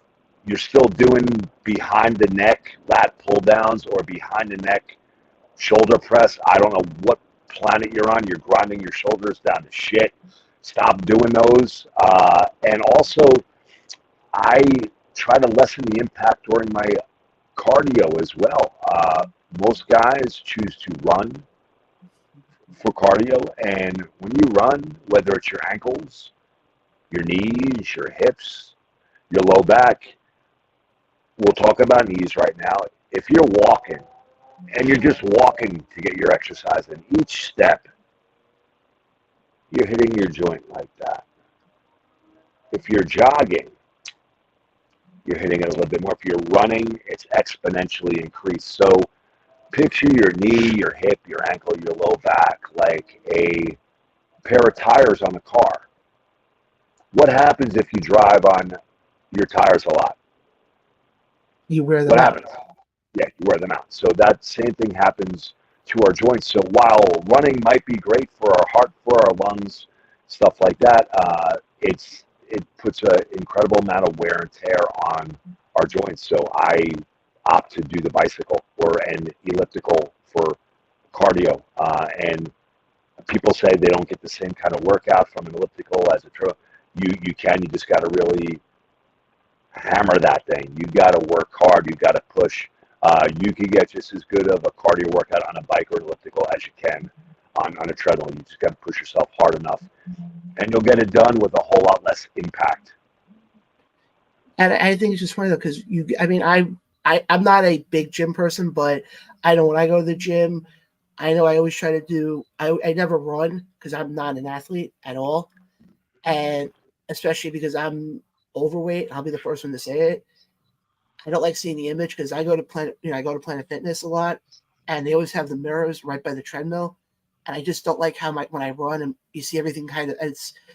you're still doing behind the neck lat pull downs or behind the neck shoulder press, I don't know what planet you're on. You're grinding your shoulders down to shit. Stop doing those. And also, I try to lessen the impact during my cardio as well. Most guys choose to run for cardio, and when you run, whether it's your ankles, your knees, your hips, your low back, we'll talk about knees right now. If you're walking, and you're just walking to get your exercise in, each step, you're hitting your joint like that. If you're jogging, you're hitting it a little bit more. If you're running, it's exponentially increased. So picture your knee, your hip, your ankle, your low back like a pair of tires on a car. What happens if you drive on your tires a lot? You wear them What out. happens? Yeah, you wear them out. So that same thing happens to our joints. So while running might be great for our heart, for our lungs, stuff like that, it puts an incredible amount of wear and tear on our joints. So I opt to do the bicycle or an elliptical for cardio. And people say they don't get the same kind of workout from an elliptical as a trail. You can. You just got to really hammer that thing. You got to work hard. You got to push. You can get just as good of a cardio workout on a bike or elliptical as you can on a treadmill. You just got to push yourself hard enough, and you'll get it done with a whole lot less impact. And I think it's just funny though, because I'm not a big gym person, but I know when I go to the gym, I know I always try to do. I never run because I'm not an athlete at all, and especially because I'm overweight. I'll be the first one to say it. I don't like seeing the image because I go to Planet Fitness a lot, and they always have the mirrors right by the treadmill. And I just don't like how when I run and you see everything kind of,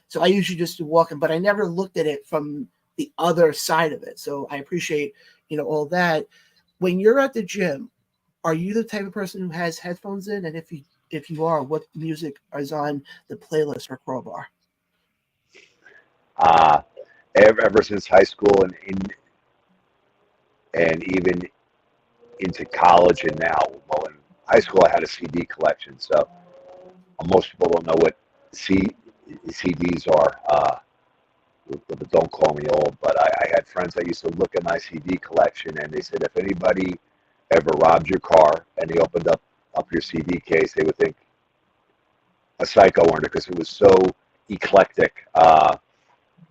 so I usually just do walking, but I never looked at it from the other side of it. So I appreciate, all that. When you're at the gym, are you the type of person who has headphones in? And if you are, what music is on the playlist for Crowbar? Ever since high school and even into college and now, well, in high school I had a CD collection, so most people don't know what CDs are. But don't call me old, but I had friends that used to look at my CD collection and they said if anybody ever robbed your car and they opened up your CD case, they would think a psycho owned it because it was so eclectic.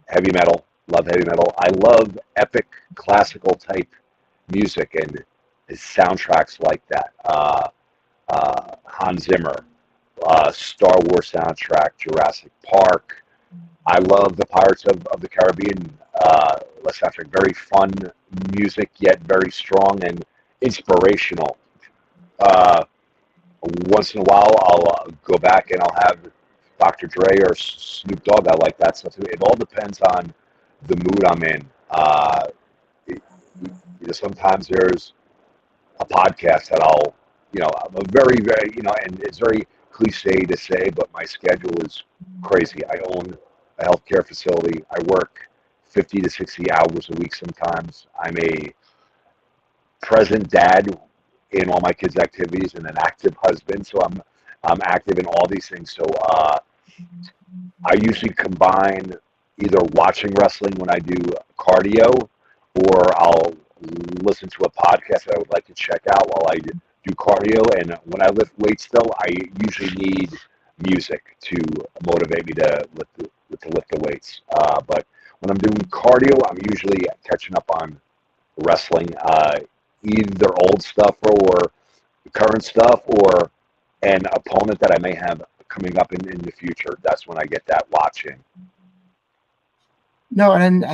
Heavy metal, love heavy metal. I love epic classical type music and soundtracks like that. Hans Zimmer, Star Wars soundtrack, Jurassic Park. I love the Pirates of the Caribbean soundtrack. Very fun music, yet very strong and inspirational. Once in a while, I'll go back and I'll have Dr. Dre or Snoop Dogg. I like that stuff too. It all depends on the mood I'm in. Sometimes there's a podcast that I'm a very, very, and it's very cliche to say, but my schedule is crazy. I own a healthcare facility. I work 50 to 60 hours a week sometimes. I'm a present dad in all my kids' activities and an active husband, so I'm active in all these things. So I usually combine either watching wrestling when I do cardio, or I'll listen to a podcast that I would like to check out while I do cardio. And when I lift weights, though, I usually need music to motivate me to lift the weights. But when I'm doing cardio, I'm usually catching up on wrestling, either old stuff or current stuff, or an opponent that I may have coming up in the future. That's when I get that watching. No, and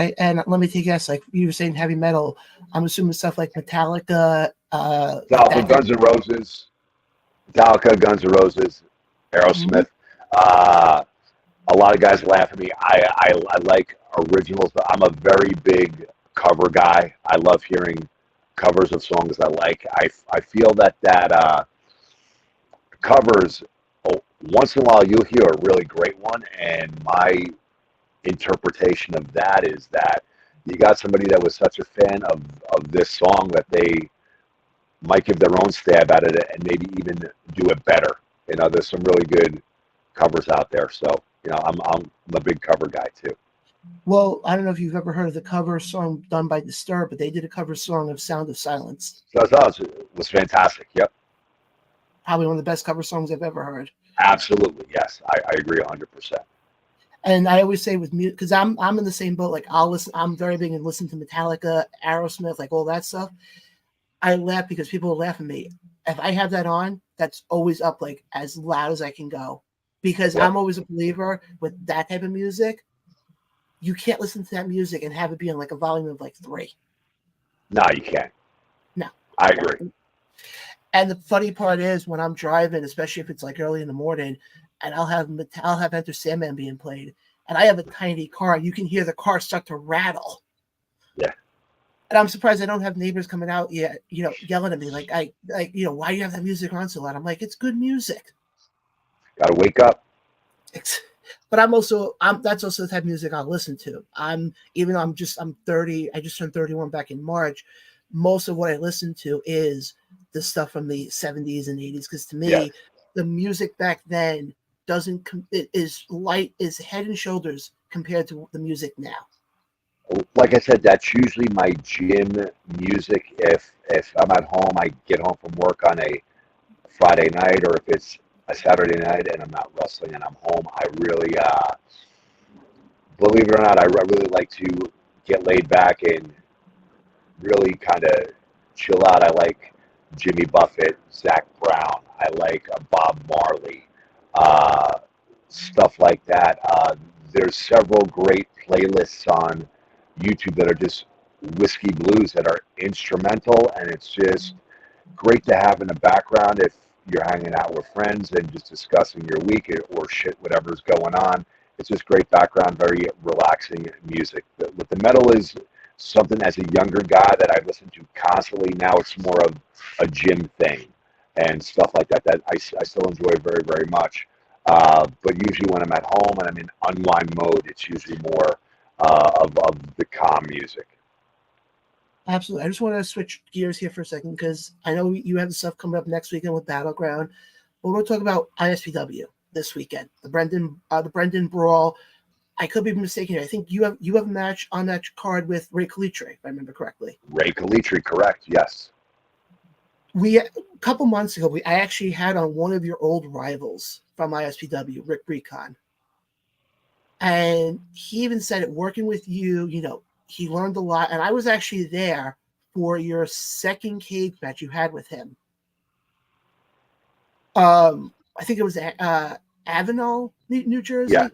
let me take a guess. Like you were saying, heavy metal. I'm assuming stuff like Metallica, Guns N' Roses, Aerosmith. A lot of guys laugh at me. I like originals, but I'm a very big cover guy. I love hearing covers of songs I like. I feel that covers, once in a while you'll hear a really great one, and my interpretation of that is that you got somebody that was such a fan of this song that they might give their own stab at it and maybe even do it better. There's some really good covers out there. So, I'm a big cover guy too. Well, I don't know if you've ever heard of the cover song done by Disturbed, but they did a cover song of Sound of Silence. It was fantastic. Yep. Probably one of the best cover songs I've ever heard. Absolutely. Yes. I agree 100%. And I always say with music, because I'm in the same boat. Like I'll listen. I'm very big in listening to Metallica, Aerosmith, like all that stuff. I laugh because people will laugh at me. If I have that on, that's always up like as loud as I can go. Because I'm always a believer with that type of music. You can't listen to that music and have it be on like a volume of like 3. No, you can't. No. I agree. And the funny part is when I'm driving, especially if it's like early in the morning, and I'll have Enter Sandman being played, and I have a tiny car, you can hear the car start to rattle. Yeah. And I'm surprised I don't have neighbors coming out yet, yelling at me like, why do you have that music on so loud? I'm like, it's good music. Got to wake up. But that's also the type of music I'll listen to. I'm 30. I just turned 31 back in March. Most of what I listen to is the stuff from the 70s and 80s. Because to me, the music back then it is head and shoulders compared to the music now. Like I said, that's usually my gym music. If I'm at home, I get home from work on a Friday night, or if it's a Saturday night and I'm not wrestling and I'm home, I really, believe it or not, I really like to get laid back and really kind of chill out. I like Jimmy Buffett, Zach Brown. I like Bob Marley, stuff like that. There's several great playlists on YouTube that are just whiskey blues that are instrumental, and it's just great to have in the background if you're hanging out with friends and just discussing your week or shit, whatever's going on. It's just great background, very relaxing music. With the metal is something as a younger guy that I listen to constantly. Now it's more of a gym thing and stuff like that I still enjoy very, very much. But usually when I'm at home and I'm in unwind mode, it's usually more of the calm music. Absolutely. I just want to switch gears here for a second because I know you have the stuff coming up next weekend with Battleground. But we're going to talk about ISPW this weekend, the Brendan Brawl. I could be mistaken. I think you have a match on that card with Ray Calitri, if I remember correctly. Ray Calitri, correct? Yes. A couple months ago, I actually had on one of your old rivals from ISPW, Rick Recon, and he even said it. Working with you, he learned a lot, and I was actually there for your second cage match you had with him. I think it was Avenel, New Jersey. Yeah.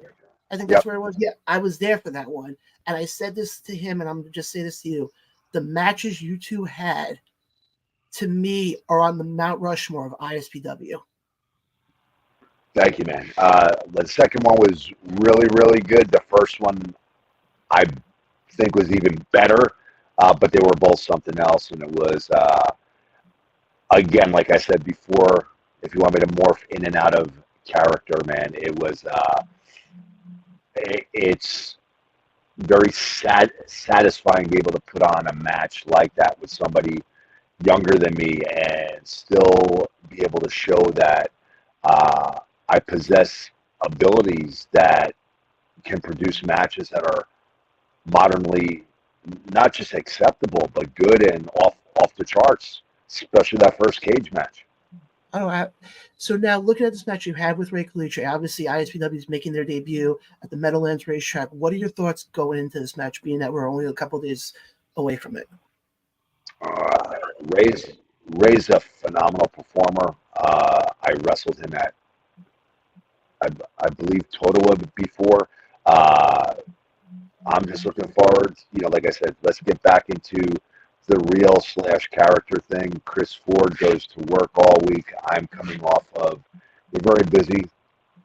I think that's where it was. Yeah, I was there for that one. And I said this to him, and I'm going to just say this to you. The matches you two had, to me, are on the Mount Rushmore of ISPW. Thank you, man. The second one was really, really good. The first one, I think, was even better, but they were both something else. And it was, again, like I said before, if you want me to morph in and out of character, man, it was... it's very satisfying to be able to put on a match like that with somebody younger than me and still be able to show that I possess abilities that can produce matches that are modernly not just acceptable but good and off the charts, especially that first cage match. So now looking at this match you had with Ray Calitri, obviously ISPW is making their debut at the Meadowlands Racetrack. What are your thoughts going into this match, being that we're only a couple of days away from it? Ray's a phenomenal performer. I wrestled him at, I believe, Totowa before. I'm just looking forward, like I said, let's get back into the real / character thing. Chris Ford goes to work all week. I'm coming off of, we're very busy.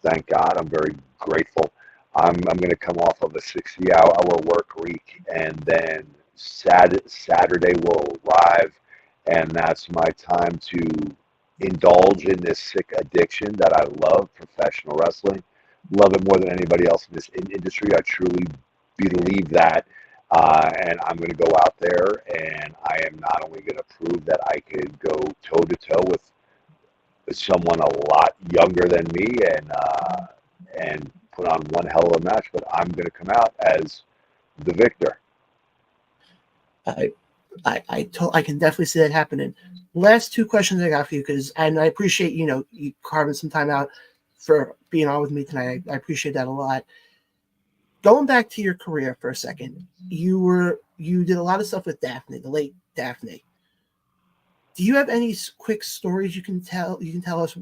Thank God. I'm very grateful. I'm going to come off of a 60-hour work week, and then Saturday will arrive, and that's my time to indulge in this sick addiction that I love, professional wrestling. Love it more than anybody else in this industry. I truly believe that. And I'm going to go out there, and I am not only going to prove that I could go toe-to-toe with someone a lot younger than me and put on one hell of a match, but I'm going to come out as the victor. I can definitely see that happening. Last two questions I got for you, and I appreciate you carving some time out for being on with me tonight. I appreciate that a lot. Going back to your career for a second, you did a lot of stuff with Daphne, the late Daphne. Do you have any quick stories you can tell us,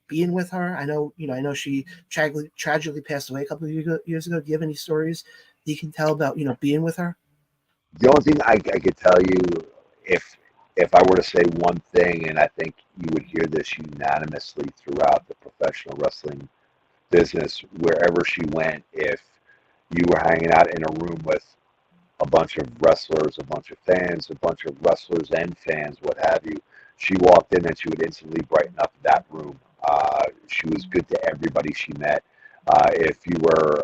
being with her? I know she tragically passed away a couple of years ago. Do you have any stories that you can tell about, being with her? The only thing I could tell you, if I were to say one thing, and I think you would hear this unanimously throughout the professional wrestling business, wherever she went, if you were hanging out in a room with a bunch of wrestlers, a bunch of fans, a bunch of wrestlers and fans, what have you, she walked in and she would instantly brighten up that room. She was good to everybody she met. If you were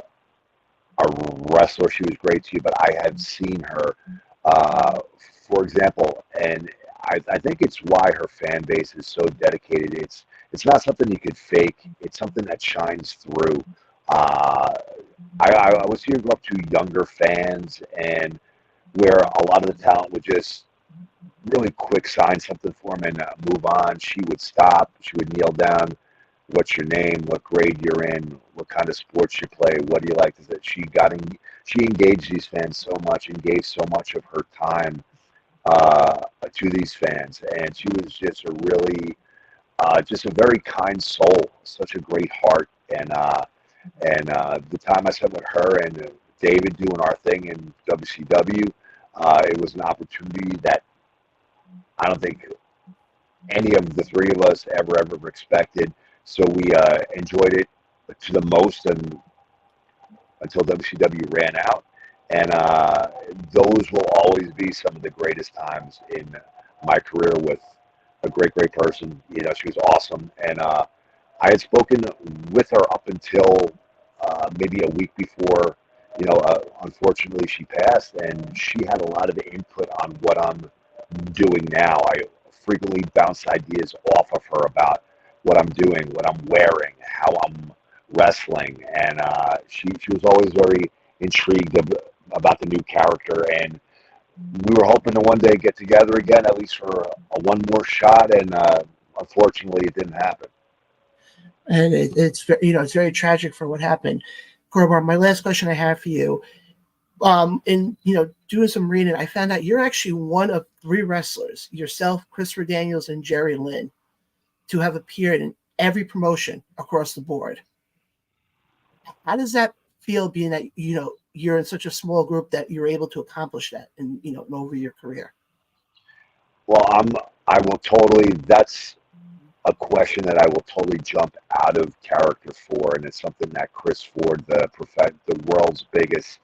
a wrestler, she was great to you, but I have seen her, for example, and I think it's why her fan base is so dedicated. It's not something you could fake. It's something that shines through. I was hearing up to younger fans, and where a lot of the talent would just really quick sign something for them and move on. She would stop. She would kneel down. What's your name? What grade you're in? What kind of sports you play? What do you like? She engaged these fans so much and gave so much of her time to these fans, and she was just a really, just a very kind soul, such a great heart, and the time I spent with her and David doing our thing in WCW, it was an opportunity that I don't think any of the three of us ever expected. So we enjoyed it to the most, and until WCW ran out. And those will always be some of the greatest times in my career with a great person. You know, she was awesome. And I had spoken with her up until maybe a week before, you know, unfortunately she passed, and she had a lot of input on what I'm doing now. I frequently bounce ideas off of her about what I'm doing, what I'm wearing, how I'm wrestling, and she was always very intrigued about the new character, and we were hoping to one day get together again, at least for a one more shot, and unfortunately it didn't happen. And it's it's very tragic for what happened. Crowbar, my last question I have for you, in doing some reading, I found out you're actually one of 3 wrestlers, yourself, Christopher Daniels, and Jerry Lynn, to have appeared in every promotion across the board. How does that feel, being that you're in such a small group that you're able to accomplish that in over your career? Well, I will totally. That's a question that I will totally jump out of character for, and it's something that Chris Ford, the world's biggest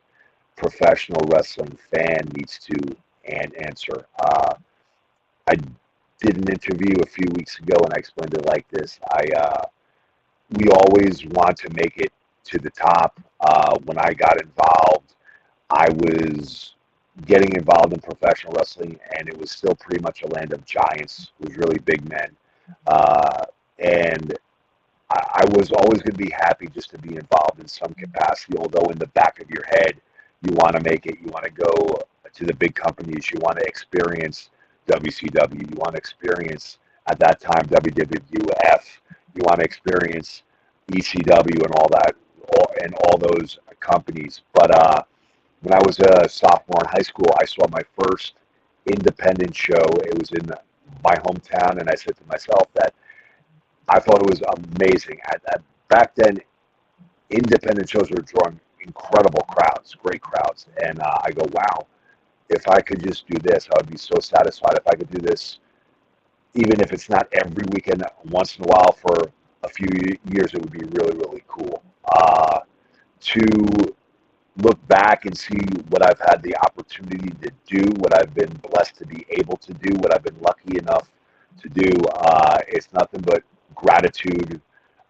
professional wrestling fan, needs to answer. I did an interview a few weeks ago, and I explained it like this: we always want to make it to the top. When I got involved, I was getting involved in professional wrestling, and it was still pretty much a land of giants. It was really big men. And I was always going to be happy just to be involved in some capacity, although in the back of your head, you want to make it. You want to go to the big companies. You want to experience WCW. You want to experience, at that time, WWF. You want to experience ECW and all that, and all those companies. But when I was a sophomore in high school, I saw my first independent show. It was in my hometown, and I said to myself that I thought it was amazing. Back then, independent shows were drawing incredible crowds, great crowds, and I go, wow, if I could just do this, I would be so satisfied. If I could do this, even if it's not every weekend, once in a while for a few years, it would be really cool. To look back and see what I've had the opportunity to do, what I've been blessed to be able to do, what I've been lucky enough to do, it's nothing but gratitude,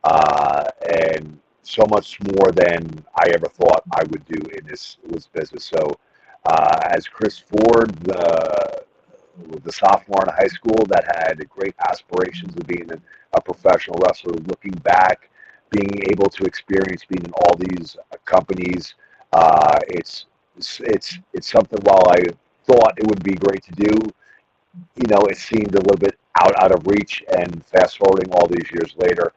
and so much more than I ever thought I would do in this business. So as Chris Ford, the sophomore in high school that had great aspirations of being a professional wrestler, looking back, being able to experience being in all these companies, it's something. While I thought it would be great to do, it seemed a little bit out of reach. And fast forwarding all these years later,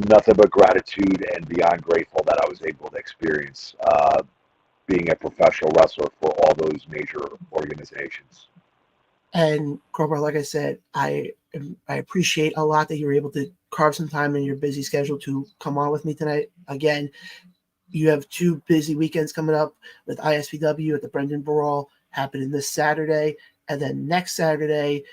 nothing but gratitude and beyond grateful that I was able to experience being a professional wrestler for all those major organizations. And Crowbar, like I said, I appreciate a lot that you were able to carve some time in your busy schedule to come on with me tonight. Again, you have 2 busy weekends coming up with ISPW at the Brendan Burrell happening this Saturday, and then next Saturday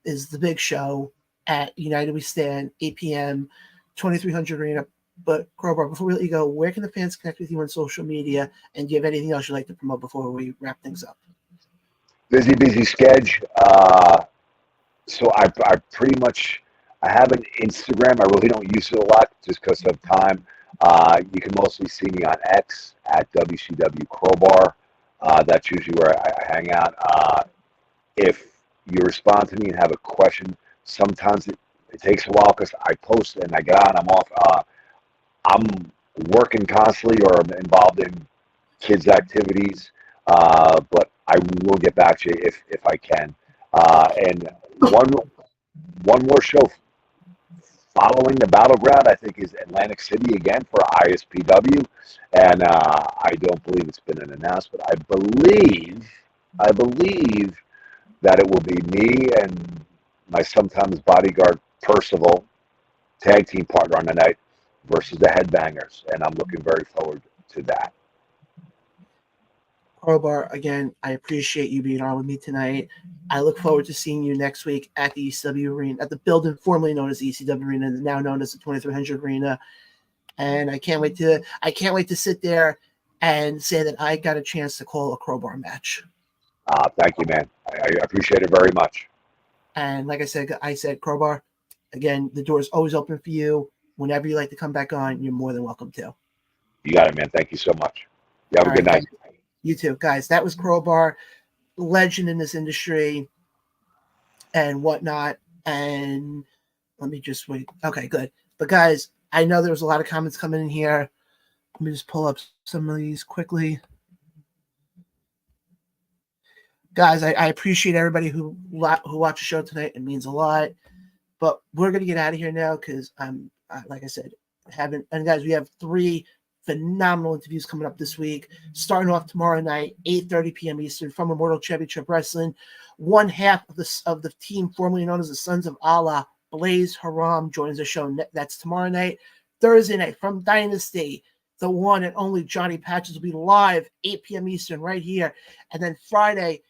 is the big show at United We Stand, 8 p.m., 2300 Arena. But Crowbar, before we let you go, where can the fans connect with you on social media, and do you have anything else you'd like to promote before we wrap things up? Busy schedule. So I pretty much, I have an Instagram. I really don't use it a lot just because of time. You can mostly see me on X at WCW Crowbar. That's usually where I hang out. If you respond to me and have a question, sometimes it takes a while because I post and I get on, I'm off. I'm working constantly, or I'm involved in kids' activities, but I will get back to you if I can. And one more show following the Battleground, I think, is Atlantic City again for ISPW, and I don't believe it's been an announcement. I believe that it will be me and my sometimes bodyguard Percival, tag team partner on the night, versus the Headbangers, and I'm looking very forward to that. Crowbar, again, I appreciate you being on with me tonight. I look forward to seeing you next week at the ECW Arena, at the building formerly known as the ECW Arena, and now known as the 2300 Arena. And I can't wait to sit there and say that I got a chance to call a Crowbar match. Thank you, man. I appreciate it very much. And like I said, Crowbar, again, the door is always open for you. Whenever you like to come back on, you're more than welcome to. You got it, man. Thank you so much. You have a good night. You too, guys. That was Crowbar, legend in this industry and whatnot. And let me just wait. Okay, good. But guys, I know there was a lot of comments coming in here. Let me just pull up some of these quickly. Guys, I appreciate everybody who watched the show tonight. It means a lot. But we're gonna get out of here now because like I said, and guys, we have 3 phenomenal interviews coming up this week. Starting off tomorrow night, 8:30 p.m. Eastern, from Immortal Championship Wrestling. One half of the team formerly known as the Sons of Allah, Blaze Haram, joins the show. That's tomorrow night. Thursday night from Dynasty, the one and only Johnny Patches will be live 8 p.m. Eastern right here. And then Friday,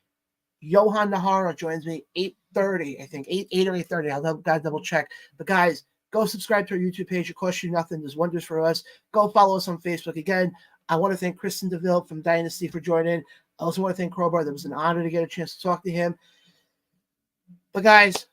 Johan Nahara joins me 8:30, I think 8 or 8:30. I'll gotta double check. But guys, go subscribe to our YouTube page. It costs you nothing. There's wonders for us. Go follow us on Facebook. Again, I want to thank Kristen DeVille from Dynasty for joining. I also want to thank Crowbar. It was an honor to get a chance to talk to him. But guys,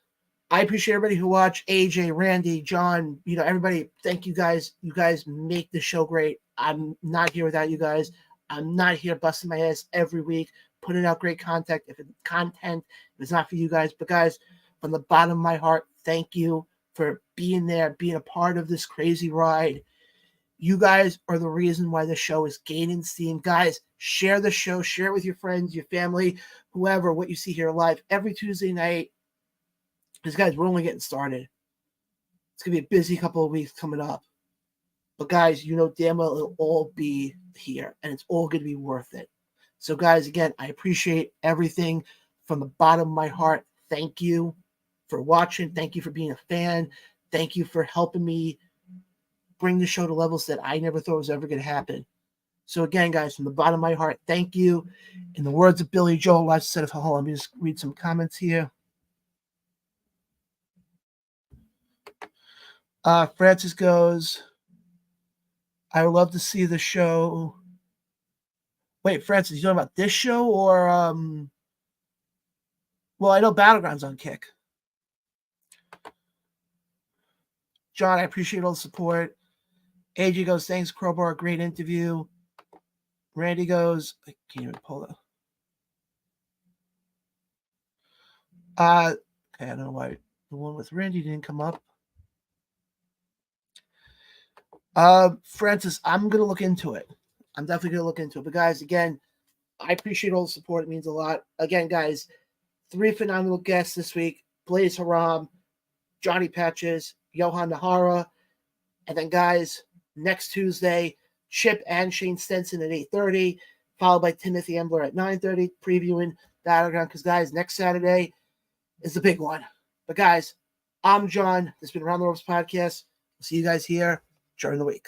I appreciate everybody who watched. AJ, Randy, John, everybody. Thank you guys. You guys make the show great. I'm not here without you guys. I'm not here busting my ass every week, putting out great content. If it's not for you guys. But guys, from the bottom of my heart, thank you for being there, being a part of this crazy ride. You guys are the reason why the show is gaining steam. Guys, share the show. Share it with your friends, your family, whoever, what you see here live every Tuesday night. Because, guys, we're only getting started. It's going to be a busy couple of weeks coming up. But, guys, damn well it'll all be here. And it's all going to be worth it. So, guys, again, I appreciate everything from the bottom of my heart. Thank you for watching. Thank you for being a fan. Thank you for helping me bring the show to levels that I never thought was ever going to happen. So again, guys, from the bottom of my heart, thank you. In the words of Billy Joel, last set of let me just read some comments here. Francis goes, I would love to see the show. Wait, Francis, you talking about this show or well, I know Battleground's on Kick. John, I appreciate all the support. AJ goes, thanks, Crowbar. Great interview. Randy goes, I can't even pull it. Okay, I don't know why the one with Randy didn't come up. Francis, I'm going to look into it. I'm definitely going to look into it. But guys, again, I appreciate all the support. It means a lot. Again, guys, 3 phenomenal guests this week. Blaze Haram, Johnny Patches, Johan Nahara. And then, guys, next Tuesday, Chip and Shane Stenson at 8:30, followed by Timothy Embler at 9:30, previewing Battleground. Because, guys, next Saturday is the big one. But, guys, I'm John. This has been Around the Ropes Podcast. We'll see you guys here during the week.